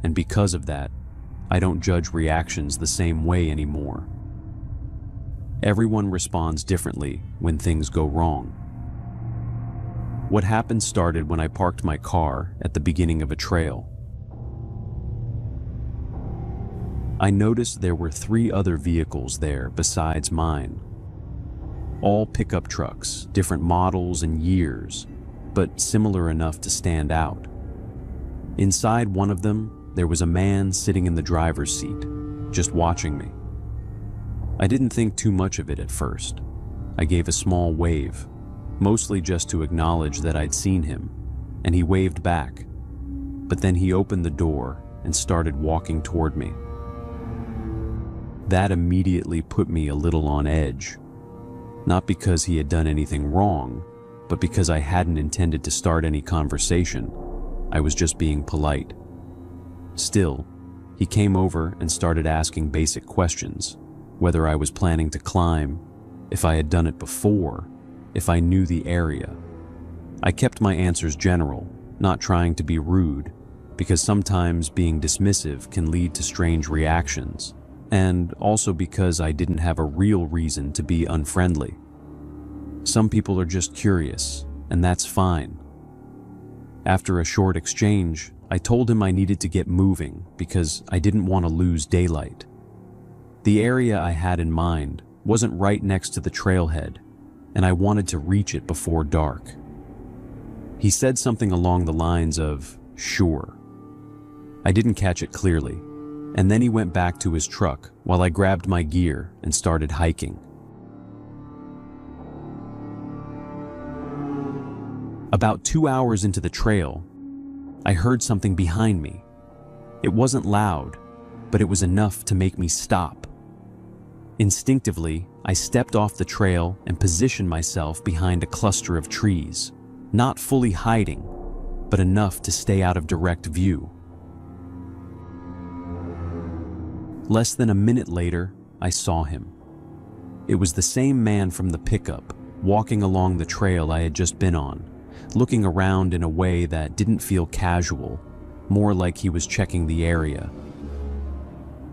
And because of that, I don't judge reactions the same way anymore. Everyone responds differently when things go wrong. What happened started when I parked my car at the beginning of a trail. I noticed there were 3 other vehicles there besides mine. All pickup trucks, different models and years, but similar enough to stand out. Inside one of them, there was a man sitting in the driver's seat, just watching me. I didn't think too much of it at first. I gave a small wave, mostly just to acknowledge that I'd seen him, and he waved back. But then he opened the door and started walking toward me. That immediately put me a little on edge. Not because he had done anything wrong, but because I hadn't intended to start any conversation. I was just being polite. Still, he came over and started asking basic questions, whether I was planning to climb, if I had done it before, if I knew the area. I kept my answers general, not trying to be rude, because sometimes being dismissive can lead to strange reactions, and also because I didn't have a real reason to be unfriendly. Some people are just curious, and that's fine. After a short exchange, I told him I needed to get moving because I didn't want to lose daylight. The area I had in mind wasn't right next to the trailhead, and I wanted to reach it before dark. He said something along the lines of, "Sure." I didn't catch it clearly, and then he went back to his truck while I grabbed my gear and started hiking. About 2 hours into the trail, I heard something behind me. It wasn't loud, but it was enough to make me stop. Instinctively, I stepped off the trail and positioned myself behind a cluster of trees, not fully hiding, but enough to stay out of direct view. Less than a minute later, I saw him. It was the same man from the pickup, walking along the trail I had just been on, looking around in a way that didn't feel casual, more like he was checking the area.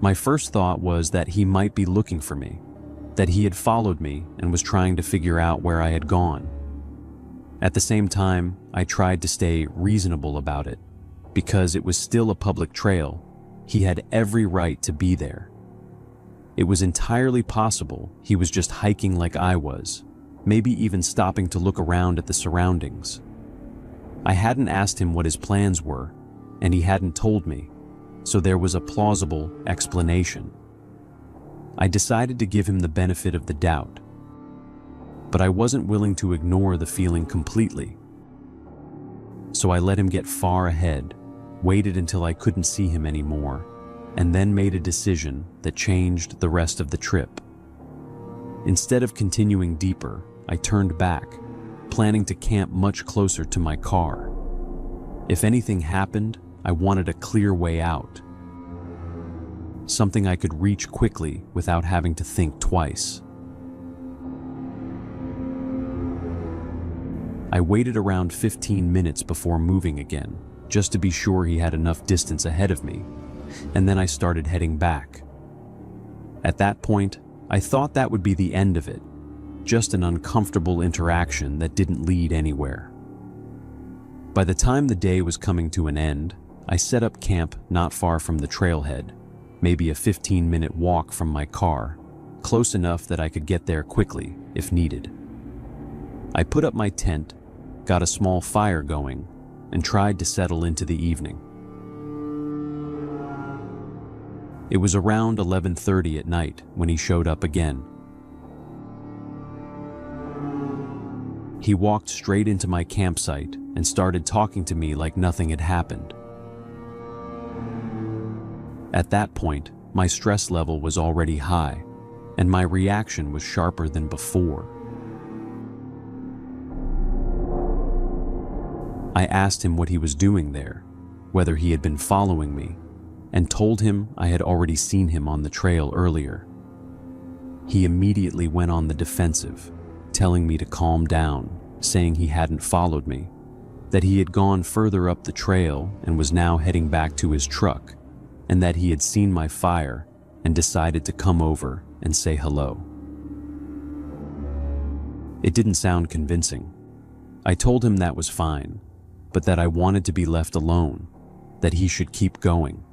My first thought was that he might be looking for me, that he had followed me and was trying to figure out where I had gone. At the same time, I tried to stay reasonable about it, because it was still a public trail. He had every right to be there. It was entirely possible he was just hiking like I was, maybe even stopping to look around at the surroundings. I hadn't asked him what his plans were, and he hadn't told me, so there was a plausible explanation. I decided to give him the benefit of the doubt, but I wasn't willing to ignore the feeling completely. So I let him get far ahead, waited until I couldn't see him anymore, and then made a decision that changed the rest of the trip. Instead of continuing deeper, I turned back, planning to camp much closer to my car. If anything happened, I wanted a clear way out, something I could reach quickly without having to think twice. I waited around 15 minutes before moving again, just to be sure he had enough distance ahead of me, and then I started heading back. At that point, I thought that would be the end of it, just an uncomfortable interaction that didn't lead anywhere. By the time the day was coming to an end, I set up camp not far from the trailhead, maybe a 15-minute walk from my car, close enough that I could get there quickly if needed. I put up my tent, got a small fire going, and tried to settle into the evening. It was around 11:30 at night when he showed up again. He walked straight into my campsite and started talking to me like nothing had happened. At that point, my stress level was already high, and my reaction was sharper than before. I asked him what he was doing there, whether he had been following me, and told him I had already seen him on the trail earlier. He immediately went on the defensive, telling me to calm down, saying he hadn't followed me, that he had gone further up the trail and was now heading back to his truck, and that he had seen my fire and decided to come over and say hello. It didn't sound convincing. I told him that was fine, but that I wanted to be left alone, that he should keep going.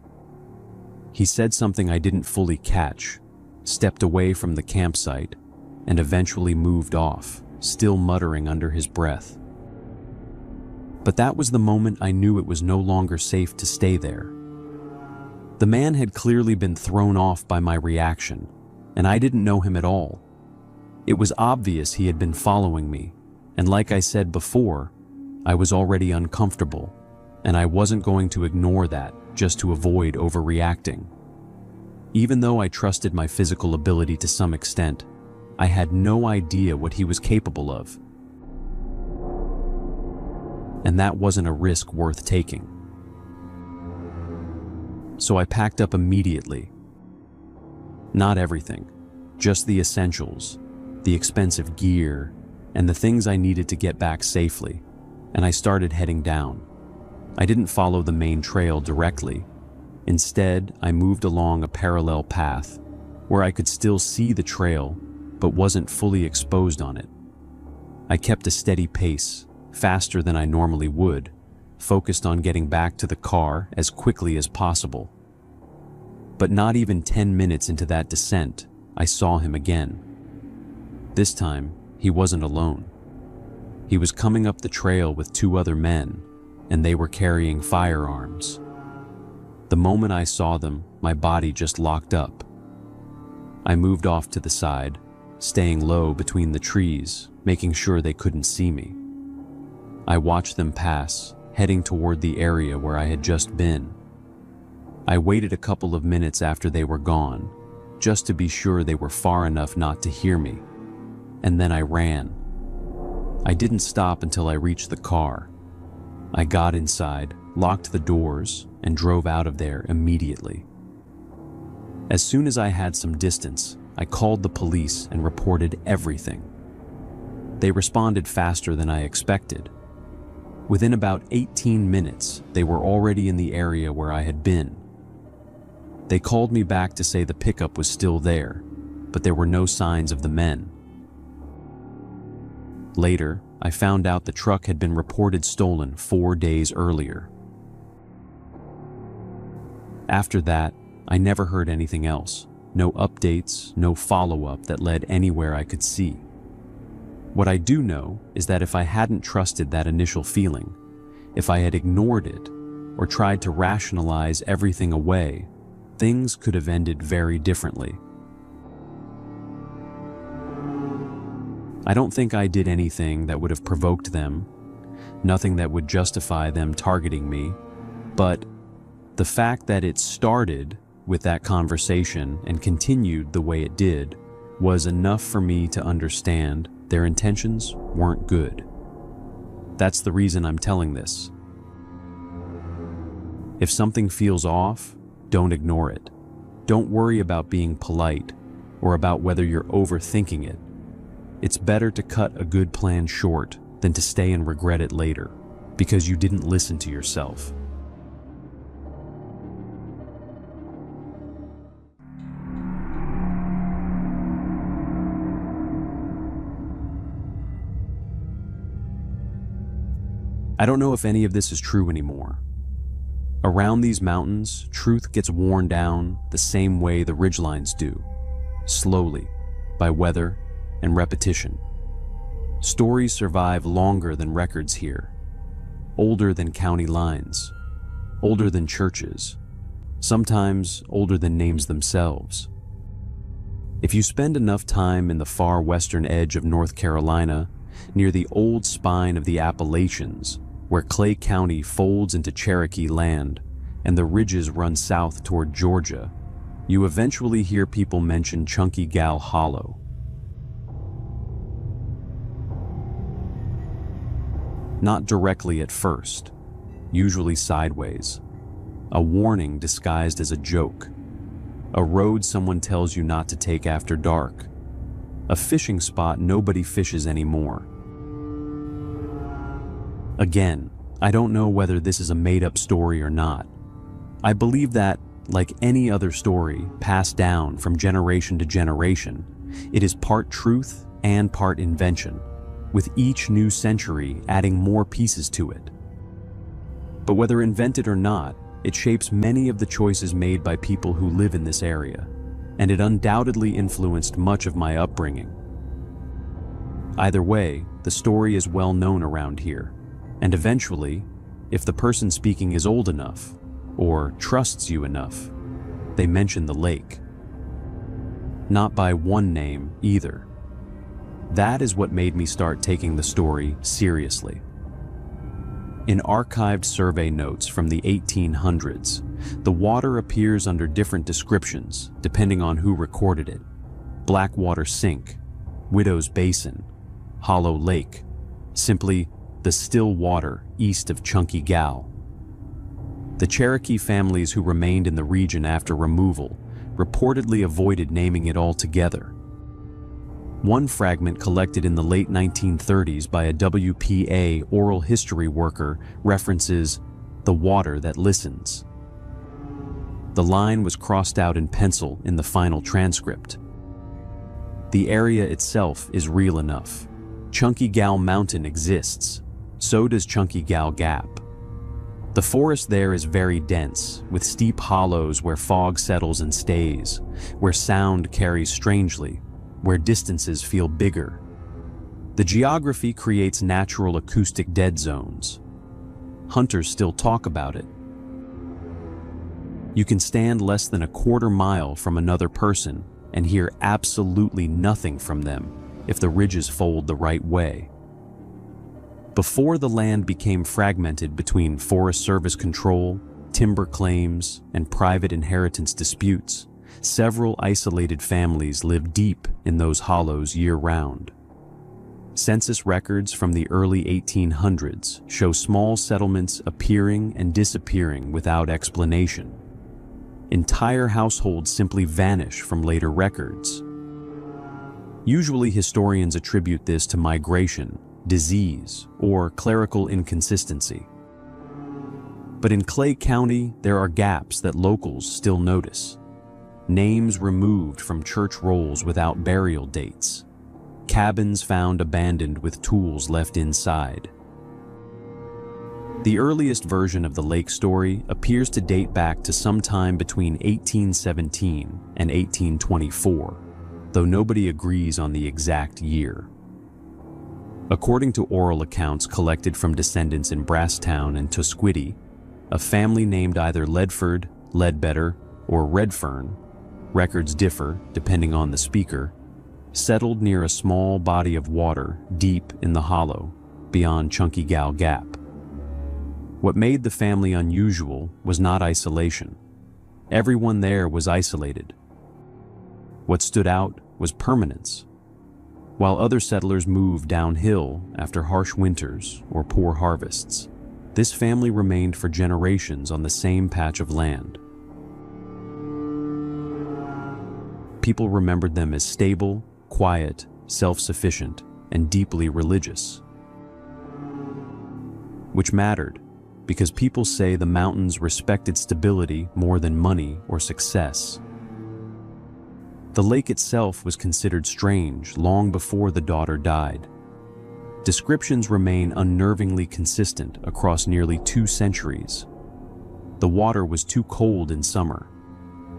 He said something I didn't fully catch, stepped away from the campsite, and eventually moved off, still muttering under his breath. But that was the moment I knew it was no longer safe to stay there. The man had clearly been thrown off by my reaction, and I didn't know him at all. It was obvious he had been following me, and like I said before, I was already uncomfortable, and I wasn't going to ignore that just to avoid overreacting. Even though I trusted my physical ability to some extent, I had no idea what he was capable of. And that wasn't a risk worth taking. So I packed up immediately. Not everything, just the essentials, the expensive gear, and the things I needed to get back safely, and I started heading down. I didn't follow the main trail directly. Instead, I moved along a parallel path where I could still see the trail but wasn't fully exposed on it. I kept a steady pace, faster than I normally would, focused on getting back to the car as quickly as possible. But not even 10 minutes into that descent, I saw him again. This time, he wasn't alone. He was coming up the trail with 2 other men, and they were carrying firearms. The moment I saw them, my body just locked up. I moved off to the side, staying low between the trees, making sure they couldn't see me. I watched them pass, heading toward the area where I had just been. I waited a couple of minutes after they were gone, just to be sure they were far enough not to hear me, and then I ran. I didn't stop until I reached the car. I got inside, locked the doors, and drove out of there immediately. As soon as I had some distance, I called the police and reported everything. They responded faster than I expected. Within about 18 minutes, they were already in the area where I had been. They called me back to say the pickup was still there, but there were no signs of the men. Later, I found out the truck had been reported stolen 4 days earlier. After that, I never heard anything else. No updates, no follow-up that led anywhere I could see. What I do know is that if I hadn't trusted that initial feeling, if I had ignored it, or tried to rationalize everything away, things could have ended very differently. I don't think I did anything that would have provoked them, nothing that would justify them targeting me, but the fact that it started with that conversation and continued the way it did was enough for me to understand their intentions weren't good. That's the reason I'm telling this. If something feels off, don't ignore it. Don't worry about being polite or about whether you're overthinking it. It's better to cut a good plan short than to stay and regret it later because you didn't listen to yourself. I don't know if any of this is true anymore. Around these mountains, truth gets worn down the same way the ridgelines do, slowly, by weather and repetition. Stories survive longer than records here, older than county lines, older than churches, sometimes older than names themselves. If you spend enough time in the far western edge of North Carolina, near the old spine of the Appalachians, where Clay County folds into Cherokee land and the ridges run south toward Georgia, you eventually hear people mention Chunky Gal Hollow. Not directly at first, usually sideways. A warning disguised as a joke. A road someone tells you not to take after dark. A fishing spot nobody fishes anymore. Again, I don't know whether this is a made-up story or not. I believe that, like any other story passed down from generation to generation, it is part truth and part invention, with each new century adding more pieces to it. But whether invented or not, it shapes many of the choices made by people who live in this area, and it undoubtedly influenced much of my upbringing. Either way, the story is well known around here. And eventually, if the person speaking is old enough, or trusts you enough, they mention the lake. Not by one name either. That is what made me start taking the story seriously. In archived survey notes from the 1800s, the water appears under different descriptions depending on who recorded it. Blackwater Sink, Widow's Basin, Hollow Lake, simply the still water east of Chunky Gal. The Cherokee families who remained in the region after removal reportedly avoided naming it altogether. One fragment collected in the late 1930s by a WPA oral history worker references the water that listens. The line was crossed out in pencil in the final transcript. The area itself is real enough. Chunky Gal Mountain exists. So does Chunky Gal Gap. The forest there is very dense, with steep hollows where fog settles and stays, where sound carries strangely, where distances feel bigger. The geography creates natural acoustic dead zones. Hunters still talk about it. You can stand less than a quarter mile from another person and hear absolutely nothing from them if the ridges fold the right way. Before the land became fragmented between Forest Service control, timber claims, and private inheritance disputes, several isolated families lived deep in those hollows year-round. Census records from the early 1800s show small settlements appearing and disappearing without explanation. Entire households simply vanish from later records. Usually historians attribute this to migration, disease, or clerical inconsistency. But in Clay County, there are gaps that locals still notice. names removed from church rolls without burial dates, cabins found abandoned with tools left inside. The earliest version of the lake story appears to date back to sometime between 1817 and 1824, though nobody agrees on the exact year. According to oral accounts collected from descendants in Brasstown and Tusquity, a family named either Ledford, Ledbetter, or Redfern, records differ depending on the speaker, settled near a small body of water deep in the hollow beyond Chunky Gal Gap. What made the family unusual was not isolation. Everyone there was isolated. What stood out was permanence. While other settlers moved downhill after harsh winters or poor harvests, this family remained for generations on the same patch of land. People remembered them as stable, quiet, self-sufficient, and deeply religious. Which mattered, because people say the mountains respected stability more than money or success. The lake itself was considered strange long before the daughter died. Descriptions remain unnervingly consistent across nearly 2 centuries. The water was too cold in summer,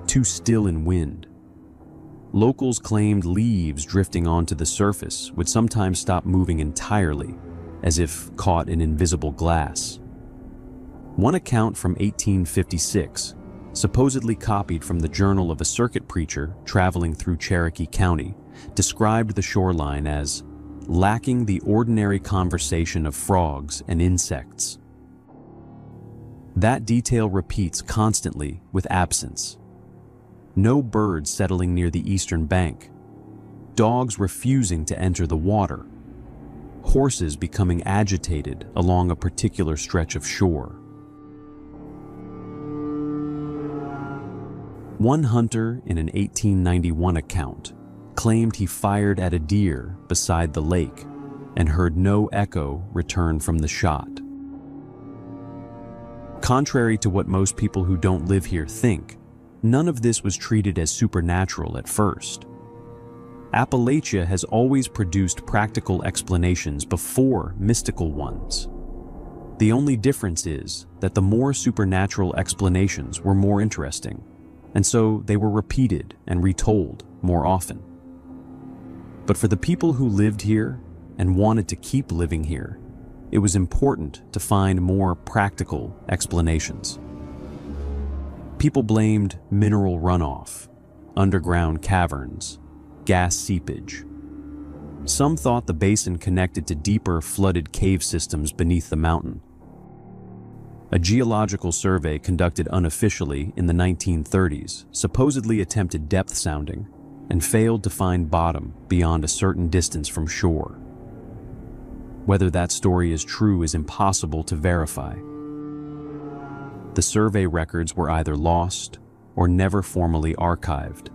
too still in wind. Locals claimed leaves drifting onto the surface would sometimes stop moving entirely, as if caught in invisible glass. One account from 1856, supposedly copied from the journal of a circuit preacher traveling through Cherokee County, described the shoreline as lacking the ordinary conversation of frogs and insects. That detail repeats constantly with absence. No birds settling near the eastern bank, dogs refusing to enter the water, horses becoming agitated along a particular stretch of shore. One hunter in an 1891 account claimed he fired at a deer beside the lake and heard no echo return from the shot. Contrary to what most people who don't live here think, none of this was treated as supernatural at first. Appalachia has always produced practical explanations before mystical ones. The only difference is that the more supernatural explanations were more interesting, and so they were repeated and retold more often. But for the people who lived here and wanted to keep living here, it was important to find more practical explanations. People blamed mineral runoff, underground caverns, gas seepage. Some thought the basin connected to deeper flooded cave systems beneath the mountain. A geological survey conducted unofficially in the 1930s supposedly attempted depth sounding and failed to find bottom beyond a certain distance from shore. Whether that story is true is impossible to verify. The survey records were either lost or never formally archived.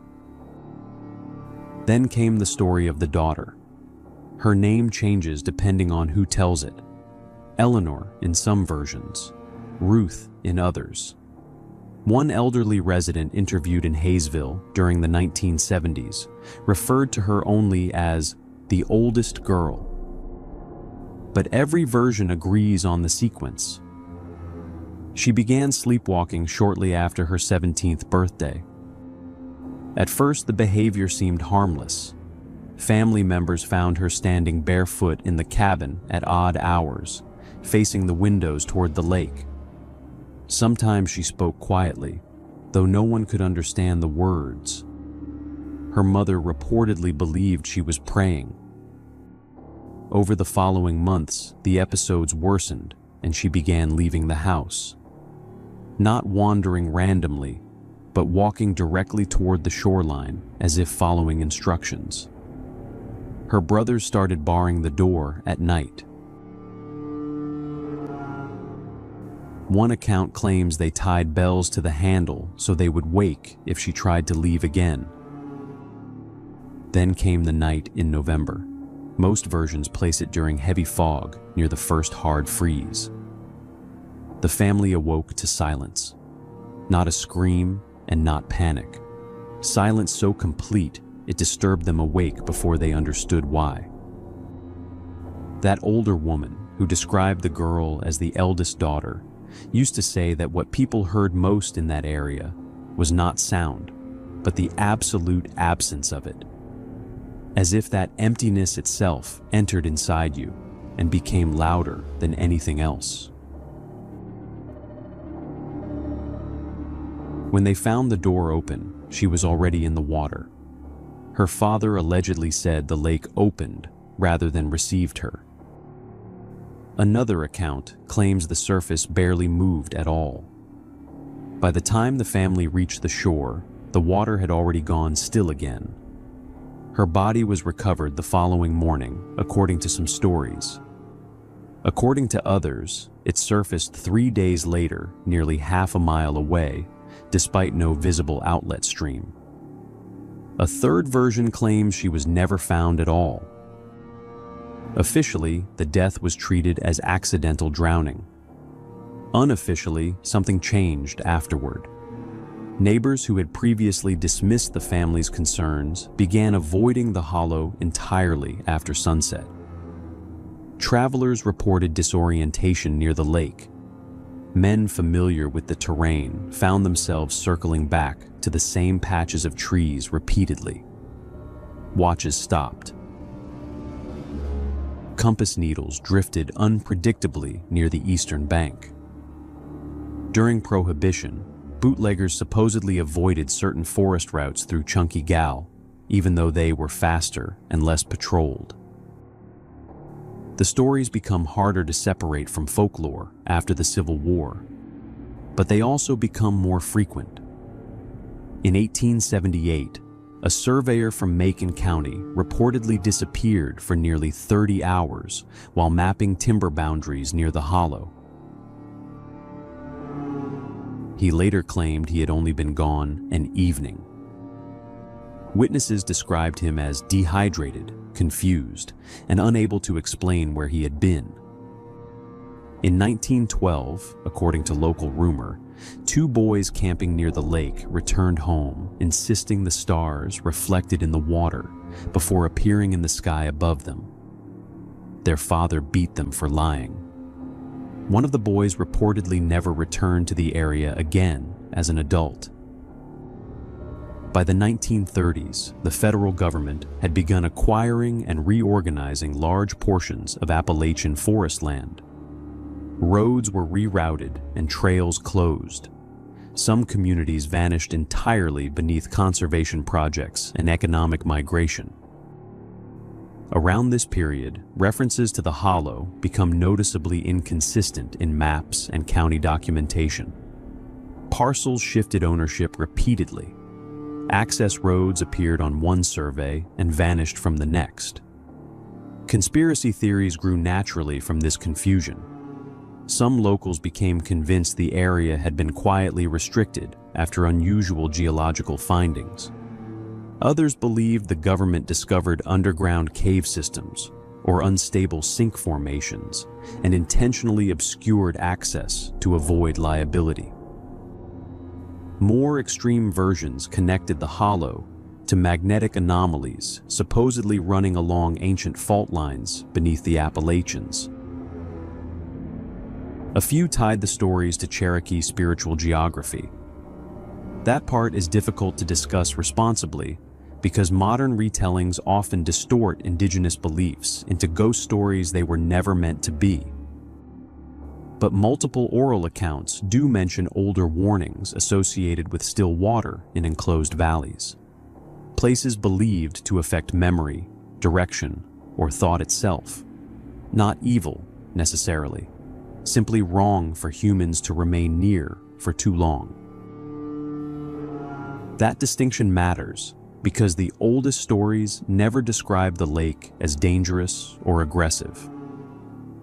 Then came the story of the daughter. Her name changes depending on who tells it. Eleanor in some versions, Ruth in others. One elderly resident interviewed in Hayesville during the 1970s referred to her only as the oldest girl. But every version agrees on the sequence. She began sleepwalking shortly after her 17th birthday. At first, the behavior seemed harmless. Family members found her standing barefoot in the cabin at odd hours, facing the windows toward the lake. Sometimes she spoke quietly, though no one could understand the words. Her mother reportedly believed she was praying. Over the following months, the episodes worsened and she began leaving the house. Not wandering randomly, but walking directly toward the shoreline as if following instructions. Her brothers started barring the door at night. One account claims they tied bells to the handle so they would wake if she tried to leave again. Then came the night in November. Most versions place it during heavy fog near the first hard freeze. The family awoke to silence. Not a scream and not panic. silence so complete it disturbed them awake before they understood why. That older woman, who described the girl as the eldest daughter, used to say that what people heard most in that area was not sound, but the absolute absence of it. As if that emptiness itself entered inside you and became louder than anything else. When they found the door open, she was already in the water. Her father allegedly said the lake opened rather than received her. Another account claims the surface barely moved at all. By the time the family reached the shore, the water had already gone still again. Her body was recovered the following morning, according to some stories. According to others, it surfaced 3 days later, nearly half a mile away, despite no visible outlet stream. A third version claims she was never found at all. Officially, the death was treated as accidental drowning. Unofficially, something changed afterward. Neighbors who had previously dismissed the family's concerns began avoiding the hollow entirely after sunset. Travelers reported disorientation near the lake. Men familiar with the terrain found themselves circling back to the same patches of trees repeatedly. Watches stopped. Compass needles drifted unpredictably near the eastern bank. During Prohibition, bootleggers supposedly avoided certain forest routes through Chunky Gal, even though they were faster and less patrolled. The stories become harder to separate from folklore after the Civil War, but they also become more frequent. In 1878, a surveyor from Macon County reportedly disappeared for nearly 30 hours while mapping timber boundaries near the hollow. He later claimed he had only been gone an evening. Witnesses described him as dehydrated, confused, and unable to explain where he had been. In 1912, according to local rumor, 2 boys camping near the lake returned home, insisting the stars reflected in the water before appearing in the sky above them. Their father beat them for lying. One of the boys reportedly never returned to the area again as an adult. By the 1930s, the federal government had begun acquiring and reorganizing large portions of Appalachian forest land. Roads were rerouted and trails closed. Some communities vanished entirely beneath conservation projects and economic migration. Around this period, references to the hollow become noticeably inconsistent in maps and county documentation. Parcels shifted ownership repeatedly. Access roads appeared on one survey and vanished from the next. Conspiracy theories grew naturally from this confusion. Some locals became convinced the area had been quietly restricted after unusual geological findings. Others believed the government discovered underground cave systems or unstable sink formations and intentionally obscured access to avoid liability. More extreme versions connected the hollow to magnetic anomalies supposedly running along ancient fault lines beneath the Appalachians. A few tied the stories to Cherokee spiritual geography. That part is difficult to discuss responsibly because modern retellings often distort indigenous beliefs into ghost stories they were never meant to be. But multiple oral accounts do mention older warnings associated with still water in enclosed valleys. Places believed to affect memory, direction, or thought itself. Not evil, necessarily. Simply wrong for humans to remain near for too long. That distinction matters because the oldest stories never describe the lake as dangerous or aggressive.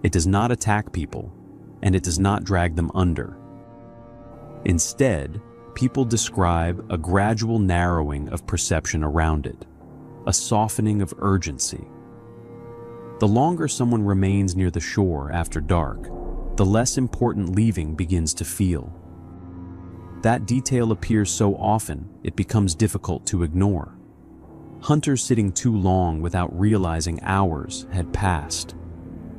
It does not attack people, and it does not drag them under. Instead, people describe a gradual narrowing of perception around it, a softening of urgency. The longer someone remains near the shore after dark, the less important leaving begins to feel. That detail appears so often, it becomes difficult to ignore. Hunters sitting too long without realizing hours had passed.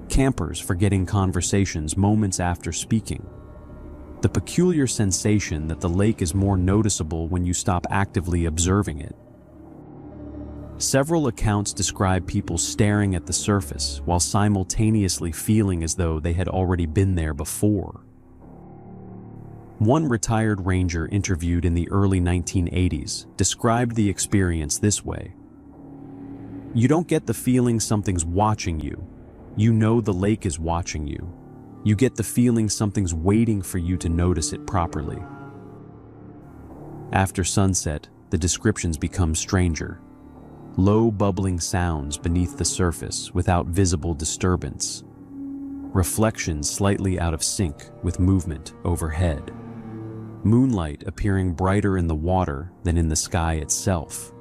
Campers forgetting conversations moments after speaking. The peculiar sensation that the lake is more noticeable when you stop actively observing it. Several accounts describe people staring at the surface while simultaneously feeling as though they had already been there before. One retired ranger interviewed in the early 1980s described the experience this way. "You don't get the feeling something's watching you. You know the lake is watching you. You get the feeling something's waiting for you to notice it properly." After sunset, the descriptions become stranger. Low bubbling sounds beneath the surface without visible disturbance. Reflections slightly out of sync with movement overhead. Moonlight appearing brighter in the water than in the sky itself.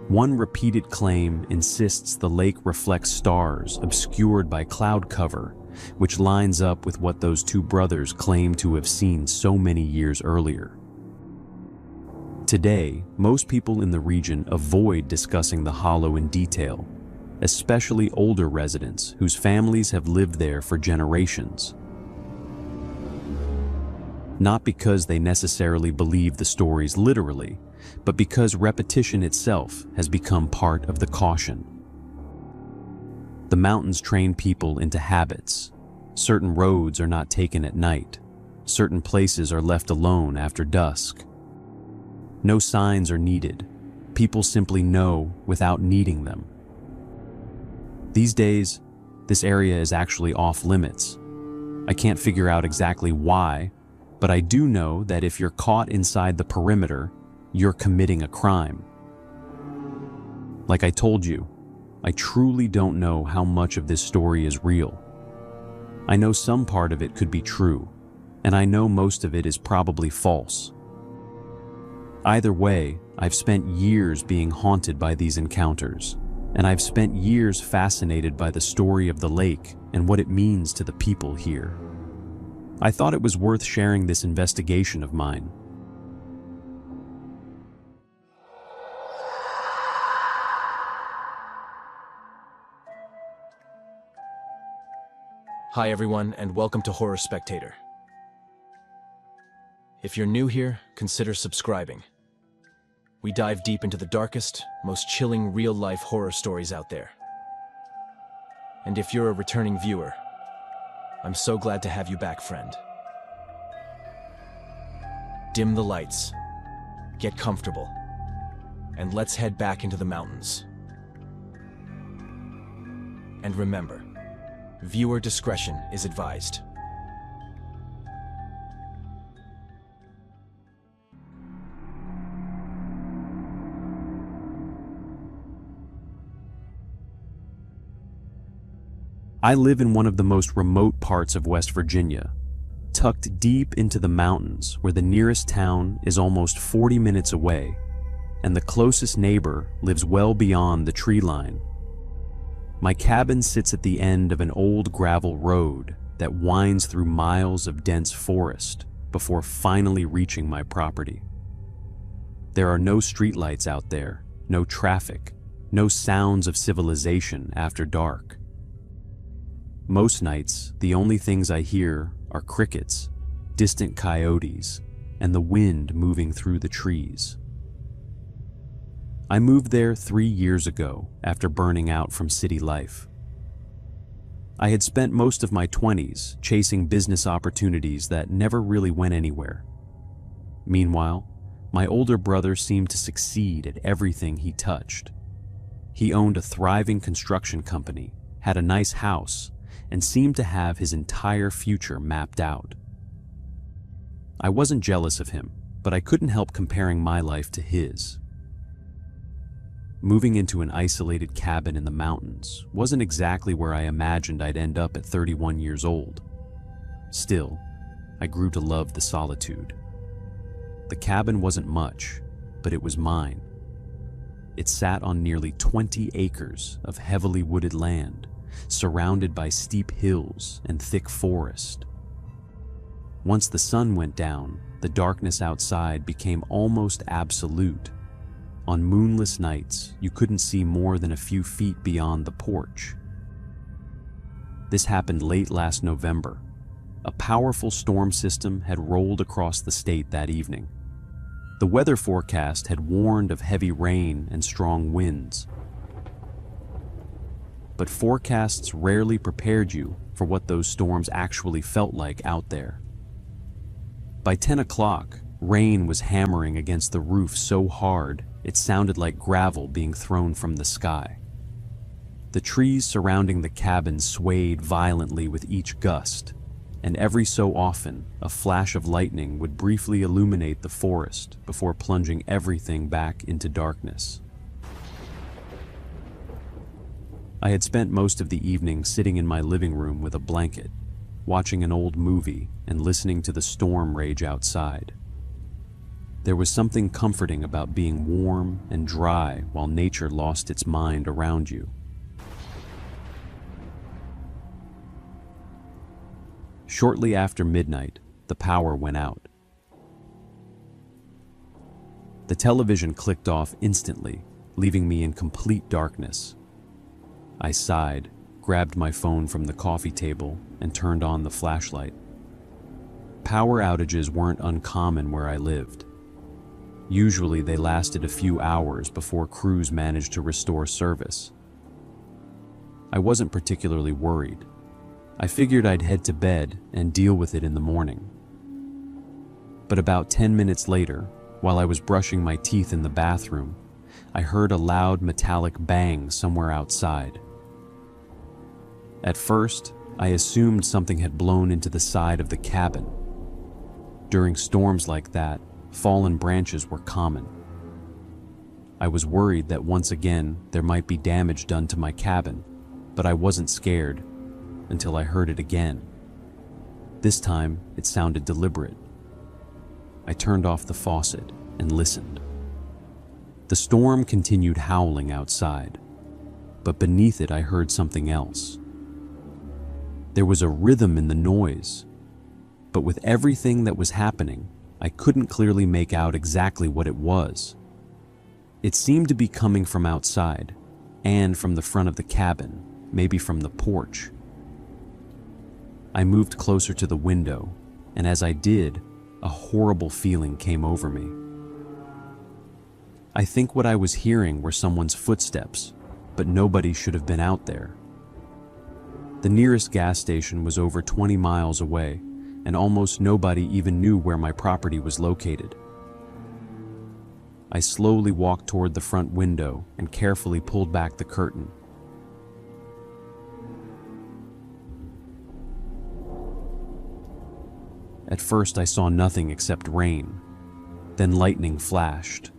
One repeated claim insists the lake reflects stars obscured by cloud cover, which lines up with what those two brothers claim to have seen so many years earlier. Today, most people in the region avoid discussing the hollow in detail, especially older residents whose families have lived there for generations. Not because they necessarily believe the stories literally, but because repetition itself has become part of the caution. The mountains train people into habits. Certain roads are not taken at night. Certain places are left alone after dusk. No signs are needed. People simply know without needing them. These days, this area is actually off limits. I can't figure out exactly why, but I do know that if you're caught inside the perimeter, you're committing a crime. Like I told you, I truly don't know how much of this story is real. I know some part of it could be true, and I know most of it is probably false. Either way, I've spent years being haunted by these encounters, and I've spent years fascinated by the story of the lake and what it means to the people here. I thought it was worth sharing this investigation of mine. Hi everyone, and welcome to Horror Spectator. If you're new here, consider subscribing. We dive deep into the darkest, most chilling real-life horror stories out there. And if you're a returning viewer, I'm so glad to have you back, friend. Dim the lights, get comfortable, and let's head back into the mountains. And remember, viewer discretion is advised. I live in one of the most remote parts of West Virginia, tucked deep into the mountains where the nearest town is almost 40 minutes away, and the closest neighbor lives well beyond the tree line. My cabin sits at the end of an old gravel road that winds through miles of dense forest before finally reaching my property. There are no streetlights out there, no traffic, no sounds of civilization after dark. Most nights, the only things I hear are crickets, distant coyotes, and the wind moving through the trees. I moved there 3 years ago after burning out from city life. I had spent most of my 20s chasing business opportunities that never really went anywhere. Meanwhile, my older brother seemed to succeed at everything he touched. He owned a thriving construction company, had a nice house, and seemed to have his entire future mapped out. I wasn't jealous of him, but I couldn't help comparing my life to his. Moving into an isolated cabin in the mountains wasn't exactly where I imagined I'd end up at 31 years old. Still, I grew to love the solitude. The cabin wasn't much, but it was mine. It sat on nearly 20 acres of heavily wooded land, surrounded by steep hills and thick forest. Once the sun went down, the darkness outside became almost absolute. On moonless nights, you couldn't see more than a few feet beyond the porch. This happened late last November. A powerful storm system had rolled across the state that evening. The weather forecast had warned of heavy rain and strong winds. But forecasts rarely prepared you for what those storms actually felt like out there. By 10 o'clock, rain was hammering against the roof so hard it sounded like gravel being thrown from the sky. The trees surrounding the cabin swayed violently with each gust, and every so often a flash of lightning would briefly illuminate the forest before plunging everything back into darkness. I had spent most of the evening sitting in my living room with a blanket, watching an old movie and listening to the storm rage outside. There was something comforting about being warm and dry while nature lost its mind around you. Shortly after midnight, the power went out. The television clicked off instantly, leaving me in complete darkness. I sighed, grabbed my phone from the coffee table, and turned on the flashlight. Power outages weren't uncommon where I lived. Usually they lasted a few hours before crews managed to restore service. I wasn't particularly worried. I figured I'd head to bed and deal with it in the morning. But about 10 minutes later, while I was brushing my teeth in the bathroom, I heard a loud metallic bang somewhere outside. At first, I assumed something had blown into the side of the cabin. During storms like that, fallen branches were common. I was worried that once again there might be damage done to my cabin, but I wasn't scared until I heard it again. This time, it sounded deliberate. I turned off the faucet and listened. The storm continued howling outside, but beneath it I heard something else. There was a rhythm in the noise, but with everything that was happening, I couldn't clearly make out exactly what it was. It seemed to be coming from outside, and from the front of the cabin, maybe from the porch. I moved closer to the window, and as I did, a horrible feeling came over me. I think what I was hearing were someone's footsteps, but nobody should have been out there. The nearest gas station was over 20 miles away, and almost nobody even knew where my property was located. I slowly walked toward the front window and carefully pulled back the curtain. At first I saw nothing except rain. Then lightning flashed.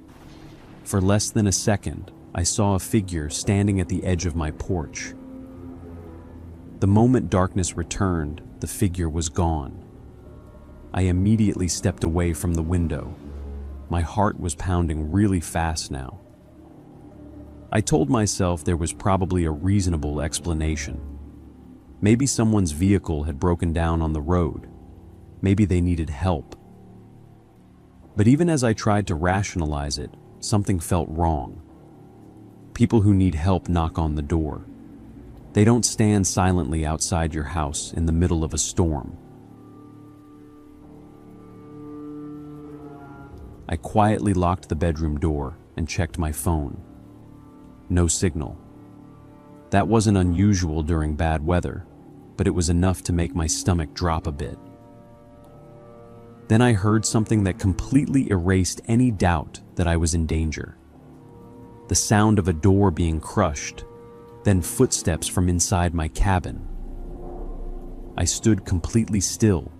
For less than a second, I saw a figure standing at the edge of my porch. The moment darkness returned, the figure was gone. I immediately stepped away from the window. My heart was pounding really fast now. I told myself there was probably a reasonable explanation. Maybe someone's vehicle had broken down on the road. Maybe they needed help. But even as I tried to rationalize it, something felt wrong. People who need help knock on the door. They don't stand silently outside your house in the middle of a storm. I quietly locked the bedroom door and checked my phone. No signal. That wasn't unusual during bad weather, but it was enough to make my stomach drop a bit. Then I heard something that completely erased any doubt that I was in danger. The sound of a door being crushed, then footsteps from inside my cabin. I stood completely still,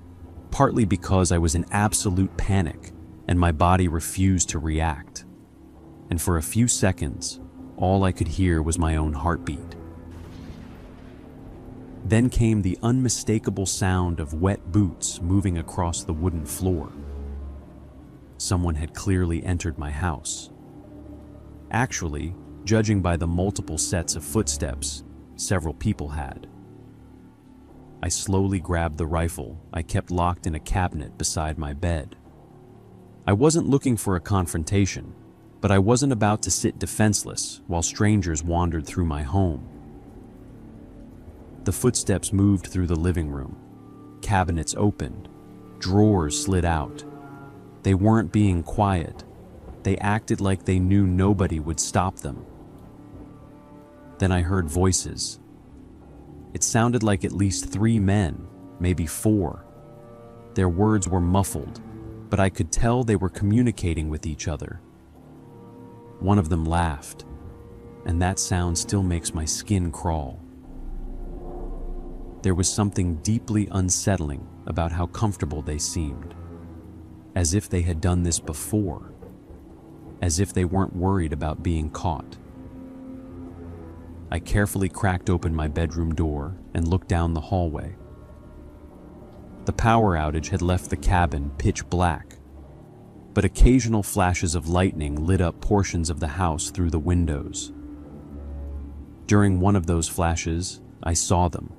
partly because I was in absolute panic and my body refused to react. And for a few seconds, all I could hear was my own heartbeat. Then came the unmistakable sound of wet boots moving across the wooden floor. Someone had clearly entered my house. Actually, judging by the multiple sets of footsteps, several people had. I slowly grabbed the rifle I kept locked in a cabinet beside my bed. I wasn't looking for a confrontation, but I wasn't about to sit defenseless while strangers wandered through my home. The footsteps moved through the living room. Cabinets opened. Drawers slid out. They weren't being quiet. They acted like they knew nobody would stop them. Then I heard voices. It sounded like at least 3 men, maybe 4. Their words were muffled, but I could tell they were communicating with each other. One of them laughed, and that sound still makes my skin crawl. There was something deeply unsettling about how comfortable they seemed, as if they had done this before, as if they weren't worried about being caught. I carefully cracked open my bedroom door and looked down the hallway. The power outage had left the cabin pitch black, but occasional flashes of lightning lit up portions of the house through the windows. During one of those flashes, I saw them.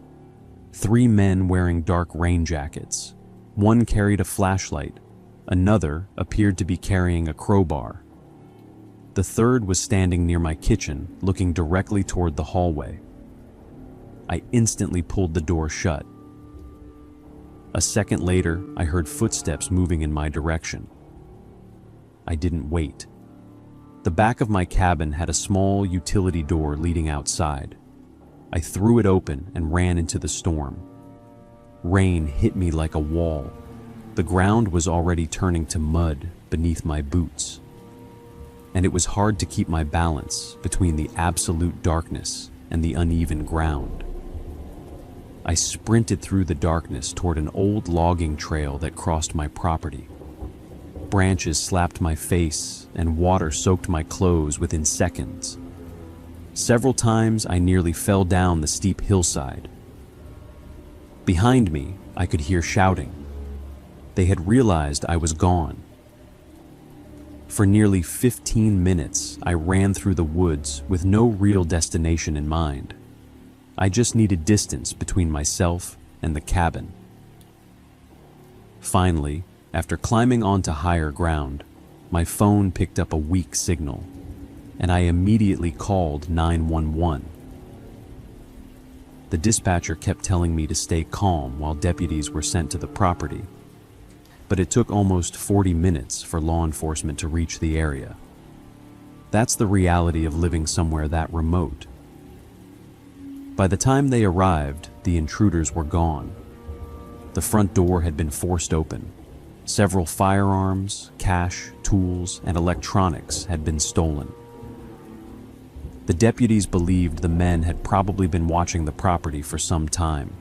3 men wearing dark rain jackets. One carried a flashlight. Another appeared to be carrying a crowbar. The third was standing near my kitchen, looking directly toward the hallway. I instantly pulled the door shut. A second later, I heard footsteps moving in my direction. I didn't wait. The back of my cabin had a small utility door leading outside. I threw it open and ran into the storm. Rain hit me like a wall. The ground was already turning to mud beneath my boots, and it was hard to keep my balance between the absolute darkness and the uneven ground. I sprinted through the darkness toward an old logging trail that crossed my property. Branches slapped my face and water soaked my clothes within seconds. Several times I nearly fell down the steep hillside. Behind me, I could hear shouting. They had realized I was gone. For nearly 15 minutes, I ran through the woods with no real destination in mind. I just needed distance between myself and the cabin. Finally, after climbing onto higher ground, my phone picked up a weak signal, and I immediately called 911. The dispatcher kept telling me to stay calm while deputies were sent to the property, but it took almost 40 minutes for law enforcement to reach the area. That's the reality of living somewhere that remote. By the time they arrived, the intruders were gone. The front door had been forced open. Several firearms, cash, tools, and electronics had been stolen. The deputies believed the men had probably been watching the property for some time.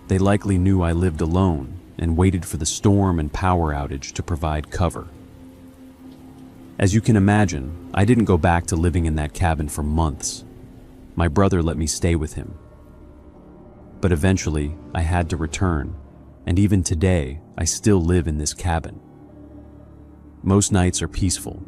They likely knew I lived alone and waited for the storm and power outage to provide cover. As you can imagine, I didn't go back to living in that cabin for months. My brother let me stay with him. But eventually, I had to return, and even today, I still live in this cabin. Most nights are peaceful,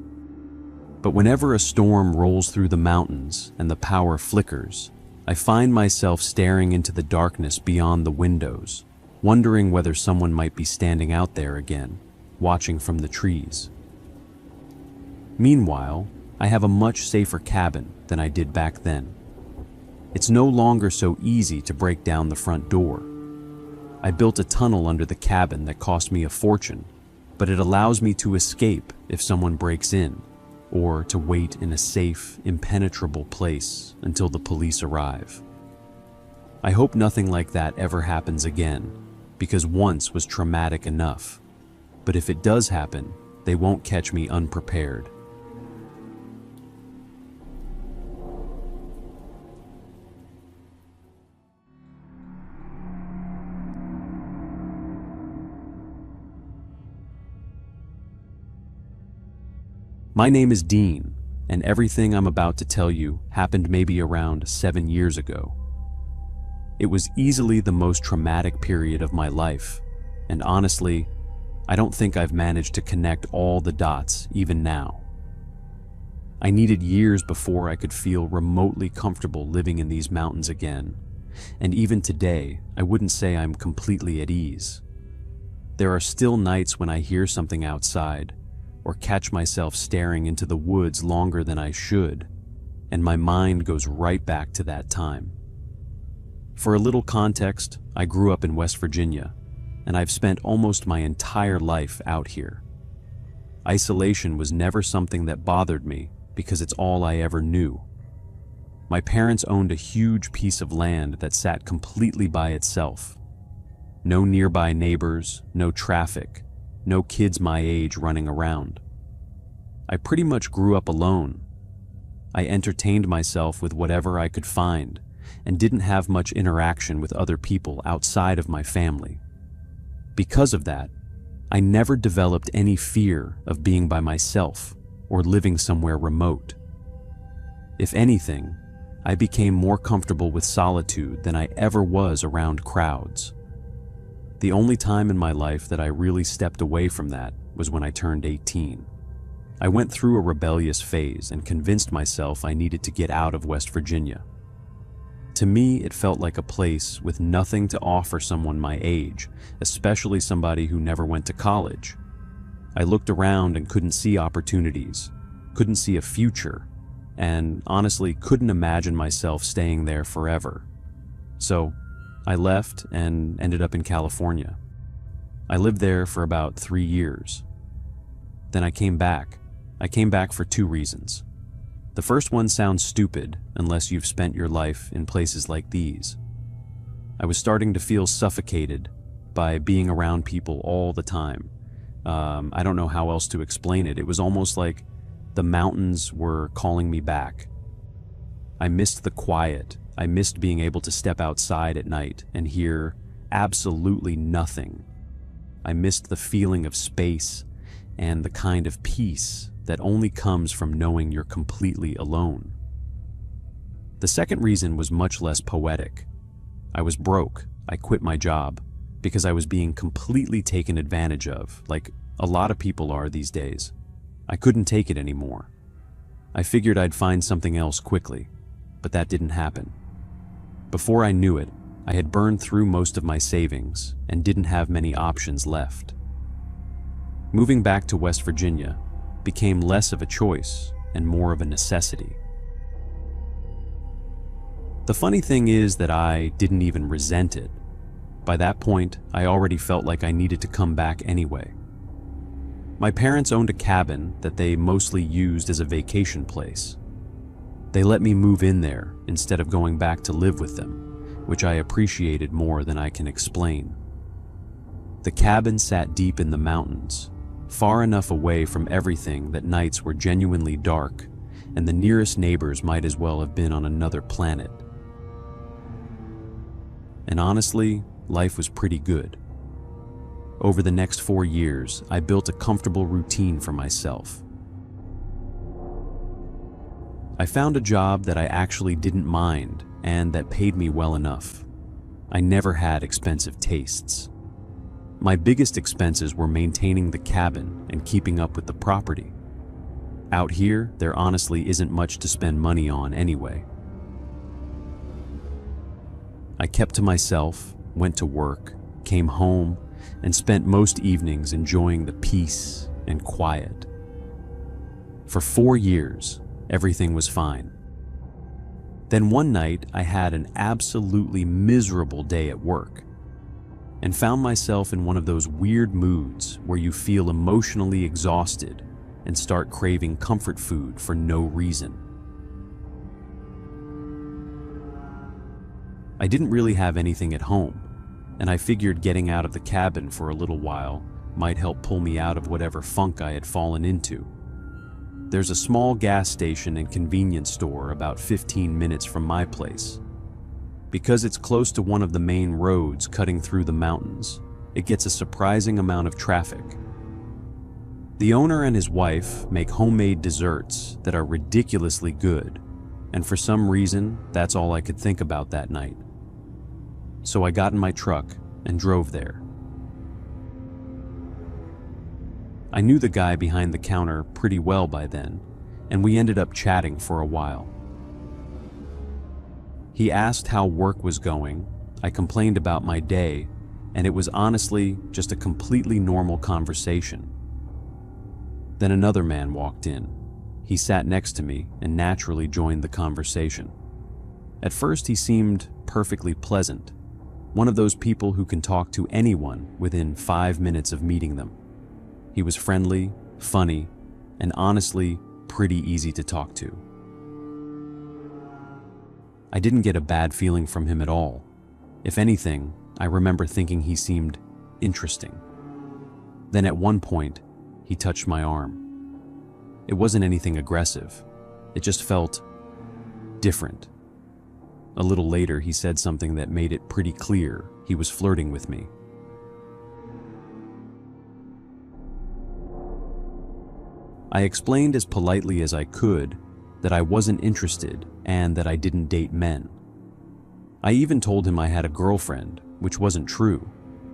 but whenever a storm rolls through the mountains and the power flickers, I find myself staring into the darkness beyond the windows, wondering whether someone might be standing out there again, watching from the trees. Meanwhile, I have a much safer cabin than I did back then. It's no longer so easy to break down the front door. I built a tunnel under the cabin that cost me a fortune, but it allows me to escape if someone breaks in, or to wait in a safe, impenetrable place until the police arrive. I hope nothing like that ever happens again, because once was traumatic enough. But if it does happen, they won't catch me unprepared. My name is Dean, and everything I'm about to tell you happened maybe around 7 years ago. It was easily the most traumatic period of my life, and honestly, I don't think I've managed to connect all the dots even now. I needed years before I could feel remotely comfortable living in these mountains again, and even today, I wouldn't say I'm completely at ease. There are still nights when I hear something outside, or catch myself staring into the woods longer than I should, and my mind goes right back to that time. For a little context, I grew up in West Virginia, and I've spent almost my entire life out here. Isolation was never something that bothered me because it's all I ever knew. My parents owned a huge piece of land that sat completely by itself. No nearby neighbors, no traffic, no kids my age running around. I pretty much grew up alone. I entertained myself with whatever I could find and didn't have much interaction with other people outside of my family. Because of that, I never developed any fear of being by myself or living somewhere remote. If anything, I became more comfortable with solitude than I ever was around crowds. The only time in my life that I really stepped away from that was when I turned 18. I went through a rebellious phase and convinced myself I needed to get out of West Virginia. To me, it felt like a place with nothing to offer someone my age, especially somebody who never went to college. I looked around and couldn't see opportunities, couldn't see a future, and honestly couldn't imagine myself staying there forever. So, I left and ended up in California. I lived there for about 3 years. Then I came back. I came back for 2 reasons. The first one sounds stupid unless you've spent your life in places like these. I was starting to feel suffocated by being around people all the time. I don't know how else to explain it. It was almost like the mountains were calling me back. I missed the quiet. I missed being able to step outside at night and hear absolutely nothing. I missed the feeling of space and the kind of peace that only comes from knowing you're completely alone. The second reason was much less poetic. I was broke. I quit my job because I was being completely taken advantage of, like a lot of people are these days. I couldn't take it anymore. I figured I'd find something else quickly, but that didn't happen. Before I knew it, I had burned through most of my savings and didn't have many options left. Moving back to West Virginia became less of a choice and more of a necessity. The funny thing is that I didn't even resent it. By that point, I already felt like I needed to come back anyway. My parents owned a cabin that they mostly used as a vacation place. They let me move in there instead of going back to live with them, which I appreciated more than I can explain. The cabin sat deep in the mountains, far enough away from everything that nights were genuinely dark, and the nearest neighbors might as well have been on another planet. And honestly, life was pretty good. Over the next 4 years, I built a comfortable routine for myself. I found a job that I actually didn't mind and that paid me well enough. I never had expensive tastes. My biggest expenses were maintaining the cabin and keeping up with the property. Out here, there honestly isn't much to spend money on anyway. I kept to myself, went to work, came home, and spent most evenings enjoying the peace and quiet. For 4 years, everything was fine. Then one night, I had an absolutely miserable day at work and found myself in one of those weird moods where you feel emotionally exhausted and start craving comfort food for no reason. I didn't really have anything at home, and I figured getting out of the cabin for a little while might help pull me out of whatever funk I had fallen into. There's a small gas station and convenience store about 15 minutes from my place. Because it's close to one of the main roads cutting through the mountains, it gets a surprising amount of traffic. The owner and his wife make homemade desserts that are ridiculously good, and for some reason, that's all I could think about that night. So I got in my truck and drove there. I knew the guy behind the counter pretty well by then, and we ended up chatting for a while. He asked how work was going, I complained about my day, and it was honestly just a completely normal conversation. Then another man walked in. He sat next to me and naturally joined the conversation. At first, he seemed perfectly pleasant, one of those people who can talk to anyone within 5 minutes of meeting them. He was friendly, funny, and honestly pretty easy to talk to. I didn't get a bad feeling from him at all. If anything, I remember thinking he seemed interesting. Then at one point, he touched my arm. It wasn't anything aggressive. It just felt different. A little later, he said something that made it pretty clear he was flirting with me. I explained as politely as I could that I wasn't interested and that I didn't date men. I even told him I had a girlfriend, which wasn't true,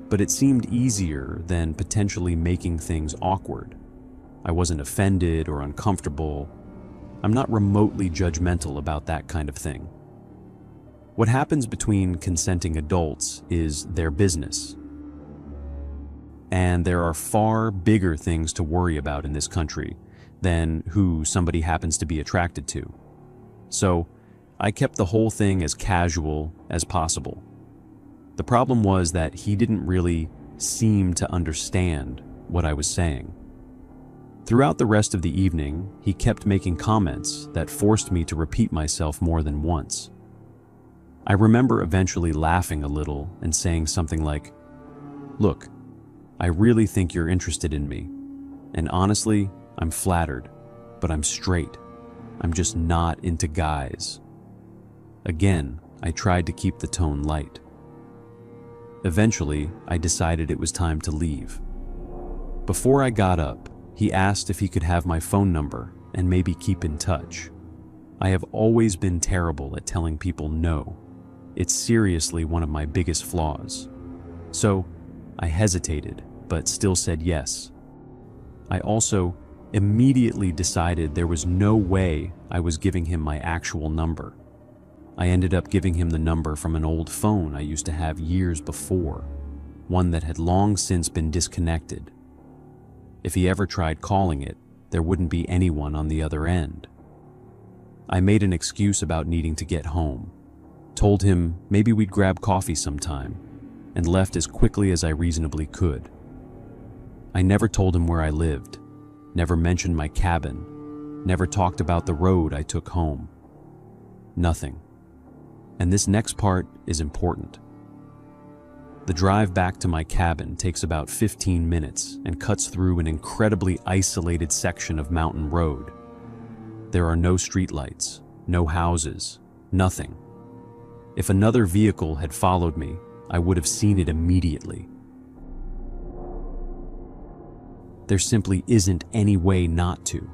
but it seemed easier than potentially making things awkward. I wasn't offended or uncomfortable. I'm not remotely judgmental about that kind of thing. What happens between consenting adults is their business. And there are far bigger things to worry about in this country than who somebody happens to be attracted to. So, I kept the whole thing as casual as possible. The problem was that he didn't really seem to understand what I was saying. Throughout the rest of the evening, he kept making comments that forced me to repeat myself more than once. I remember eventually laughing a little and saying something like, "Look, I really think you're interested in me. And honestly, I'm flattered, but I'm straight. I'm just not into guys." Again, I tried to keep the tone light. Eventually, I decided it was time to leave. Before I got up, he asked if he could have my phone number and maybe keep in touch. I have always been terrible at telling people no. It's seriously one of my biggest flaws. So, I hesitated, but still said yes. I also immediately decided there was no way I was giving him my actual number. I ended up giving him the number from an old phone I used to have years before, one that had long since been disconnected. If he ever tried calling it, there wouldn't be anyone on the other end. I made an excuse about needing to get home, told him maybe we'd grab coffee sometime, and left as quickly as I reasonably could. I never told him where I lived, never mentioned my cabin, never talked about the road I took home. Nothing. And this next part is important. The drive back to my cabin takes about 15 minutes and cuts through an incredibly isolated section of mountain road. There are no streetlights, no houses, nothing. If another vehicle had followed me, I would have seen it immediately. There simply isn't any way not to.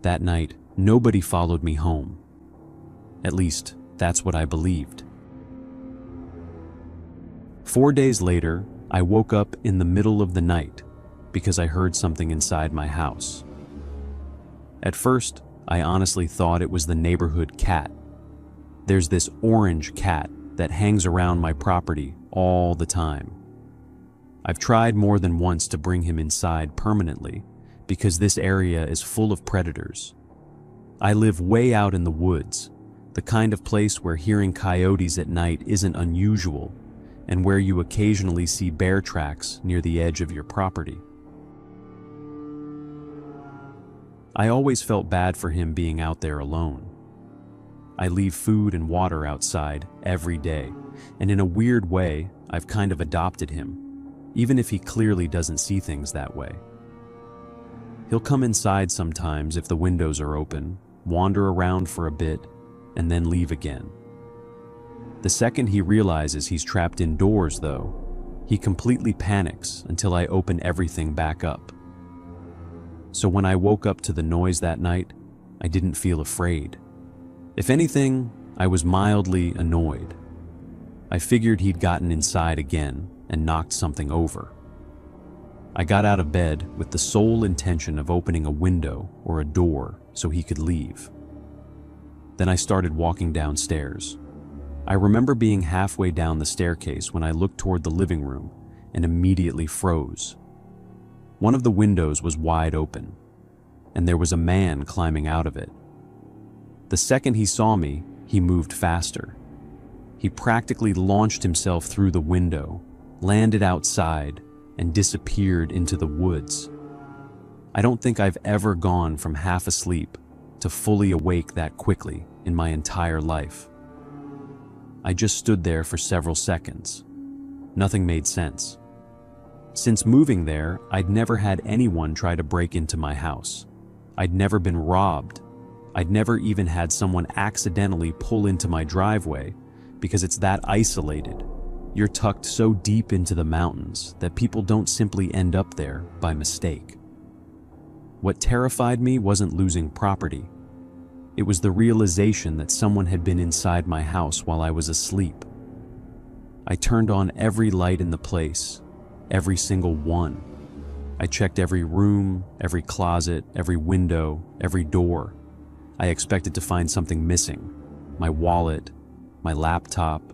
That night, nobody followed me home. At least, that's what I believed. 4 days later, I woke up in the middle of the night because I heard something inside my house. At first, I honestly thought it was the neighborhood cat. There's this orange cat that hangs around my property all the time. I've tried more than once to bring him inside permanently because this area is full of predators. I live way out in the woods, the kind of place where hearing coyotes at night isn't unusual and where you occasionally see bear tracks near the edge of your property. I always felt bad for him being out there alone. I leave food and water outside every day, and in a weird way, I've kind of adopted him, even if he clearly doesn't see things that way. He'll come inside sometimes if the windows are open, wander around for a bit, and then leave again. The second he realizes he's trapped indoors, though, he completely panics until I open everything back up. So when I woke up to the noise that night, I didn't feel afraid. If anything, I was mildly annoyed. I figured he'd gotten inside again and knocked something over. I got out of bed with the sole intention of opening a window or a door so he could leave. Then I started walking downstairs. I remember being halfway down the staircase when I looked toward the living room and immediately froze. One of the windows was wide open, and there was a man climbing out of it. The second he saw me, he moved faster. He practically launched himself through the window, landed outside, and disappeared into the woods. I don't think I've ever gone from half asleep to fully awake that quickly in my entire life. I just stood there for several seconds. Nothing made sense. Since moving there, I'd never had anyone try to break into my house. I'd never been robbed. I'd never even had someone accidentally pull into my driveway because it's that isolated. You're tucked so deep into the mountains that people don't simply end up there by mistake. What terrified me wasn't losing property. It was the realization that someone had been inside my house while I was asleep. I turned on every light in the place, every single one. I checked every room, every closet, every window, every door. I expected to find something missing: my wallet, my laptop,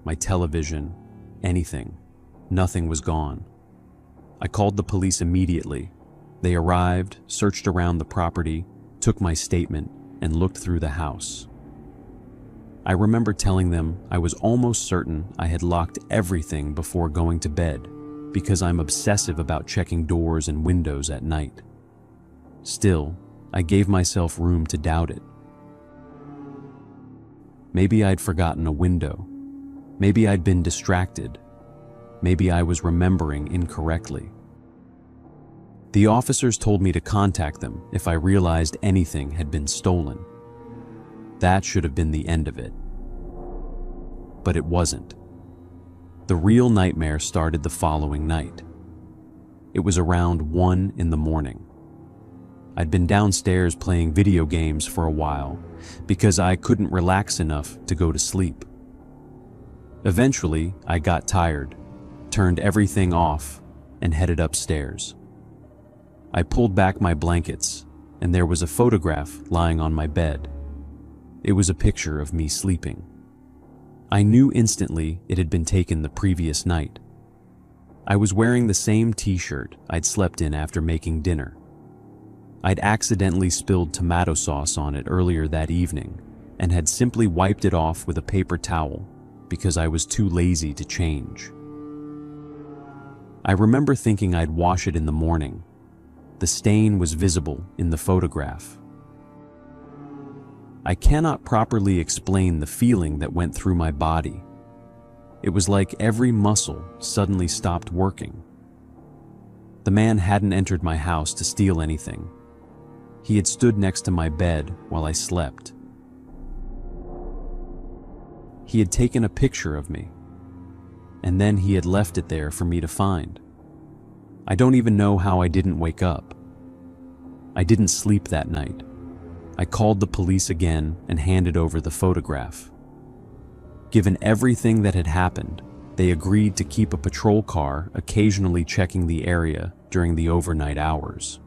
my television, anything. Nothing was gone. I called the police immediately. They arrived, searched around the property, took my statement, and looked through the house. I remember telling them I was almost certain I had locked everything before going to bed because I'm obsessive about checking doors and windows at night. Still, I gave myself room to doubt it. Maybe I'd forgotten a window. Maybe I'd been distracted. Maybe I was remembering incorrectly. The officers told me to contact them if I realized anything had been stolen. That should have been the end of it. But it wasn't. The real nightmare started the following night. It was around 1 in the morning. I'd been downstairs playing video games for a while because I couldn't relax enough to go to sleep. Eventually, I got tired, turned everything off, and headed upstairs. I pulled back my blankets, and there was a photograph lying on my bed. It was a picture of me sleeping. I knew instantly it had been taken the previous night. I was wearing the same t-shirt I'd slept in after making dinner. I'd accidentally spilled tomato sauce on it earlier that evening and had simply wiped it off with a paper towel because I was too lazy to change. I remember thinking I'd wash it in the morning. The stain was visible in the photograph. I cannot properly explain the feeling that went through my body. It was like every muscle suddenly stopped working. The man hadn't entered my house to steal anything. He had stood next to my bed while I slept. He had taken a picture of me, and then he had left it there for me to find. I don't even know how I didn't wake up. I didn't sleep that night. I called the police again and handed over the photograph. Given everything that had happened, they agreed to keep a patrol car occasionally checking the area during the overnight hours.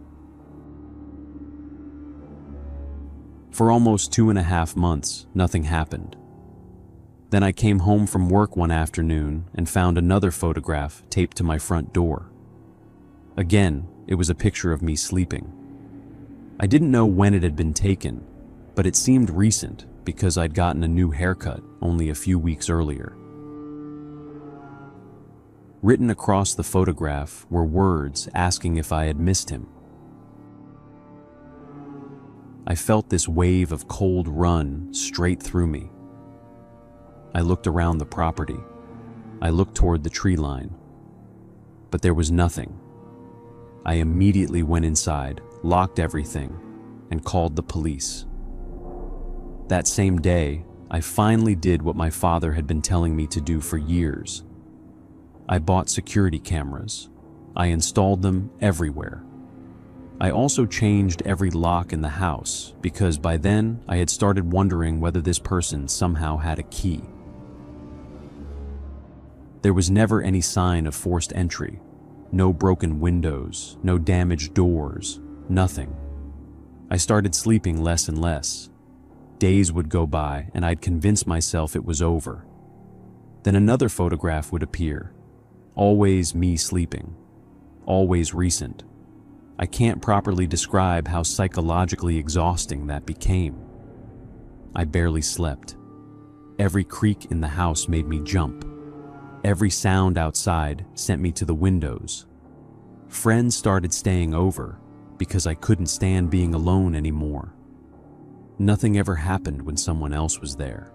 For almost 2.5 months, nothing happened. Then I came home from work one afternoon and found another photograph taped to my front door. Again, it was a picture of me sleeping. I didn't know when it had been taken, but it seemed recent because I'd gotten a new haircut only a few weeks earlier. Written across the photograph were words asking if I had missed him. I felt this wave of cold run straight through me. I looked around the property. I looked toward the tree line. But there was nothing. I immediately went inside, locked everything, and called the police. That same day, I finally did what my father had been telling me to do for years. I bought security cameras. I installed them everywhere. I also changed every lock in the house because by then I had started wondering whether this person somehow had a key. There was never any sign of forced entry. No broken windows, no damaged doors, nothing. I started sleeping less and less. Days would go by and I'd convince myself it was over. Then another photograph would appear. Always me sleeping. Always recent. I can't properly describe how psychologically exhausting that became. I barely slept. Every creak in the house made me jump. Every sound outside sent me to the windows. Friends started staying over because I couldn't stand being alone anymore. Nothing ever happened when someone else was there,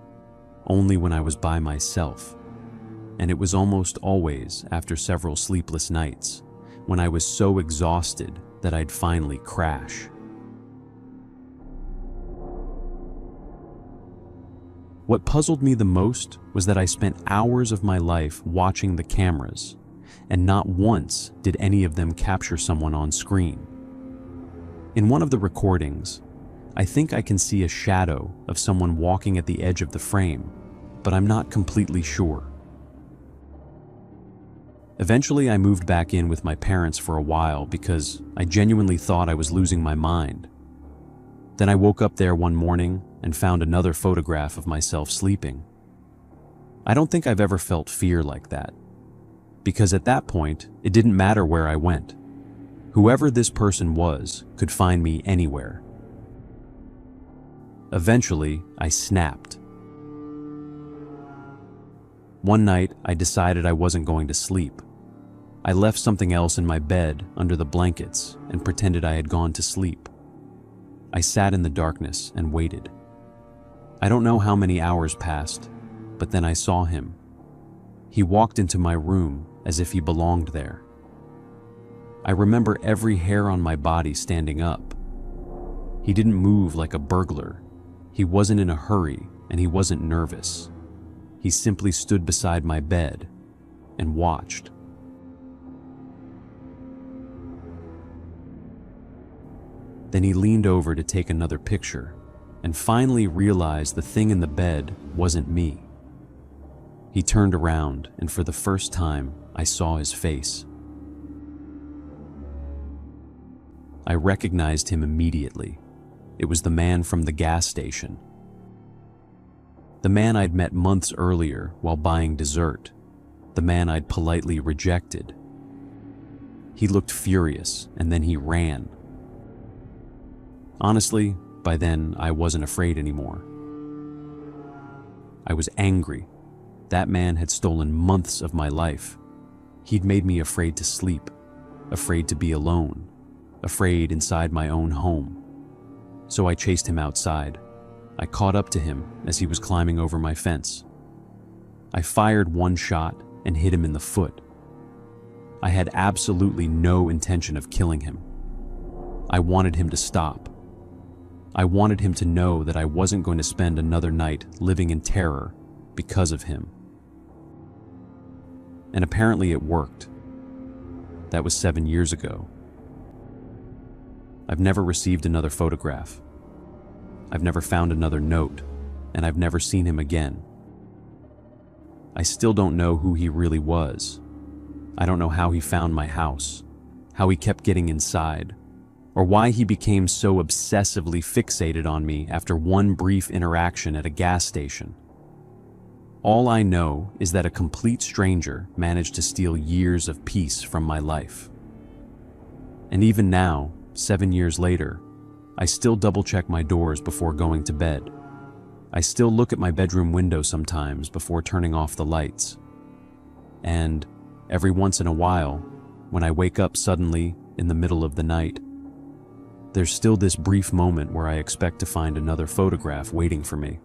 only when I was by myself. And it was almost always after several sleepless nights, when I was so exhausted that I'd finally crash. What puzzled me the most was that I spent hours of my life watching the cameras, and not once did any of them capture someone on screen. In one of the recordings, I think I can see a shadow of someone walking at the edge of the frame, but I'm not completely sure. Eventually, I moved back in with my parents for a while because I genuinely thought I was losing my mind. Then I woke up there one morning and found another photograph of myself sleeping. I don't think I've ever felt fear like that, because at that point, it didn't matter where I went. Whoever this person was could find me anywhere. Eventually, I snapped. One night, I decided I wasn't going to sleep. I left something else in my bed under the blankets and pretended I had gone to sleep. I sat in the darkness and waited. I don't know how many hours passed, but then I saw him. He walked into my room as if he belonged there. I remember every hair on my body standing up. He didn't move like a burglar. He wasn't in a hurry, and he wasn't nervous. He simply stood beside my bed and watched. Then he leaned over to take another picture and finally realized the thing in the bed wasn't me. He turned around, and for the first time, I saw his face. I recognized him immediately. It was the man from the gas station. The man I'd met months earlier while buying dessert. The man I'd politely rejected. He looked furious, and then he ran. Honestly, by then, I wasn't afraid anymore. I was angry. That man had stolen months of my life. He'd made me afraid to sleep, afraid to be alone, afraid inside my own home. So I chased him outside. I caught up to him as he was climbing over my fence. I fired one shot and hit him in the foot. I had absolutely no intention of killing him. I wanted him to stop. I wanted him to know that I wasn't going to spend another night living in terror because of him. And apparently it worked. That was 7 years ago. I've never received another photograph. I've never found another note, and I've never seen him again. I still don't know who he really was. I don't know how he found my house, how he kept getting inside, or why he became so obsessively fixated on me after one brief interaction at a gas station. All I know is that a complete stranger managed to steal years of peace from my life. And even now, 7 years later, I still double-check my doors before going to bed. I still look at my bedroom window sometimes before turning off the lights. And every once in a while, when I wake up suddenly in the middle of the night, there's still this brief moment where I expect to find another photograph waiting for me.